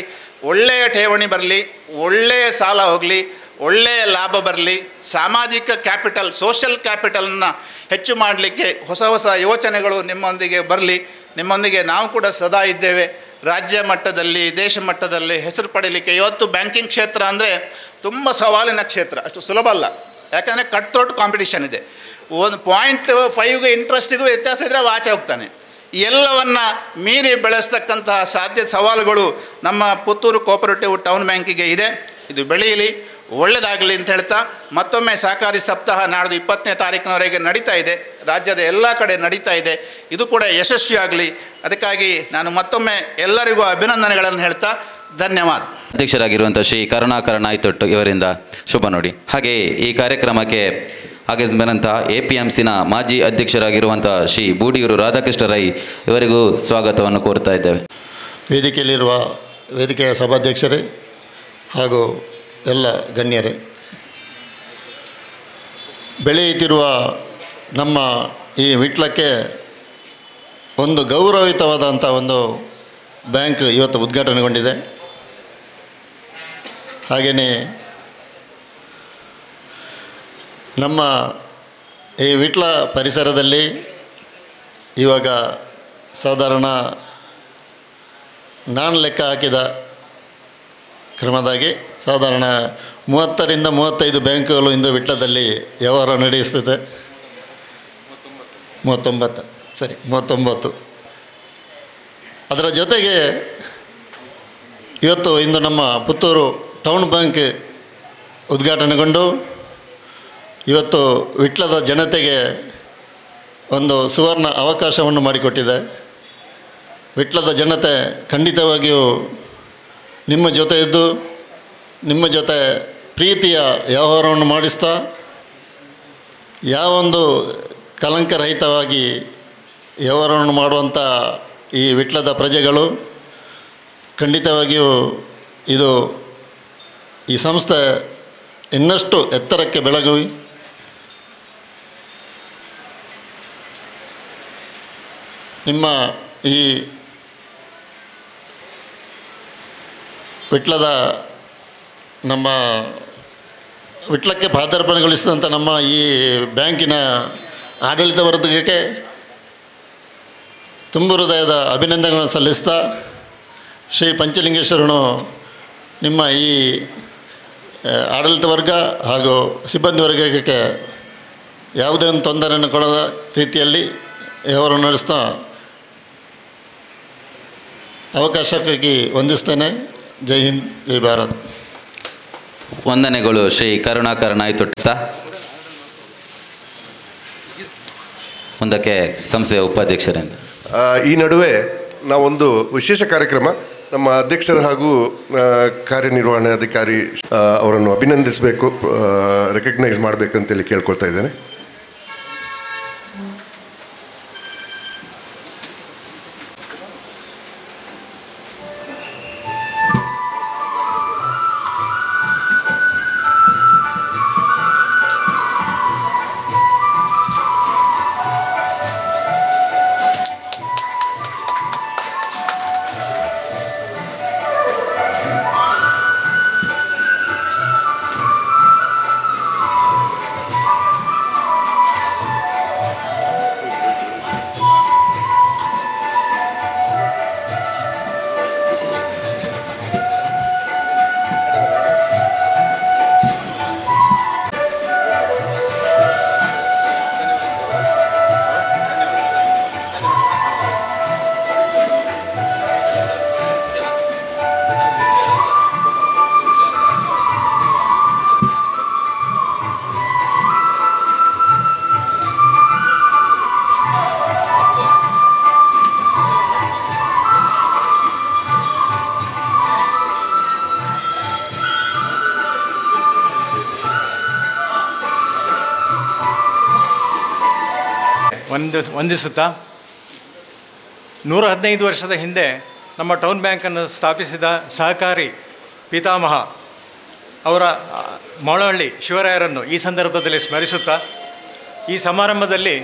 ಒಳ್ಳೆಯ ಠೇವಣಿ ಬರಲಿ, ಒಳ್ಳೆಯ ಸಾಲ ಹೋಗಲಿ, ಒಳ್ಳೆಯ ಲಾಭ ಬರಲಿ, ಸಾಮಾಜಿಕ ಕ್ಯಾಪಿಟಲ್, ಸೋಷಲ್ ಕ್ಯಾಪಿಟಲನ್ನು ಹೆಚ್ಚು ಮಾಡಲಿಕ್ಕೆ ಹೊಸ ಯೋಚನೆಗಳು ನಿಮ್ಮೊಂದಿಗೆ ಬರಲಿ. ನಿಮ್ಮೊಂದಿಗೆ ನಾವು ಕೂಡ ಸದಾ ಇದ್ದೇವೆ. ರಾಜ್ಯ ಮಟ್ಟದಲ್ಲಿ, ದೇಶ ಮಟ್ಟದಲ್ಲಿ ಹೆಸರು ಪಡೀಲಿಕ್ಕೆ ಇವತ್ತು ಬ್ಯಾಂಕಿಂಗ್ ಕ್ಷೇತ್ರ ಅಂದರೆ ತುಂಬ ಸವಾಲಿನ ಕ್ಷೇತ್ರ, ಅಷ್ಟು ಸುಲಭ ಅಲ್ಲ. ಯಾಕಂದರೆ ಕಟ್ ಕಾಂಪಿಟೇಷನ್ ಇದೆ. 1.5ಗೆ ಇಂಟ್ರೆಸ್ಟಿಗೂ ವ್ಯತ್ಯಾಸ ಇದ್ದರೆ ಆಚೆ ಹೋಗ್ತಾನೆ. ಎಲ್ಲವನ್ನು ಮೀರಿ ಬೆಳೆಸ್ತಕ್ಕಂತಹ ಸವಾಲುಗಳು ನಮ್ಮ ಪುತ್ತೂರು ಕೋಆಪರೇಟಿವ್ ಟೌನ್ ಬ್ಯಾಂಕಿಗೆ ಇದೆ. ಇದು ಬೆಳೆಯಲಿ, ಒಳ್ಳೆಯದಾಗಲಿ ಅಂತ ಹೇಳ್ತಾ ಮತ್ತೊಮ್ಮೆ ಸಹಕಾರಿ ಸಪ್ತಾಹ ನಾಡ್ದು 20ನೇ ತಾರೀಕಿನವರೆಗೆ ನಡೀತಾ ಇದೆ. ರಾಜ್ಯದ ಎಲ್ಲ ಕಡೆ ನಡೀತಾ ಇದೆ. ಇದು ಕೂಡ ಯಶಸ್ವಿಯಾಗಲಿ. ಅದಕ್ಕಾಗಿ ನಾನು ಮತ್ತೊಮ್ಮೆ ಎಲ್ಲರಿಗೂ ಅಭಿನಂದನೆಗಳನ್ನು ಹೇಳ್ತಾ ಧನ್ಯವಾದ. ಅಧ್ಯಕ್ಷರಾಗಿರುವಂಥ ಶ್ರೀ ಕರುಣಾಕರ ನಾಯ್ತೊಟ್ಟು ಇವರಿಂದ ಶುಭ ನೋಡಿ. ಹಾಗೆಯೇ ಈ ಕಾರ್ಯಕ್ರಮಕ್ಕೆ ಆಗಮಿಸಿದಂಥ APMCನ ಮಾಜಿ ಅಧ್ಯಕ್ಷರಾಗಿರುವಂಥ ಶ್ರೀ ಬೂಡಿಯೂರು ರಾಧಾಕೃಷ್ಣ ರೈ ಇವರಿಗೂ ಸ್ವಾಗತವನ್ನು ಕೋರ್ತಾ ಇದ್ದೇವೆ. ವೇದಿಕೆಯಲ್ಲಿರುವ ವೇದಿಕೆಯ ಸಭಾಧ್ಯಕ್ಷರೇ ಹಾಗೂ ಎಲ್ಲ ಗಣ್ಯರೇ, ಬೆಳೆಯುತ್ತಿರುವ ನಮ್ಮ ಈ ವಿಟ್ಲಕ್ಕೆ ಒಂದು ಗೌರವಯುತವಾದಂಥ ಒಂದು ಬ್ಯಾಂಕ್ ಇವತ್ತು ಉದ್ಘಾಟನೆಗೊಂಡಿದೆ. ಹಾಗೆಯೇ ನಮ್ಮ ಈ ವಿಟ್ಲ ಪರಿಸರದಲ್ಲಿ ಇವಾಗ ಸಾಧಾರಣ ನಾನು ಲೆಕ್ಕ ಹಾಕಿದ ಕ್ರಮದಾಗಿ ಸಾಧಾರಣ 30 ರಿಂದ 35 ಬ್ಯಾಂಕುಗಳು ಇಂದು ವಿಟ್ಲದಲ್ಲಿ ವ್ಯವಹಾರ ನಡೆಸುತ್ತದೆ. 39 ಅದರ ಜೊತೆಗೆ ಇಂದು ನಮ್ಮ ಪುತ್ತೂರು ಟೌನ್ ಬ್ಯಾಂಕ್ ಉದ್ಘಾಟನೆಗೊಂಡು ಇವತ್ತು ವಿಟ್ಲದ ಜನತೆಗೆ ಒಂದು ಸುವರ್ಣ ಅವಕಾಶವನ್ನು ಮಾಡಿಕೊಟ್ಟಿದೆ. ವಿಟ್ಲದ ಜನತೆ ಖಂಡಿತವಾಗಿಯೂ ನಿಮ್ಮ ಜೊತೆ ಇದ್ದು ನಿಮ್ಮ ಜೊತೆ ಪ್ರೀತಿಯ ವ್ಯವಹಾರವನ್ನು ಮಾಡಿಸ್ತಾ ಯಾವೊಂದು ಕಲಂಕರಹಿತವಾಗಿ ವ್ಯವಹಾರವನ್ನು ಮಾಡುವಂಥ ಈ ವಿಟ್ಲದ ಪ್ರಜೆಗಳು ಖಂಡಿತವಾಗಿಯೂ ಇದು ಈ ಸಂಸ್ಥೆ ಇನ್ನಷ್ಟು ಎತ್ತರಕ್ಕೆ ಬೆಳಗಿ ನಿಮ್ಮ ಈ ವಿಟ್ಲದ ನಮ್ಮ ವಿಟ್ಲಕ್ಕೆ ಪಾದಾರ್ಪಣೆಗೊಳಿಸಿದಂಥ ನಮ್ಮ ಈ ಬ್ಯಾಂಕಿನ ಆಡಳಿತ ವರ್ಗಕ್ಕೆ ತುಂಬ ಹೃದಯದ ಅಭಿನಂದನೆಗಳನ್ನು ಸಲ್ಲಿಸ್ತಾ ಶ್ರೀ ಪಂಚಲಿಂಗೇಶ್ವರನು ನಿಮ್ಮ ಈ ಆಡಳಿತ ವರ್ಗ ಹಾಗೂ ಸಿಬ್ಬಂದಿ ವರ್ಗಕ್ಕೆ ಯಾವುದೇ ಒಂದು ತೊಂದರೆಯನ್ನು ಕೊಡದ ರೀತಿಯಲ್ಲಿ ವ್ಯವಹಾರವನ್ನು ನಡೆಸ್ತಾ ಅವಕಾಶಕ್ಕಾಗಿ ವಂದಿಸ್ತೇನೆ. ಜೈ ಹಿಂದ್, ಜೈ ಭಾರತ್. ವಂದನೆಗಳು ಶ್ರೀ ಕರುಣಾಕರ್ ನಾಯ್ತುಟ್ಟ. ಮುಂದಕ್ಕೆ ಸಂಸ್ಥೆಯ ಉಪಾಧ್ಯಕ್ಷರಿಂದ. ಈ ನಡುವೆ ನಾವೊಂದು ವಿಶೇಷ ಕಾರ್ಯಕ್ರಮ ನಮ್ಮ ಅಧ್ಯಕ್ಷರು ಹಾಗೂ ಕಾರ್ಯನಿರ್ವಹಣಾಧಿಕಾರಿ ಅವರನ್ನು ಅಭಿನಂದಿಸಬೇಕು, ರೆಕಗ್ನೈಸ್ ಮಾಡಬೇಕಂತೇಳಿ ಕೇಳ್ಕೊಳ್ತಾ ಇದ್ದೇನೆ. ವಂದಿಸುತ್ತಾ 115 ವರ್ಷದ ಹಿಂದೆ ನಮ್ಮ ಟೌನ್ ಬ್ಯಾಂಕನ್ನು ಸ್ಥಾಪಿಸಿದ ಸಹಕಾರಿ ಪಿತಾಮಹ ಅವರ ಮೊಳಹಳ್ಳಿ ಶಿವರಾಯರನ್ನು ಈ ಸಂದರ್ಭದಲ್ಲಿ ಸ್ಮರಿಸುತ್ತಾ, ಈ ಸಮಾರಂಭದಲ್ಲಿ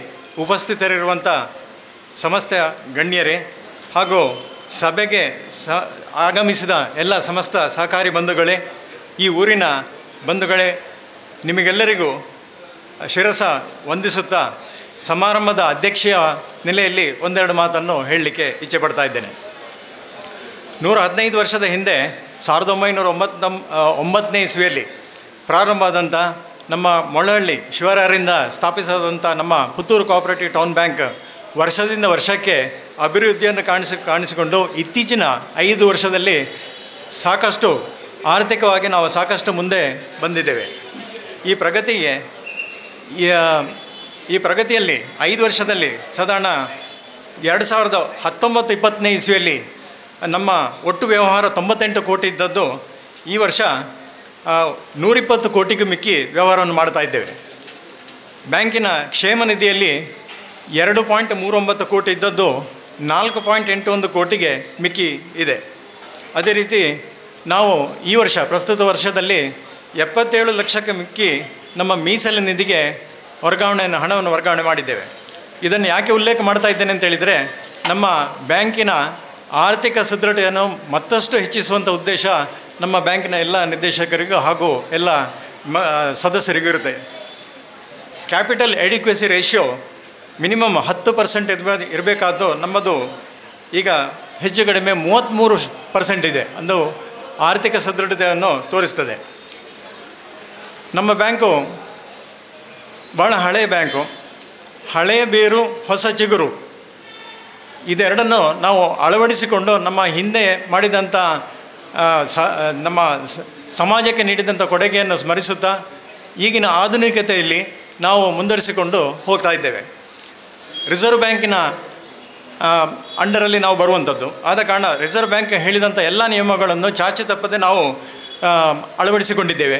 ಉಪಸ್ಥಿತರಿರುವಂಥ ಸಮಸ್ತ ಗಣ್ಯರೇ ಹಾಗೂ ಸಭೆಗೆ ಆಗಮಿಸಿದ ಎಲ್ಲ ಸಮಸ್ತ ಸಹಕಾರಿ ಬಂಧುಗಳೇ, ಈ ಊರಿನ ಬಂಧುಗಳೇ, ನಿಮಗೆಲ್ಲರಿಗೂ ಶಿರಸ ವಂದಿಸುತ್ತಾ ಸಮಾರಂಭದ ಅಧ್ಯಕ್ಷೀಯ ನೆಲೆಯಲ್ಲಿ ಒಂದೆರಡು ಮಾತನ್ನು ಹೇಳಲಿಕ್ಕೆ ಇಚ್ಛೆ ಪಡ್ತಾ ಇದ್ದೇನೆ. 115 ವರ್ಷದ ಹಿಂದೆ 1909ನೇ ಇಸ್ವಿಯಲ್ಲಿ ಪ್ರಾರಂಭ ಆದಂಥ ನಮ್ಮ ಮೊಳಹಳ್ಳಿ ಶಿವರಾಯರಿಂದ ಸ್ಥಾಪಿಸಾದಂಥ ನಮ್ಮ ಪುತ್ತೂರು ಕೋಆಪರೇಟಿವ್ ಟೌನ್ ಬ್ಯಾಂಕ್ ವರ್ಷದಿಂದ ವರ್ಷಕ್ಕೆ ಅಭಿವೃದ್ಧಿಯನ್ನು ಕಾಣಿಸಿಕೊಂಡು ಇತ್ತೀಚಿನ 5 ವರ್ಷದಲ್ಲಿ ಸಾಕಷ್ಟು ಆರ್ಥಿಕವಾಗಿ ನಾವು ಸಾಕಷ್ಟು ಮುಂದೆ ಬಂದಿದ್ದೇವೆ. ಈ ಪ್ರಗತಿಯಲ್ಲಿ 5 ವರ್ಷದಲ್ಲಿ ಸಾಧಾರಣ 2019-20ನೇ ಇಸ್ವಿಯಲ್ಲಿ ನಮ್ಮ ಒಟ್ಟು ವ್ಯವಹಾರ 98 ಕೋಟಿ ಇದ್ದದ್ದು ಈ ವರ್ಷ 120 ಕೋಟಿಗೂ ಮಿಕ್ಕಿ ವ್ಯವಹಾರವನ್ನು ಮಾಡ್ತಾ ಇದ್ದೇವೆ. ಬ್ಯಾಂಕಿನ ಕ್ಷೇಮ ನಿಧಿಯಲ್ಲಿ 2.39 ಕೋಟಿ ಇದ್ದದ್ದು 4.81 ಕೋಟಿಗೆ ಮಿಕ್ಕಿ ಇದೆ. ಅದೇ ರೀತಿ ನಾವು ಈ ವರ್ಷ ಪ್ರಸ್ತುತ ವರ್ಷದಲ್ಲಿ 77 ಲಕ್ಷಕ್ಕೆ ಮಿಕ್ಕಿ ನಮ್ಮ ಮೀಸಲು ನಿಧಿಗೆ ಹಣವನ್ನು ವರ್ಗಾವಣೆ ಮಾಡಿದ್ದೇವೆ. ಇದನ್ನು ಯಾಕೆ ಉಲ್ಲೇಖ ಮಾಡ್ತಾ ಇದ್ದೇನೆ ಅಂತೇಳಿದರೆ, ನಮ್ಮ ಬ್ಯಾಂಕಿನ ಆರ್ಥಿಕ ಸದೃಢತೆಯನ್ನು ಮತ್ತಷ್ಟು ಹೆಚ್ಚಿಸುವಂಥ ಉದ್ದೇಶ ನಮ್ಮ ಬ್ಯಾಂಕಿನ ಎಲ್ಲ ನಿರ್ದೇಶಕರಿಗೂ ಹಾಗೂ ಎಲ್ಲ ಸದಸ್ಯರಿಗೂ ಇರುತ್ತೆ. ಕ್ಯಾಪಿಟಲ್ ಎಡಿಕ್ವೆಸಿ ರೇಷಿಯೋ ಮಿನಿಮಮ್ 10% ಇರಬೇಕಾದ್ದು ನಮ್ಮದು ಈಗ ಹೆಚ್ಚು ಕಡಿಮೆ 33% ಇದೆ. ಅದು ಆರ್ಥಿಕ ಸದೃಢತೆಯನ್ನು ತೋರಿಸ್ತದೆ. ನಮ್ಮ ಬ್ಯಾಂಕು ಭಾಳ ಹಳೆಯ ಬ್ಯಾಂಕು, ಹಳೆಯ ಬೇರು ಹೊಸ ಚಿಗುರು ಇದೆರಡನ್ನು ನಾವು ಅಳವಡಿಸಿಕೊಂಡು ನಮ್ಮ ಹಿಂದೆ ಮಾಡಿದಂಥ ನಮ್ಮ ಸಮಾಜಕ್ಕೆ ನೀಡಿದಂಥ ಕೊಡುಗೆಯನ್ನು ಸ್ಮರಿಸುತ್ತಾ ಈಗಿನ ಆಧುನಿಕತೆಯಲ್ಲಿ ನಾವು ಮುಂದುವರಿಸಿಕೊಂಡು ಹೋಗ್ತಾ ಇದ್ದೇವೆ. ರಿಸರ್ವ್ ಬ್ಯಾಂಕಿನ ಅಂಡರಲ್ಲಿ ನಾವು ಬರುವಂಥದ್ದು. ಆದ ಕಾರಣ ರಿಸರ್ವ್ ಬ್ಯಾಂಕ್ ಹೇಳಿದಂಥ ಎಲ್ಲ ನಿಯಮಗಳನ್ನು ಚಾಚು ತಪ್ಪದೆ ನಾವು ಅಳವಡಿಸಿಕೊಂಡಿದ್ದೇವೆ.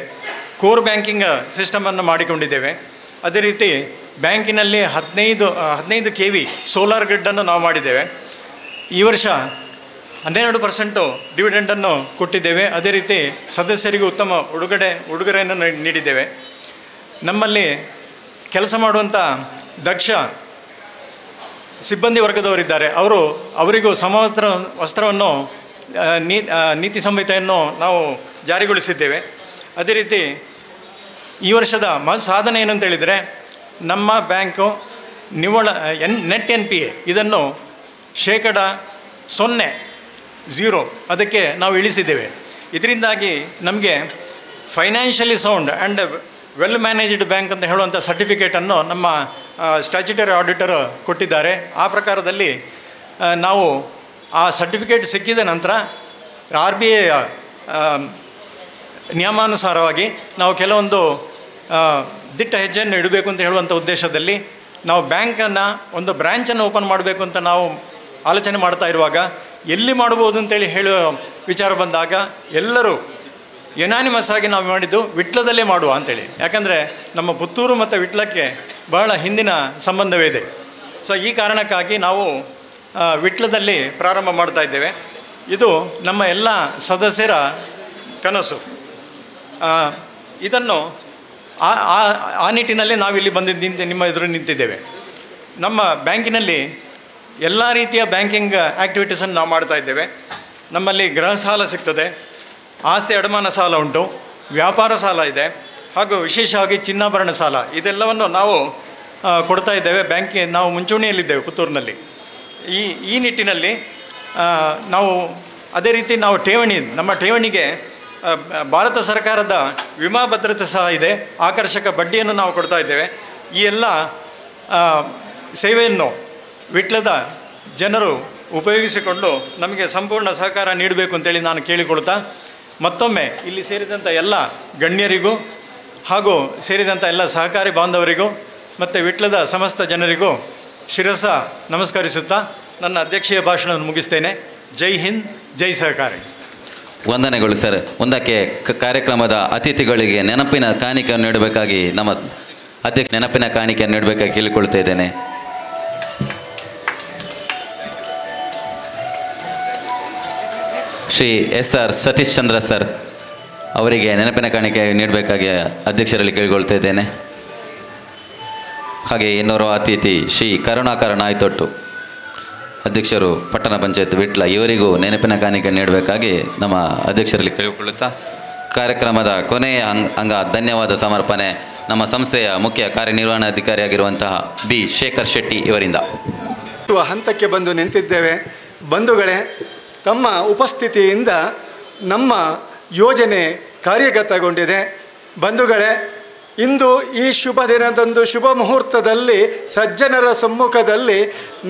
ಕೋರ್ ಬ್ಯಾಂಕಿಂಗ್ ಸಿಸ್ಟಮನ್ನು ಮಾಡಿಕೊಂಡಿದ್ದೇವೆ. ಅದೇ ರೀತಿ ಬ್ಯಾಂಕಿನಲ್ಲಿ 15 KV ಸೋಲಾರ್ ಗ್ರಿಡ್ಡನ್ನು ನಾವು ಮಾಡಿದ್ದೇವೆ. ಈ ವರ್ಷ 12% ಡಿವಿಡೆಂಡನ್ನು ಕೊಟ್ಟಿದ್ದೇವೆ. ಅದೇ ರೀತಿ ಸದಸ್ಯರಿಗೂ ಉತ್ತಮ ಉಡುಗೊರೆಯನ್ನು ನೀಡಿದ್ದೇವೆ. ನಮ್ಮಲ್ಲಿ ಕೆಲಸ ಮಾಡುವಂಥ ದಕ್ಷ ಸಿಬ್ಬಂದಿ ವರ್ಗದವರಿದ್ದಾರೆ. ಅವರಿಗೂ ವಸ್ತ್ರವನ್ನು ನೀತಿ ಸಂಹಿತೆಯನ್ನು ನಾವು ಜಾರಿಗೊಳಿಸಿದ್ದೇವೆ. ಅದೇ ರೀತಿ ಈ ವರ್ಷದ ಸಾಧನೆ ಏನು ಅಂತ ಹೇಳಿದರೆ, ನಮ್ಮ ಬ್ಯಾಂಕು ನಿವ್ವಳ ನೆಟ್ NPA ಇದನ್ನು 0% ಅದಕ್ಕೆ ನಾವು ಇಳಿಸಿದ್ದೇವೆ. ಇದರಿಂದಾಗಿ ನಮಗೆ financially sound and well managed bank ಅಂತ ಹೇಳುವಂಥ ಸರ್ಟಿಫಿಕೇಟನ್ನು ನಮ್ಮ ಸ್ಟ್ಯಾಚ್ಯುಟರಿ ಆಡಿಟರ್ ಕೊಟ್ಟಿದ್ದಾರೆ. ಆ ಪ್ರಕಾರದಲ್ಲಿ ನಾವು ಆ ಸರ್ಟಿಫಿಕೇಟ್ ಸಿಕ್ಕಿದ ನಂತರ RBI ನಿಯಮಾನುಸಾರವಾಗಿ ನಾವು ಕೆಲವೊಂದು ದಿಟ್ಟ ಹೆಜ್ಜೆಯನ್ನು ಇಡಬೇಕು ಅಂತ ಹೇಳುವಂಥ ಉದ್ದೇಶದಲ್ಲಿ ನಾವು ಬ್ಯಾಂಕನ್ನು ಒಂದು ಬ್ರ್ಯಾಂಚನ್ನು ಓಪನ್ ಮಾಡಬೇಕು ಅಂತ ನಾವು ಆಲೋಚನೆ ಮಾಡ್ತಾ ಇರುವಾಗ ಎಲ್ಲಿ ಮಾಡ್ಬೋದು ಅಂತೇಳಿ ಹೇಳುವ ವಿಚಾರ ಬಂದಾಗ ಎಲ್ಲರೂ ಯುನಾನಿಮಸ್ ಆಗಿ ನಾವು ಮಾಡಿದ್ದು ವಿಟ್ಲದಲ್ಲೇ ಮಾಡುವ ಅಂಥೇಳಿ. ಯಾಕಂದರೆ ನಮ್ಮ ಪುತ್ತೂರು ಮತ್ತು ವಿಟ್ಲಕ್ಕೆ ಬಹಳ ಹಿಂದಿನ ಸಂಬಂಧವೇ ಇದೆ. ಸೊ ಈ ಕಾರಣಕ್ಕಾಗಿ ನಾವು ವಿಟ್ಲದಲ್ಲಿ ಪ್ರಾರಂಭ ಮಾಡ್ತಾ ಇದ್ದೇವೆ. ಇದು ನಮ್ಮ ಎಲ್ಲ ಸದಸ್ಯರ ಕನಸು. ಇದನ್ನು ಆ ನಿಟ್ಟಿನಲ್ಲಿ ನಾವಿಲ್ಲಿ ಬಂದಿದ್ದು ನಿಮ್ಮ ಎದುರು ನಿಂತಿದ್ದೇವೆ. ನಮ್ಮ ಬ್ಯಾಂಕಿನಲ್ಲಿ ಎಲ್ಲ ರೀತಿಯ ಬ್ಯಾಂಕಿಂಗ್ ಆ್ಯಕ್ಟಿವಿಟೀಸನ್ನು ನಾವು ಮಾಡ್ತಾ ಇದ್ದೇವೆ. ನಮ್ಮಲ್ಲಿ ಗೃಹ ಸಾಲ ಸಿಗ್ತದೆ, ಆಸ್ತಿ ಅಡಮಾನ ಸಾಲ ಉಂಟು, ವ್ಯಾಪಾರ ಸಾಲ ಇದೆ, ಹಾಗೂ ವಿಶೇಷವಾಗಿ ಚಿನ್ನಾಭರಣ ಸಾಲ ಇದೆಲ್ಲವನ್ನು ನಾವು ಕೊಡ್ತಾ ಇದ್ದೇವೆ. ಬ್ಯಾಂಕಿಗೆ ನಾವು ಮುಂಚೂಣಿಯಲ್ಲಿದ್ದೇವೆ ಪುತ್ತೂರಿನಲ್ಲಿ. ಈ ನಿಟ್ಟಿನಲ್ಲಿ ನಾವು ಅದೇ ರೀತಿ ನಾವು ನಮ್ಮ ಠೇವಣಿಗೆ ಭಾರತ ಸರ್ಕಾರದ ವಿಮಾ ಭದ್ರತೆ ಸಹ ಇದೆ. ಆಕರ್ಷಕ ಬಡ್ಡಿಯನ್ನು ನಾವು ಕೊಡ್ತಾ ಇದ್ದೇವೆ. ಈ ಎಲ್ಲ ಸೇವೆಯನ್ನು ವಿಟ್ಲದ ಜನರು ಉಪಯೋಗಿಸಿಕೊಂಡು ನಮಗೆ ಸಂಪೂರ್ಣ ಸಹಕಾರ ನೀಡಬೇಕು ಅಂತೇಳಿ ನಾನು ಕೇಳಿಕೊಳ್ತಾ, ಮತ್ತೊಮ್ಮೆ ಇಲ್ಲಿ ಸೇರಿದಂಥ ಎಲ್ಲ ಗಣ್ಯರಿಗೂ ಹಾಗೂ ಸೇರಿದಂಥ ಎಲ್ಲ ಸಹಕಾರಿ ಬಾಂಧವರಿಗೂ ಮತ್ತು ವಿಟ್ಲದ ಸಮಸ್ತ ಜನರಿಗೂ ಶಿರಸ ನಮಸ್ಕರಿಸುತ್ತಾ ನನ್ನ ಅಧ್ಯಕ್ಷೀಯ ಭಾಷಣವನ್ನು ಮುಗಿಸ್ತೇನೆ. ಜೈ ಹಿಂದ್, ಜೈ ಸಹಕಾರಿ. ವಂದನೆಗಳು ಸರ್. ಮುಂದಕ್ಕೆ ಕಾರ್ಯಕ್ರಮದ ಅತಿಥಿಗಳಿಗೆ ನೆನಪಿನ ಕಾಣಿಕೆಯನ್ನು ನೀಡಬೇಕಾಗಿ ನಮ್ಮ ಅಧ್ಯಕ್ಷ ನೆನಪಿನ ಕಾಣಿಕೆಯನ್ನು ನೀಡಬೇಕಾಗಿ ಕೇಳಿಕೊಳ್ತಾ ಇದ್ದೇನೆ. ಶ್ರೀ SR ಸತೀಶ್ ಚಂದ್ರ ಸರ್ ಅವರಿಗೆ ನೆನಪಿನ ಕಾಣಿಕೆ ನೀಡಬೇಕಾಗಿ ಅಧ್ಯಕ್ಷರಲ್ಲಿ ಕೇಳಿಕೊಳ್ತಾ ಇದ್ದೇನೆ. ಹಾಗೆ ಇನ್ನೋರ್ವ ಅತಿಥಿ ಶ್ರೀ ಕರುಣಾಕರ ನಾಯ್ತೊಟ್ಟು ಅಧ್ಯಕ್ಷರು ಪಟ್ಟಣ ಪಂಚಾಯತ್ ವಿಟ್ಲ, ಇವರಿಗೂ ನೆನಪಿನ ಕಾಣಿಕೆ ನೀಡಬೇಕಾಗಿ ನಮ್ಮ ಅಧ್ಯಕ್ಷರಲ್ಲಿ ಕೇಳಿಕೊಳ್ಳುತ್ತಾ ಕಾರ್ಯಕ್ರಮದ ಕೊನೆಯ ಅಂಗ ಧನ್ಯವಾದ ಸಮರ್ಪಣೆ ನಮ್ಮ ಸಂಸ್ಥೆಯ ಮುಖ್ಯ ಕಾರ್ಯನಿರ್ವಹಣಾಧಿಕಾರಿಯಾಗಿರುವಂತಹ B. ಶೇಖರ್ ಶೆಟ್ಟಿ ಇವರಿಂದ. ಹಂತಕ್ಕೆ ಬಂದು ನಿಂತಿದ್ದೇವೆ. ಬಂಧುಗಳೇ, ತಮ್ಮ ಉಪಸ್ಥಿತಿಯಿಂದ ನಮ್ಮ ಯೋಜನೆ ಕಾರ್ಯಗತಗೊಂಡಿದೆ. ಬಂಧುಗಳೇ, ಇಂದು ಈ ಶುಭ ದಿನದಂದು ಶುಭ ಮುಹೂರ್ತದಲ್ಲಿ ಸಜ್ಜನರ ಸಮ್ಮುಖದಲ್ಲಿ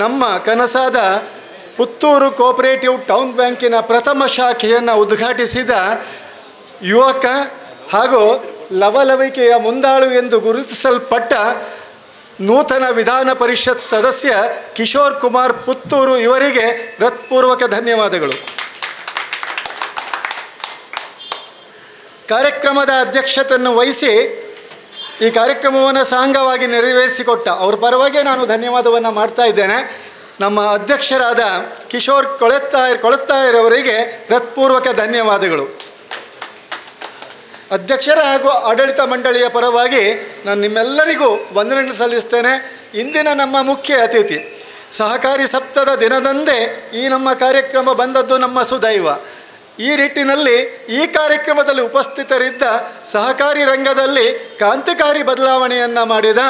ನಮ್ಮ ಕನಸಾದ ಪುತ್ತೂರು ಕೋಆಪರೇಟಿವ್ ಟೌನ್ ಬ್ಯಾಂಕಿನ ಪ್ರಥಮ ಶಾಖೆಯನ್ನು ಉದ್ಘಾಟಿಸಿದ ಯುವಕ ಹಾಗೂ ಲವಲವಿಕೆಯ ಮುಂದಾಳು ಎಂದು ಗುರುತಿಸಲ್ಪಟ್ಟ ನೂತನ ವಿಧಾನ ಪರಿಷತ್ ಸದಸ್ಯ ಕಿಶೋರ್ ಕುಮಾರ್ ಪುತ್ತೂರು ಇವರಿಗೆ ಹೃತ್ಪೂರ್ವಕ ಧನ್ಯವಾದಗಳು. ಕಾರ್ಯಕ್ರಮದ ಅಧ್ಯಕ್ಷತೆಯನ್ನು ವಹಿಸಿ ಈ ಕಾರ್ಯಕ್ರಮವನ್ನು ಸಾಂಗವಾಗಿ ನೆರವೇರಿಸಿಕೊಟ್ಟ ಅವ್ರ ಪರವಾಗಿ ನಾನು ಧನ್ಯವಾದವನ್ನು ಮಾಡ್ತಾ ಇದ್ದೇನೆ. ನಮ್ಮ ಅಧ್ಯಕ್ಷರಾದ ಕಿಶೋರ್ ಕೊಳತ್ತಾಯರವರಿಗೆ ಹೃತ್ಪೂರ್ವಕ ಧನ್ಯವಾದಗಳು. ಅಧ್ಯಕ್ಷರ ಹಾಗೂ ಆಡಳಿತ ಮಂಡಳಿಯ ಪರವಾಗಿ ನಾನು ನಿಮ್ಮೆಲ್ಲರಿಗೂ ವಂದನೆ ಸಲ್ಲಿಸ್ತೇನೆ. ಇಂದಿನ ನಮ್ಮ ಮುಖ್ಯ ಅತಿಥಿ ಸಹಕಾರಿ ಸಪ್ತಾಹದ ದಿನದಂದೇ ಈ ನಮ್ಮ ಕಾರ್ಯಕ್ರಮ ಬಂದದ್ದು ನಮ್ಮ ಸುದೈವ. ಈ ನಿಟ್ಟಿನಲ್ಲಿ ಈ ಕಾರ್ಯಕ್ರಮದಲ್ಲಿ ಉಪಸ್ಥಿತರಿದ್ದ ಸಹಕಾರಿ ರಂಗದಲ್ಲಿ ಕ್ರಾಂತಿಕಾರಿ ಬದಲಾವಣೆಯನ್ನು ಮಾಡಿದ,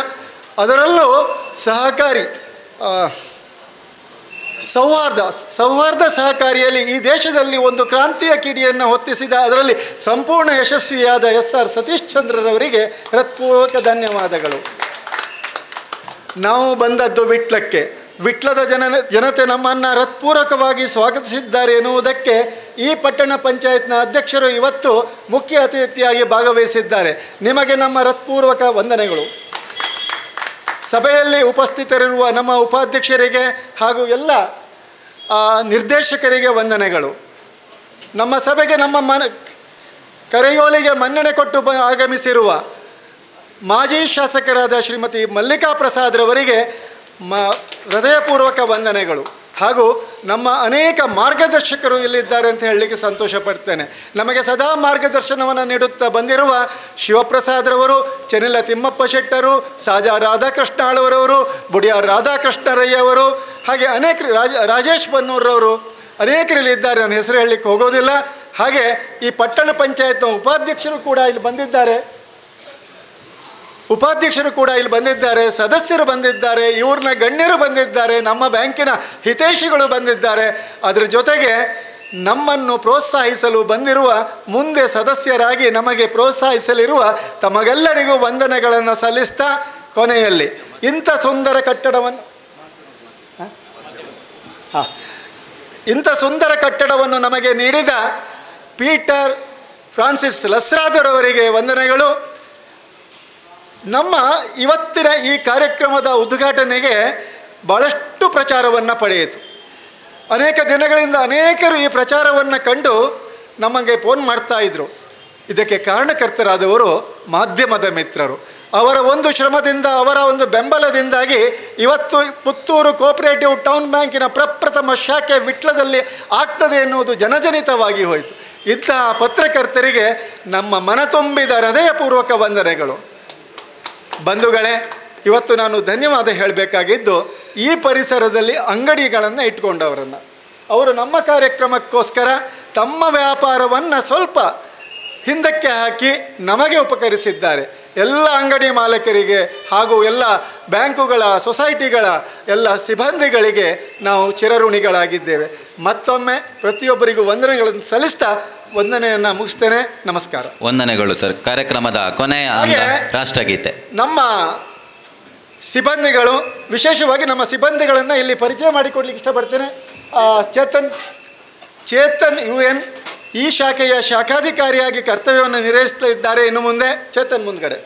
ಅದರಲ್ಲೂ ಸಹಕಾರಿ ಸೌಹಾರ್ದ ಸಹಕಾರಿಯಲ್ಲಿ ಈ ದೇಶದಲ್ಲಿ ಒಂದು ಕ್ರಾಂತಿಯ ಕಿಡಿಯನ್ನು ಹೊತ್ತಿಸಿದ, ಅದರಲ್ಲಿ ಸಂಪೂರ್ಣ ಯಶಸ್ವಿಯಾದ SR ಸತೀಶ್ ಚಂದ್ರರವರಿಗೆ ಹೃತ್ಪೂರ್ವಕ ಧನ್ಯವಾದಗಳು. ನಾವು ಬಂದದ್ದು ವಿಟ್ಲಕ್ಕೆ. ವಿಟ್ಲದ ಜನತೆ ನಮ್ಮನ್ನು ಹೃತ್ಪೂರ್ವಕವಾಗಿ ಸ್ವಾಗತಿಸಿದ್ದಾರೆ ಎನ್ನುವುದಕ್ಕೆ ಈ ಪಟ್ಟಣ ಪಂಚಾಯತ್ನ ಅಧ್ಯಕ್ಷರು ಇವತ್ತು ಮುಖ್ಯ ಅತಿಥಿಯಾಗಿ ಭಾಗವಹಿಸಿದ್ದಾರೆ. ನಿಮಗೆ ನಮ್ಮ ಹೃತ್ಪೂರ್ವಕ ವಂದನೆಗಳು. ಸಭೆಯಲ್ಲಿ ಉಪಸ್ಥಿತರಿರುವ ನಮ್ಮ ಉಪಾಧ್ಯಕ್ಷರಿಗೆ ಹಾಗೂ ಎಲ್ಲ ನಿರ್ದೇಶಕರಿಗೆ ವಂದನೆಗಳು. ನಮ್ಮ ಸಭೆಗೆ ನಮ್ಮ ಕರೆಯೋಲಿಗೆ ಮನ್ನಣೆ ಕೊಟ್ಟು ಆಗಮಿಸಿರುವ ಮಾಜಿ ಶಾಸಕರಾದ ಶ್ರೀಮತಿ ಮಲ್ಲಿಕಾ ಪ್ರಸಾದ್ರವರಿಗೆ ಹೃದಯಪೂರ್ವಕ ವಂದನೆಗಳು. ಹಾಗೂ ನಮ್ಮ ಅನೇಕ ಮಾರ್ಗದರ್ಶಕರು ಇಲ್ಲಿದ್ದಾರೆ ಅಂತ ಹೇಳಲಿಕ್ಕೆ ಸಂತೋಷ ಪಡ್ತೇನೆ. ನಮಗೆ ಸದಾ ಮಾರ್ಗದರ್ಶನವನ್ನು ನೀಡುತ್ತಾ ಬಂದಿರುವ ಶಿವಪ್ರಸಾದ್ರವರು, ಚೆನ್ನಿಲ ತಿಮ್ಮಪ್ಪ ಶೆಟ್ಟರು, ಸಾಜಾ ರಾಧಾಕೃಷ್ಣಾಳವರವರು, ಬುಡಿಯಾರ್ ರಾಧಾಕೃಷ್ಣರಯ್ಯವರು, ಹಾಗೆ ಅನೇಕ ರಾಜೇಶ್ ಬನ್ನೂರವರು ಅನೇಕರಿಲ್ಲಿದ್ದಾರೆ. ನಾನು ಹೆಸರು ಹೇಳಲಿಕ್ಕೆ ಹೋಗೋದಿಲ್ಲ. ಹಾಗೆ ಈ ಪಟ್ಟಣ ಪಂಚಾಯತ್ನ ಉಪಾಧ್ಯಕ್ಷರು ಕೂಡ ಇಲ್ಲಿ ಬಂದಿದ್ದಾರೆ, ಸದಸ್ಯರು ಬಂದಿದ್ದಾರೆ, ಇವ್ರನ್ನ ಗಣ್ಯರು ಬಂದಿದ್ದಾರೆ, ನಮ್ಮ ಬ್ಯಾಂಕಿನ ಹಿತೈಷಿಗಳು ಬಂದಿದ್ದಾರೆ. ಅದರ ಜೊತೆಗೆ ನಮ್ಮನ್ನು ಪ್ರೋತ್ಸಾಹಿಸಲು ಬಂದಿರುವ, ಮುಂದೆ ಸದಸ್ಯರಾಗಿ ನಮಗೆ ಪ್ರೋತ್ಸಾಹಿಸಲಿರುವ ತಮಗೆಲ್ಲರಿಗೂ ವಂದನೆಗಳನ್ನು ಸಲ್ಲಿಸ್ತಾ, ಕೊನೆಯಲ್ಲಿ ಇಂಥ ಸುಂದರ ಕಟ್ಟಡವನ್ನು ನಮಗೆ ನೀಡಿದ ಪೀಟರ್ ಫ್ರಾನ್ಸಿಸ್ ಲಸ್ರಾದರವರಿಗೆ ವಂದನೆಗಳು. ನಮ್ಮ ಇವತ್ತಿನ ಈ ಕಾರ್ಯಕ್ರಮದ ಉದ್ಘಾಟನೆಗೆ ಭಾಳಷ್ಟು ಪ್ರಚಾರವನ್ನು ಪಡೆಯಿತು. ಅನೇಕ ದಿನಗಳಿಂದ ಅನೇಕರು ಈ ಪ್ರಚಾರವನ್ನು ಕಂಡು ನಮಗೆ ಫೋನ್ ಮಾಡ್ತಾಯಿದ್ರು. ಇದಕ್ಕೆ ಕಾರಣಕರ್ತರಾದವರು ಮಾಧ್ಯಮದ ಮಿತ್ರರು. ಅವರ ಒಂದು ಶ್ರಮದಿಂದ, ಅವರ ಒಂದು ಬೆಂಬಲದಿಂದಾಗಿ ಇವತ್ತು ಪುತ್ತೂರು ಕೋಆಪರೇಟಿವ್ ಟೌನ್ ಬ್ಯಾಂಕಿನ ಪ್ರಪ್ರಥಮ ಶಾಖೆ ವಿಟ್ಲದಲ್ಲಿ ಆಗ್ತದೆ ಎನ್ನುವುದು ಜನಜನಿತವಾಗಿ ಹೋಯಿತು. ಇಂತಹ ಪತ್ರಕರ್ತರಿಗೆ ನಮ್ಮ ಮನತುಂಬಿದ ಹೃದಯಪೂರ್ವಕ ವಂದನೆಗಳು. ಬಂಧುಗಳೇ, ಇವತ್ತು ನಾನು ಧನ್ಯವಾದ ಹೇಳಬೇಕಾಗಿದ್ದು ಈ ಪರಿಸರದಲ್ಲಿ ಅಂಗಡಿಗಳನ್ನು ಇಟ್ಕೊಂಡವರನ್ನು. ಅವರು ನಮ್ಮ ಕಾರ್ಯಕ್ರಮಕ್ಕೋಸ್ಕರ ತಮ್ಮ ವ್ಯಾಪಾರವನ್ನು ಸ್ವಲ್ಪ ಹಿಂದಕ್ಕೆ ಹಾಕಿ ನಮಗೆ ಉಪಕರಿಸಿದ್ದಾರೆ. ಎಲ್ಲ ಅಂಗಡಿ ಮಾಲೀಕರಿಗೆ ಹಾಗೂ ಎಲ್ಲ ಬ್ಯಾಂಕುಗಳ, ಸೊಸೈಟಿಗಳ ಎಲ್ಲ ಸಿಬ್ಬಂದಿಗಳಿಗೆ ನಾವು ಚಿರಋಣಿಗಳಾಗಿದ್ದೇವೆ. ಮತ್ತೊಮ್ಮೆ ಪ್ರತಿಯೊಬ್ಬರಿಗೂ ವಂದನೆಗಳನ್ನು ಸಲ್ಲಿಸ್ತಾ ವಂದನೆಯನ್ನು ಮುಗಿಸ್ತೇನೆ. ನಮಸ್ಕಾರ. ವಂದನೆಗಳು ಸರ್. ಕಾರ್ಯಕ್ರಮದ ಕೊನೆಯ ರಾಷ್ಟ್ರಗೀತೆ. ನಮ್ಮ ಸಿಬ್ಬಂದಿಗಳು, ವಿಶೇಷವಾಗಿ ನಮ್ಮ ಸಿಬ್ಬಂದಿಗಳನ್ನು ಇಲ್ಲಿ ಪರಿಚಯ ಮಾಡಿಕೊಡ್ಲಿಕ್ಕೆ ಇಷ್ಟಪಡ್ತೇನೆ. ಚೇತನ್ UN ಈ ಶಾಖೆಯ ಶಾಖಾಧಿಕಾರಿಯಾಗಿ ಕರ್ತವ್ಯವನ್ನು ನಿರ್ವಹಿಸ್ತಾ ಇನ್ನು ಮುಂದೆ. ಚೇತನ್ ಮುಂದ್ಗಡೆ.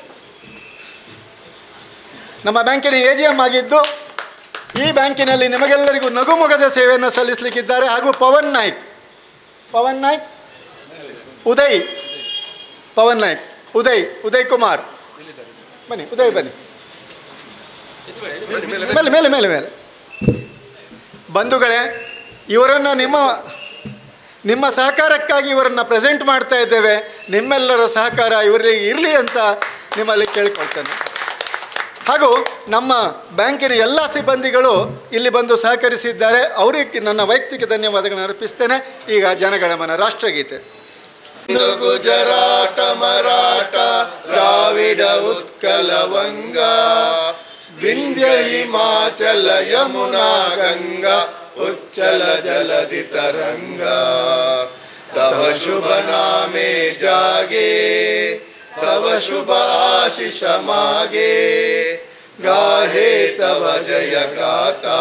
ನಮ್ಮ ಬ್ಯಾಂಕಿನ AGM ಆಗಿದ್ದು ಈ ಬ್ಯಾಂಕಿನಲ್ಲಿ ನಿಮಗೆಲ್ಲರಿಗೂ ನಗುಮೊಗದ ಸೇವೆಯನ್ನು ಸಲ್ಲಿಸಲಿಕ್ಕಿದ್ದಾರೆ. ಹಾಗೂ ಪವನ್ ನಾಯ್ಕ್, ಉದಯ್ ಕುಮಾರ್, ಬನ್ನಿ ಉದಯ್, ಬನ್ನಿ ಮೇಲೆ. ಬಂಧುಗಳೇ, ಇವರನ್ನು ನಿಮ್ಮ ಸಹಕಾರಕ್ಕಾಗಿ ಇವರನ್ನು ಪ್ರೆಸೆಂಟ್ ಮಾಡ್ತಾ ಇದ್ದೇವೆ. ನಿಮ್ಮೆಲ್ಲರ ಸಹಕಾರ ಇವರಿಗೆ ಇರಲಿ ಅಂತ ನಿಮ್ಮಲ್ಲಿ ಕೇಳಿಕೊಳ್ತೇನೆ. ಹಾಗೂ ನಮ್ಮ ಬ್ಯಾಂಕಿನ ಎಲ್ಲ ಸಿಬ್ಬಂದಿಗಳು ಇಲ್ಲಿ ಬಂದು ಸಹಕರಿಸಿದ್ದಾರೆ. ಅವರಿಗೆ ನನ್ನ ವೈಯಕ್ತಿಕ ಧನ್ಯವಾದಗಳನ್ನು ಅರ್ಪಿಸ್ತೇನೆ. ಈಗ ಜನಗಣಮನ ರಾಷ್ಟ್ರಗೀತೆ. ಗುಜರಾಟ ಮರಾಠ ದ್ರಾವಿಡ ಉತ್ಕಲ ವಂಗ ವಿಂಧ್ಯ ಹಿಮಾಚಲ ಯಮುನಾ ಗಂಗಾ ಉಚ್ಚಲ ಜಲಧಿ ತರಂಗ ತವ ಶುಭ ನಾಮೆ ಜಾಗೆ ತವ ಶುಭ ಆಶಿಷ ಮಾಗೆ गाहे तव जय गाता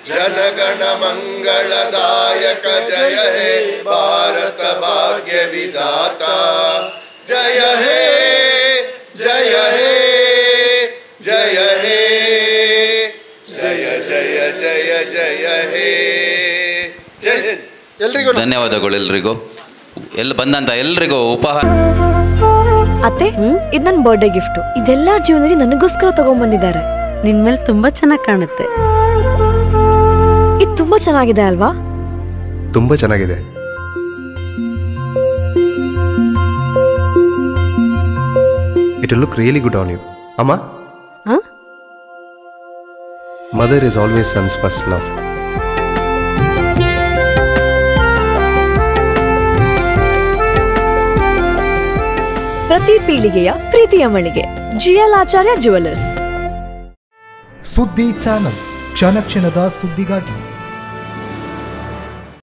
जनगण मंगलदायक जय हे भारत भाग्य विधाता जय हे जय हे जय हे जय जय जय जय हे जय ಎಲ್ರಿಗೂ ಧನ್ಯವಾದಗಳು. ಎಲ್ಲಿ ಬಂದಂತ ಎಲ್ರಿಗೂ ಉಪಹಾರ. ಅತ್ತೆ, ಇದು ನನ್ನ ಬರ್ಡೇ ಗಿಫ್ಟ್. ಇದೆಲ್ಲ ಜೀವನದಲ್ಲಿ ನನಗೋಸ್ಕರ ತಗೊಂಡ್ಬಂದಿದ್ದಾರೆ. ನಿನ್ ಮೇಲೆ ತುಂಬಾ ಚೆನ್ನಾಗಿ ಕಾಣುತ್ತೆ. ಇದು ತುಂಬಾ ಚೆನ್ನಾಗಿದೆ ಅಲ್ವಾ? ತುಂಬಾ ಚೆನ್ನಾಗಿದೆ. It will look really good on you. Amma? Huh? Mother is always son's first love. ಪ್ರತಿ ಪೀಳಿಗೆಯ ಪ್ರೀತಿಯ ಮಳಿಗೆ GL ಆಚಾರ್ಯ ಜುವೆಲ್ಲರ್ಸ್. ಸುದ್ದಿ ಚಾನಲ್, ಕ್ಷಣ ಕ್ಷಣದ ಸುದ್ದಿಗಾಗಿ.